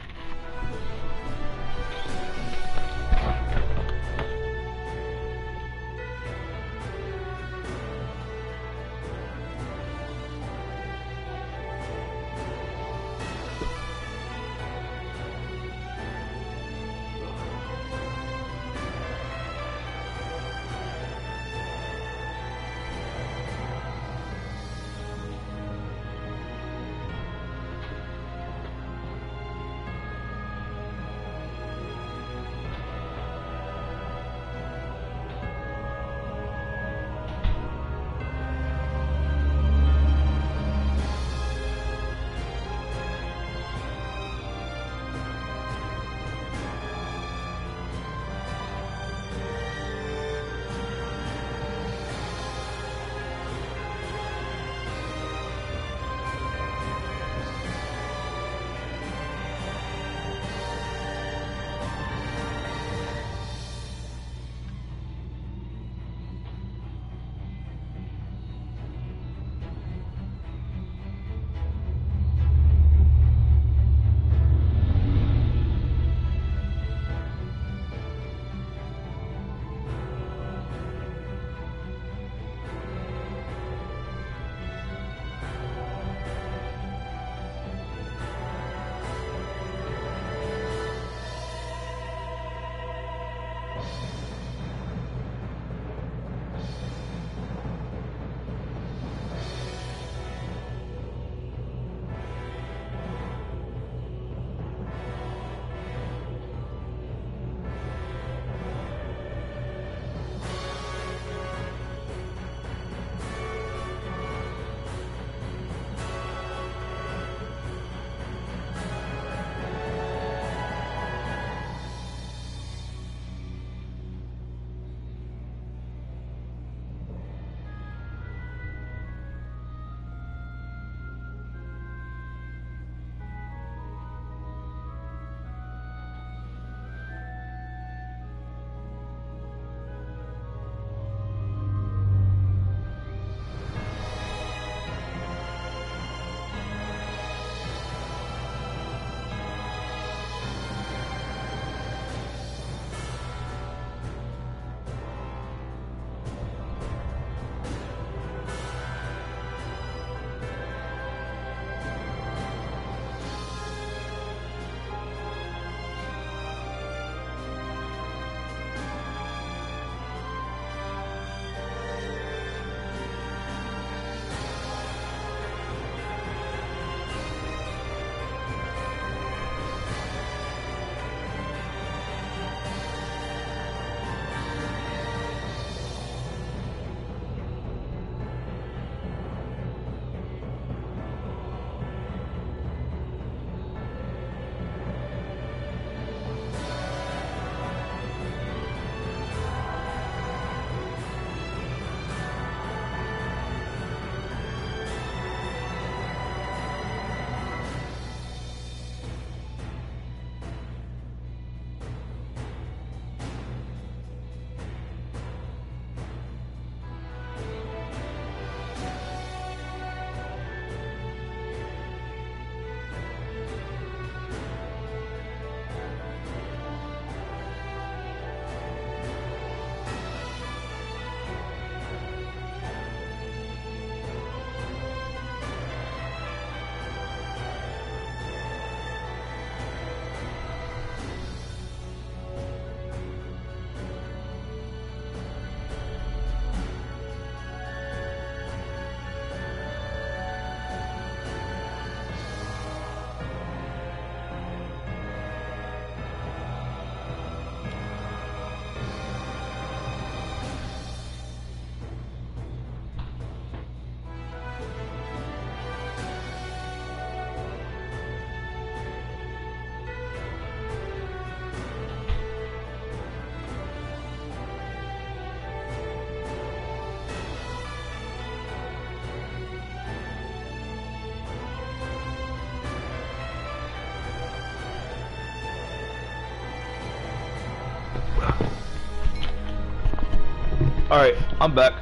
Alright, I'm back.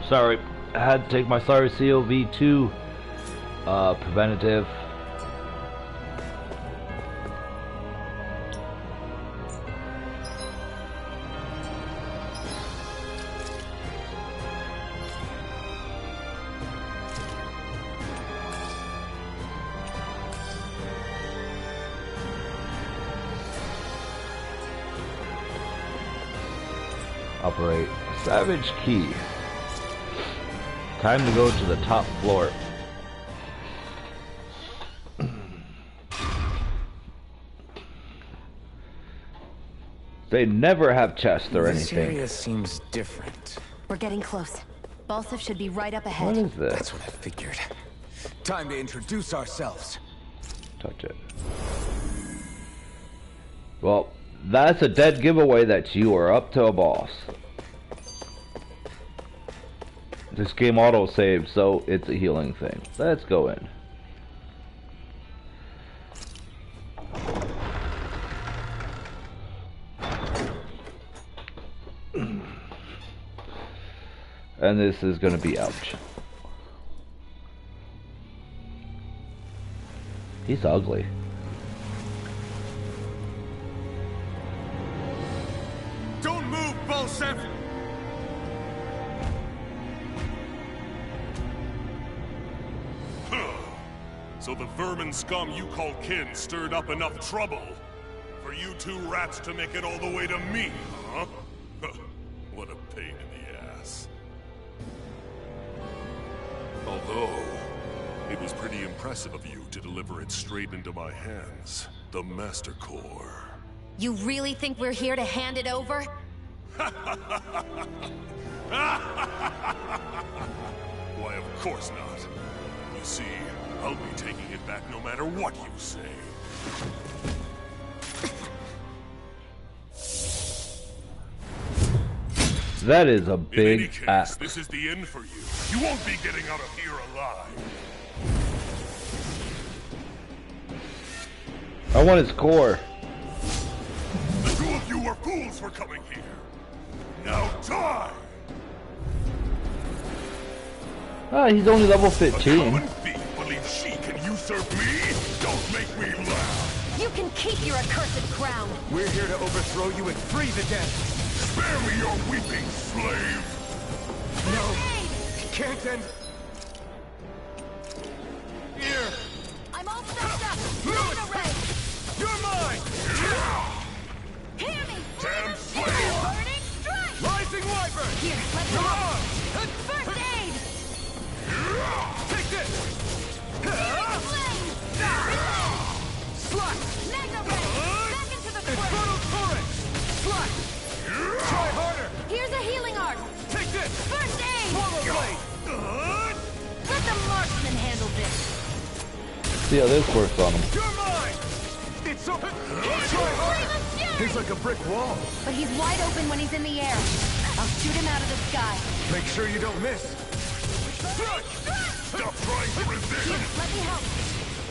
Sorry, I had to take my Sorry COV2 preventative. Operate Savage Key. Time to go to the top floor. They never have chests or anything. This area seems different. We're getting close. Balseph should be right up ahead. What is this? That's what I figured. Time to introduce ourselves. Touch it. Well, that's a dead giveaway that you are up to a boss. This game auto saves, so it's a healing thing. Let's go in. And this is gonna be ouch. He's ugly. Don't move, Balseph! So the vermin scum you call kin stirred up enough trouble for you two rats to make it all the way to me, huh? What a pain in the ass. Although, it was pretty impressive of you to deliver it straight into my hands. The Master Core. You really think we're here to hand it over? Why, of course not. You see, I'll be taking it back no matter what you say. That is a big In any case, axe. this is the end for you. You won't be getting out of here alive. I want his core. The two of you were fools for coming here. Now die! Ah, he's only level A 15. common thief believes she can usurp me? Don't make me laugh. You can keep your accursed crown. We're here to overthrow you and free the dead. Spare me your weeping slave! No, can't end. Here, I'm all set up. Lewis! An array. You're mine! Hear me. Damn slave! Burning strike. Rising Wyvern! Here, let me Come help. on! First aid. Take this! Flame. Slash! Mega ray. Back into the fray. Infernal Torrent! Slash! Try harder! Here's a healing art. Take this! First aid. Swallow Blade! Let the marksman handle this. See how this works on him. You're mine! It's open! Here's Try a harder! flame of fury. He's like a brick wall. But he's wide open when he's in the air. I'll shoot him out of the sky. Make sure you don't miss. Stop trying to resist! Here, let me help.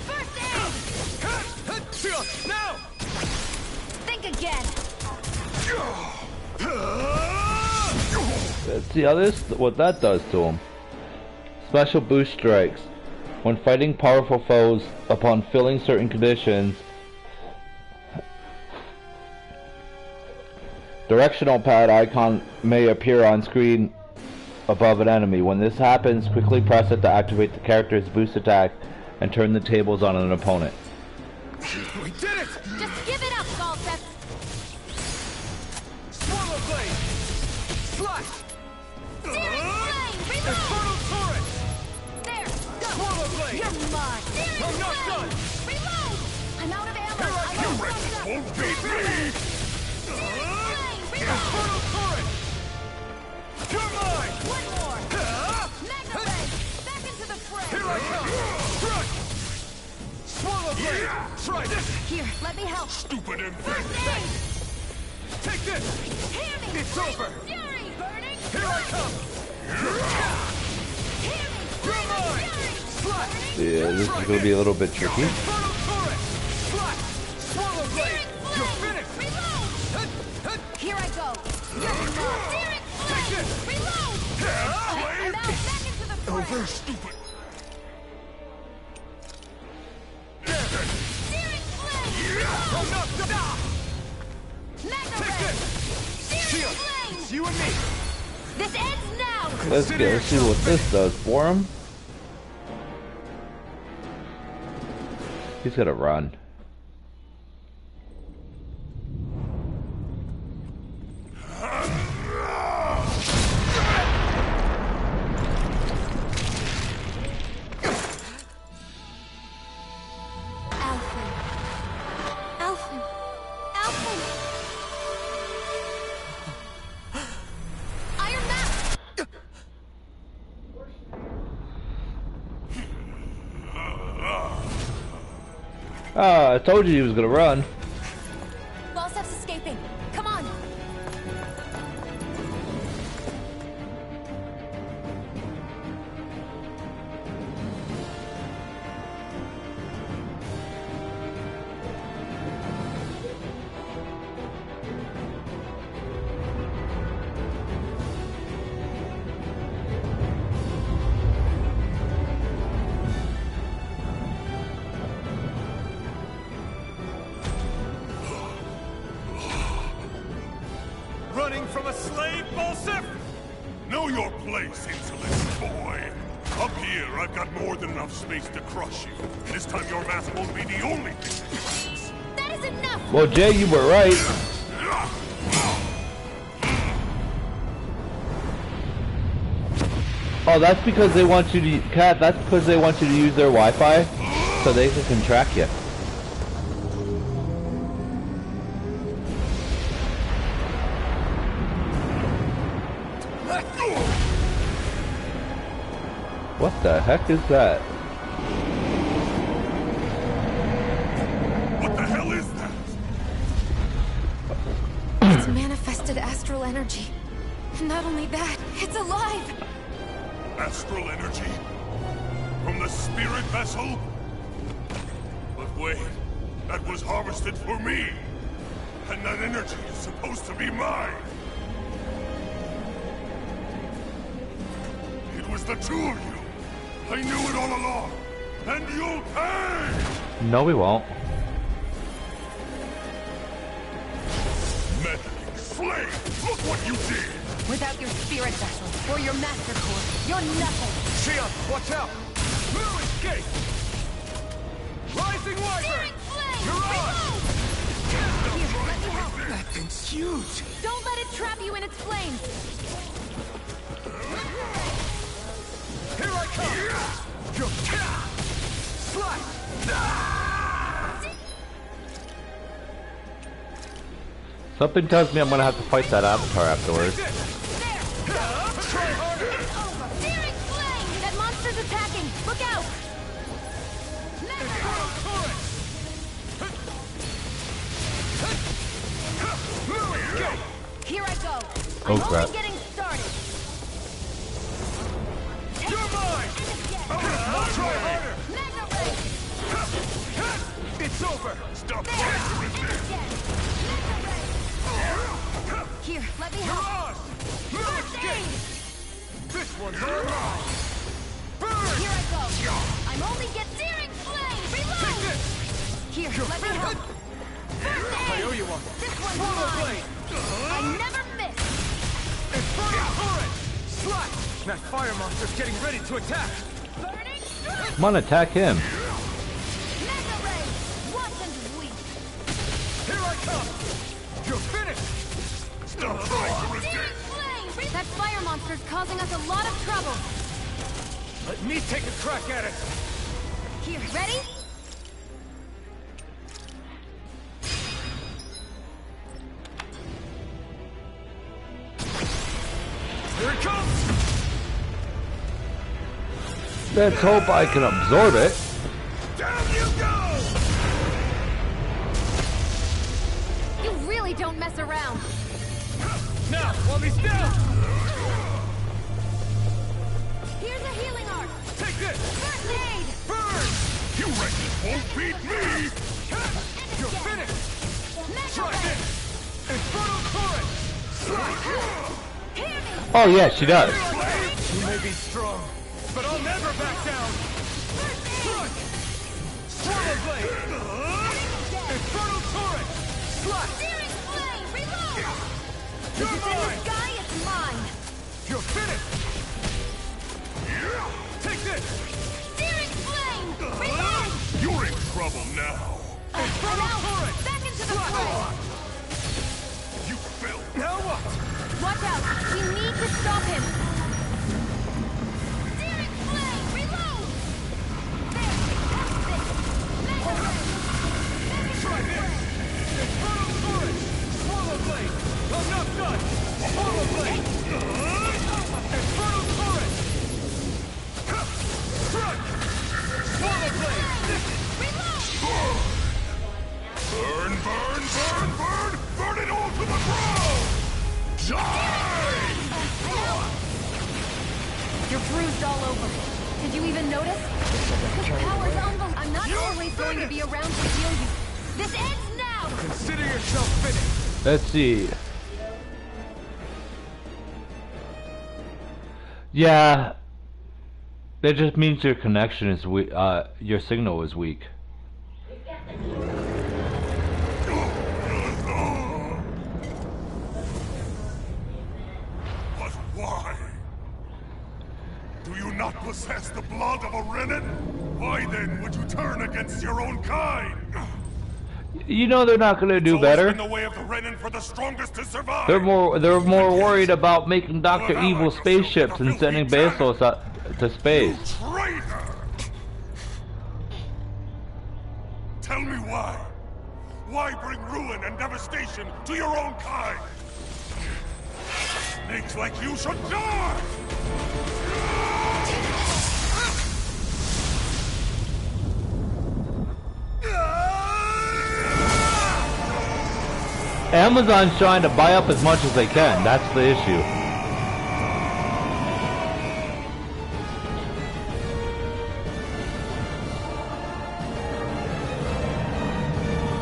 First aid. Now! Think again. Let's see how what that does to him. Special boost strikes. When fighting powerful foes, upon filling certain conditions, directional pad icon may appear on screen above an enemy. When this happens, quickly press it to activate the character's boost attack and turn the tables on an opponent. We did it! Just give it up, Balseph. Swallow Blade! Slash! Flame, reload. Infernal Torrent! There, go. Swallow Blade! You're mine. I'm not done! Reload. I'm out of ammo. Here I I'm come. almost up. Won't beat me! Flame, reload. Infernal Torrent! You're mine! One more. Mega ray. Back into the fray. Here I come! Crush! Swallow Blade! Try this! Here, let me help. Stupid First inventor! aid. Take this! Hear me. It's Flame over. of fury. Burning. Here I come! Hear me. You're Flame of mine! fury. Slash! Yeah, this is going to be a little bit tricky. Infernal Torrent! Slash! Swallow Blade! You're Flame. finished! Reload. Here I go. You're mine. Take this! Very stupid. It's you and me. This ends now. Let's see what this does for him. He's gonna run. I told you he was gonna run. Balsef's escaping. Come on. Running from a slave, Balsef? Know your place, insolent boy. Up here, I've got more than enough space to crush you. This time your mask won't be the only thing. That is enough! Well, Jay, you were right. Oh, that's because they want you to... Cat, that's because they want you to use their Wi-Fi so they can track you. What the heck is that? What the hell is that? It's manifested astral energy. Not only that, it's alive! Astral energy? From the spirit vessel? But wait, that was harvested for me! And that energy is supposed to be mine! It was the two of you! I knew it all along! And you'll pay! No, we won't. Meddling slave! Look what you did! Without your spirit vessel, or your master core, you're nothing! Shia, watch out! No escape! Rising Wyvern! You're on! Here, let me help! That thing's huge! Don't let it trap you in its flames! Here I come! Slide! Something tells me I'm gonna have to fight that avatar afterwards. Try harder! It's over! Searing flame! That monster's attacking! Look out! Here I go! Oh, I'm crap. only getting started! You're mine! I'll try harder! Magna Ray! It's over! Stop There! trying to And resist! again! Magna Ray! Here, let me You're help! on! No First escape! aid! This one's all mine! Burn! Here I go! I'm only get searing flame! Take Reload! this! Here, let me help! First I aid! owe you one! This one's Portal mine! blade! I never miss! Inferno turret! Slash! That fire monster's getting ready to attack! Burning strike! Come on, attack him. Mega Ray! Watch and weep! Here I come! You're finished! Stop trying to Searing resist! flame! That fire monster's causing us a lot of trouble! Let me take a crack at it! Here, ready? Here it comes! Let's hope I can absorb it. Down you go! You really don't mess around! Now, while he's down! Here's a healing arc! Take this! First aid! Burn! You reckon won't beat me? You're finished! Mega Try Ray! this! Inferno turret! Slide! Hear me! Oh yeah, she does. You may be strong, but I'll back down! Good! Swallow blade! Infernal turret! Slash! Searing flame! Reload! You're If it's in the mine! sky, it's mine! You're finished! Take this! Searing flame! Reload! You're in trouble now. Infernal turret! Back into the fray! You fell. Now what? Watch out! We need to stop him! Searing flame! Reload! There! That's it! Mega ray! Try this! Infernal turret! Swallow blade! I'm not done! Swallow blade! Infernal turret! Strike! Swallow blade! Reload! Burn, burn, burn, burn! Burn it all to the ground! Die! You're bruised all over. Did you even notice? His power's unbelievable. I'm not always going to be around to heal you. This ends now! Consider yourself finished! Let's see. Yeah, that just means your connection is weak. Your signal is weak. But why? Do you not possess the blood of a Renan? Why then would you turn against your own kind? You know they're not gonna do It's always better. been the way of the Renan for the strongest to survive. They're more worried about making Dr. Evil spaceships and sending Bezos out to space. Traitor! Tell me why. Why bring ruin and devastation to your own kind? Snakes like you should die! Amazon's trying to buy up as much as they can. That's the issue.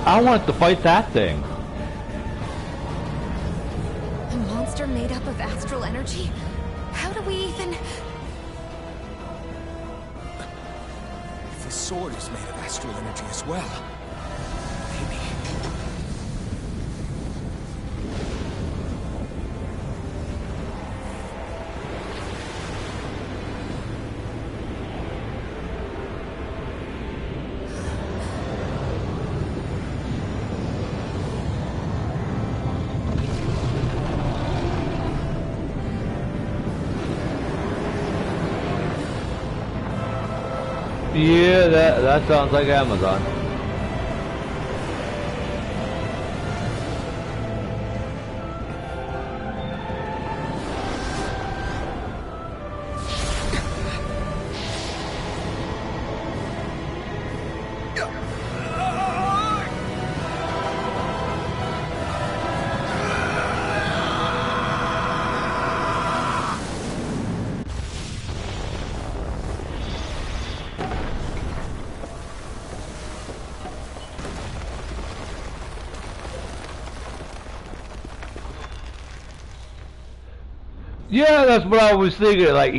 I want to fight that thing. A monster made up of astral energy? How do we even... The sword is made of astral energy as well. Maybe. Yeah, that sounds like Amazon. Yeah, that's what I was thinking. Like,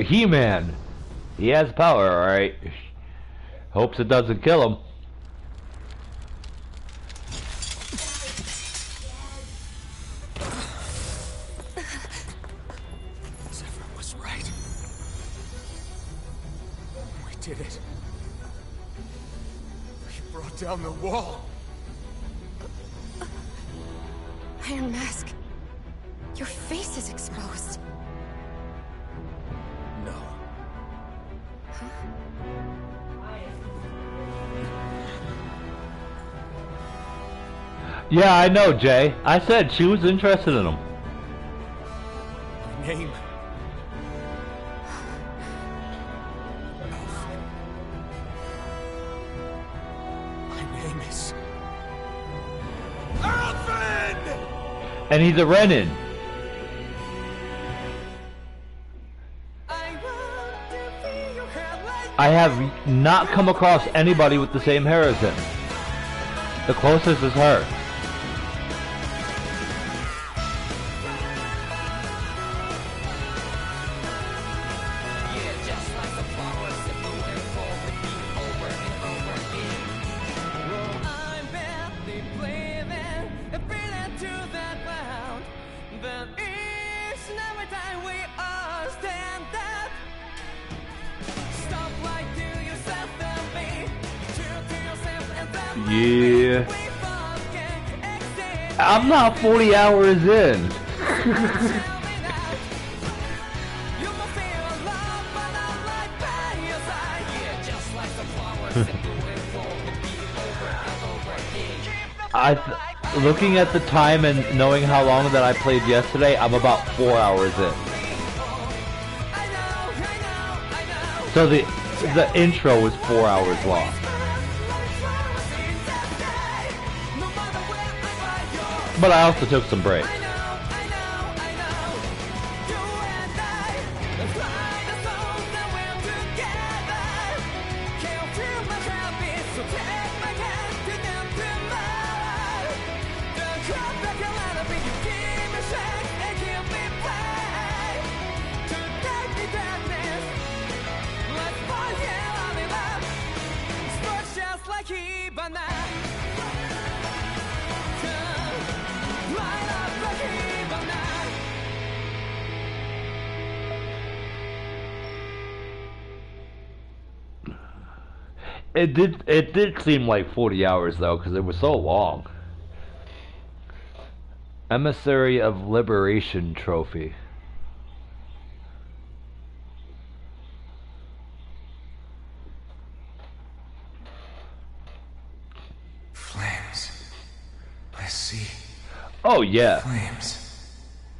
He-Man. He has power, alright. Hopes it doesn't kill him. Zephyr was right. We did it. We brought down the wall. Iron Mask. Your face is exposed. No. Yeah, I know, Jay. I said she was interested in him. My name. My name is... Alfred! And he's a Renan. I have not come across anybody with the same hair as him. The closest is her. Yeah. I'm not 40 hours in. Looking at the time and knowing how long that I played yesterday, I'm about 4 hours in. So the intro was 4 hours long. But I also took some breaks. It did seem like 40 hours though, because it was so long. Emissary of Liberation trophy. Flames. I see. Oh yeah. Flames.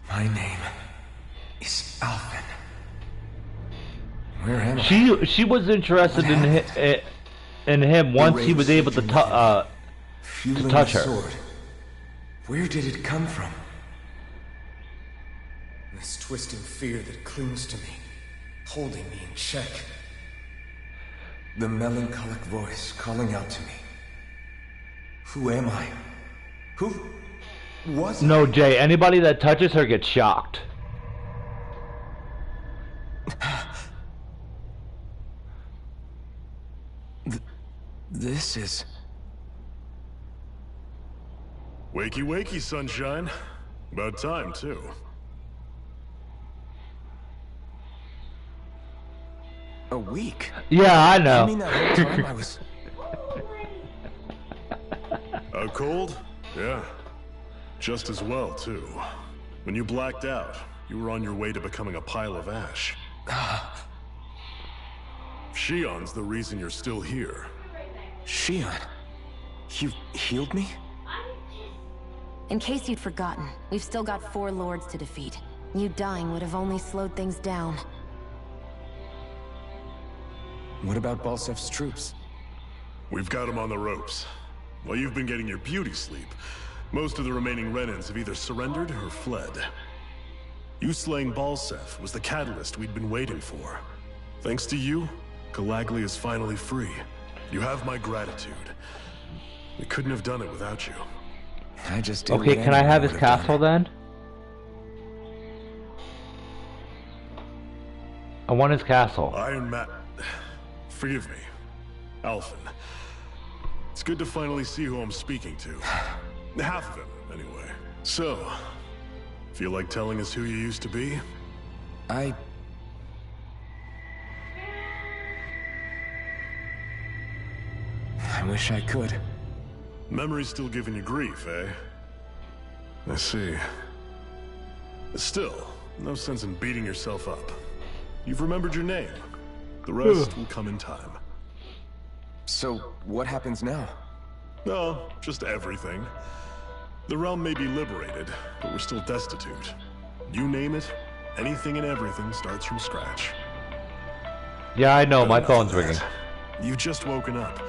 My name is Alphen. Where am I? She was interested in him once he was able to touch her. Sword. Where did it come from? This twisting fear that clings to me, holding me in check. The melancholic voice calling out to me. Who am I? Who was I? No, Jay, anybody that touches her gets shocked. This is... Wakey wakey, sunshine. About time, too. A week? Yeah, I know. You mean that whole time I was... Out cold? Yeah. Just as well, too. When you blacked out, you were on your way to becoming a pile of ash. Shion's the reason you're still here. Shion? You healed me? In case you'd forgotten, we've still got 4 lords to defeat. You dying would have only slowed things down. What about Balsef's troops? We've got them on the ropes. While you've been getting your beauty sleep, most of the remaining Renans have either surrendered or fled. You slaying Balsef was the catalyst we'd been waiting for. Thanks to you, Galagly is finally free. You have my gratitude. We couldn't have done it without you. I just did. Okay, can I have his castle then? I want his castle. Iron Man... Forgive me. Alphen. It's good to finally see who I'm speaking to. Half of him, anyway. So, feel like telling us who you used to be? I wish I could. Memory's still giving you grief, eh? I see. Still, no sense in beating yourself up. You've remembered your name. The rest will come in time. So, what happens now? No, just everything. The realm may be liberated, but we're still destitute. You name it, anything and everything starts from scratch. Yeah, I know, my phone's ringing. You've just woken up.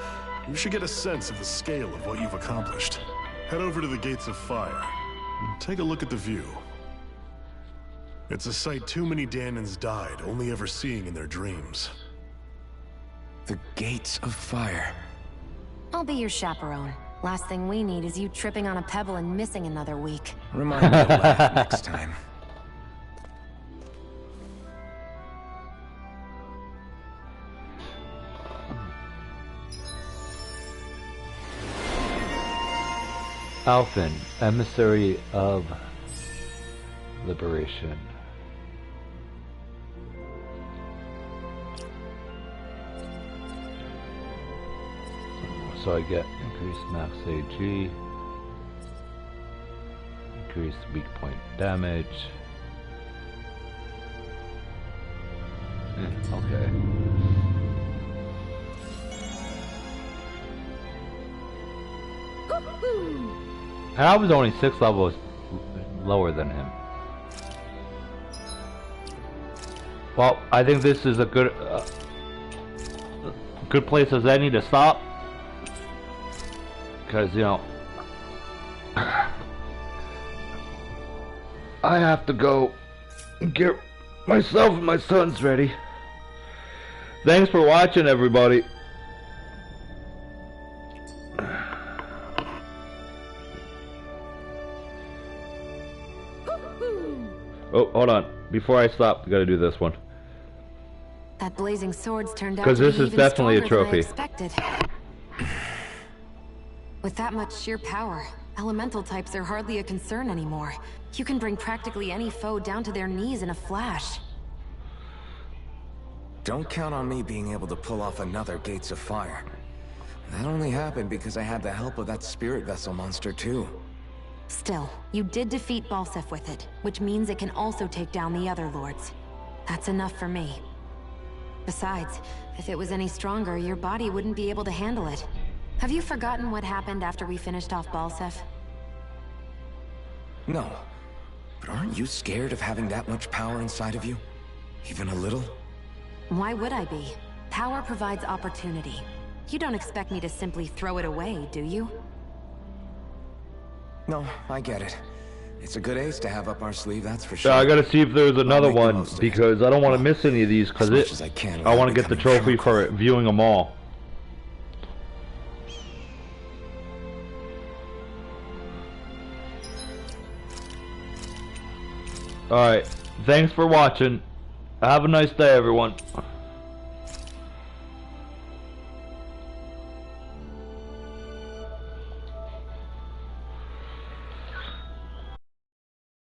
You should get a sense of the scale of what you've accomplished. Head over to the Gates of Fire, and take a look at the view. It's a sight too many Dahnans died only ever seeing in their dreams. The Gates of Fire. I'll be your chaperone. Last thing we need is you tripping on a pebble and missing another week. Remind me to laugh next time. Alphen, Emissary of Liberation. So I get increased max AG, increased weak point damage. Okay. And I was only 6 levels lower than him. Well, I think this is a good place as any to stop. Because, you know, I have to go get myself and my sons ready. Thanks for watching, everybody. Oh, hold on. Before I stop, I gotta do this one. That blazing sword's turned out because to be this is even definitely a stronger than I trophy. expected. With that much sheer power, elemental types are hardly a concern anymore. You can bring practically any foe down to their knees in a flash. Don't count on me being able to pull off another Gates of Fire. That only happened because I had the help of that spirit vessel monster too. Still, you did defeat Balseph with it, which means it can also take down the other lords. That's enough for me. Besides, if it was any stronger, your body wouldn't be able to handle it. Have you forgotten what happened after we finished off Balseph? No. But aren't you scared of having that much power inside of you? Even a little? Why would I be? Power provides opportunity. You don't expect me to simply throw it away, do you? No, I get it. It's a good ace to have up our sleeve, that's for sure. Yeah, I gotta see if there's another one because I don't want to miss any of these because I want to get the trophy for viewing them all. Alright, thanks for watching. Have a nice day, everyone.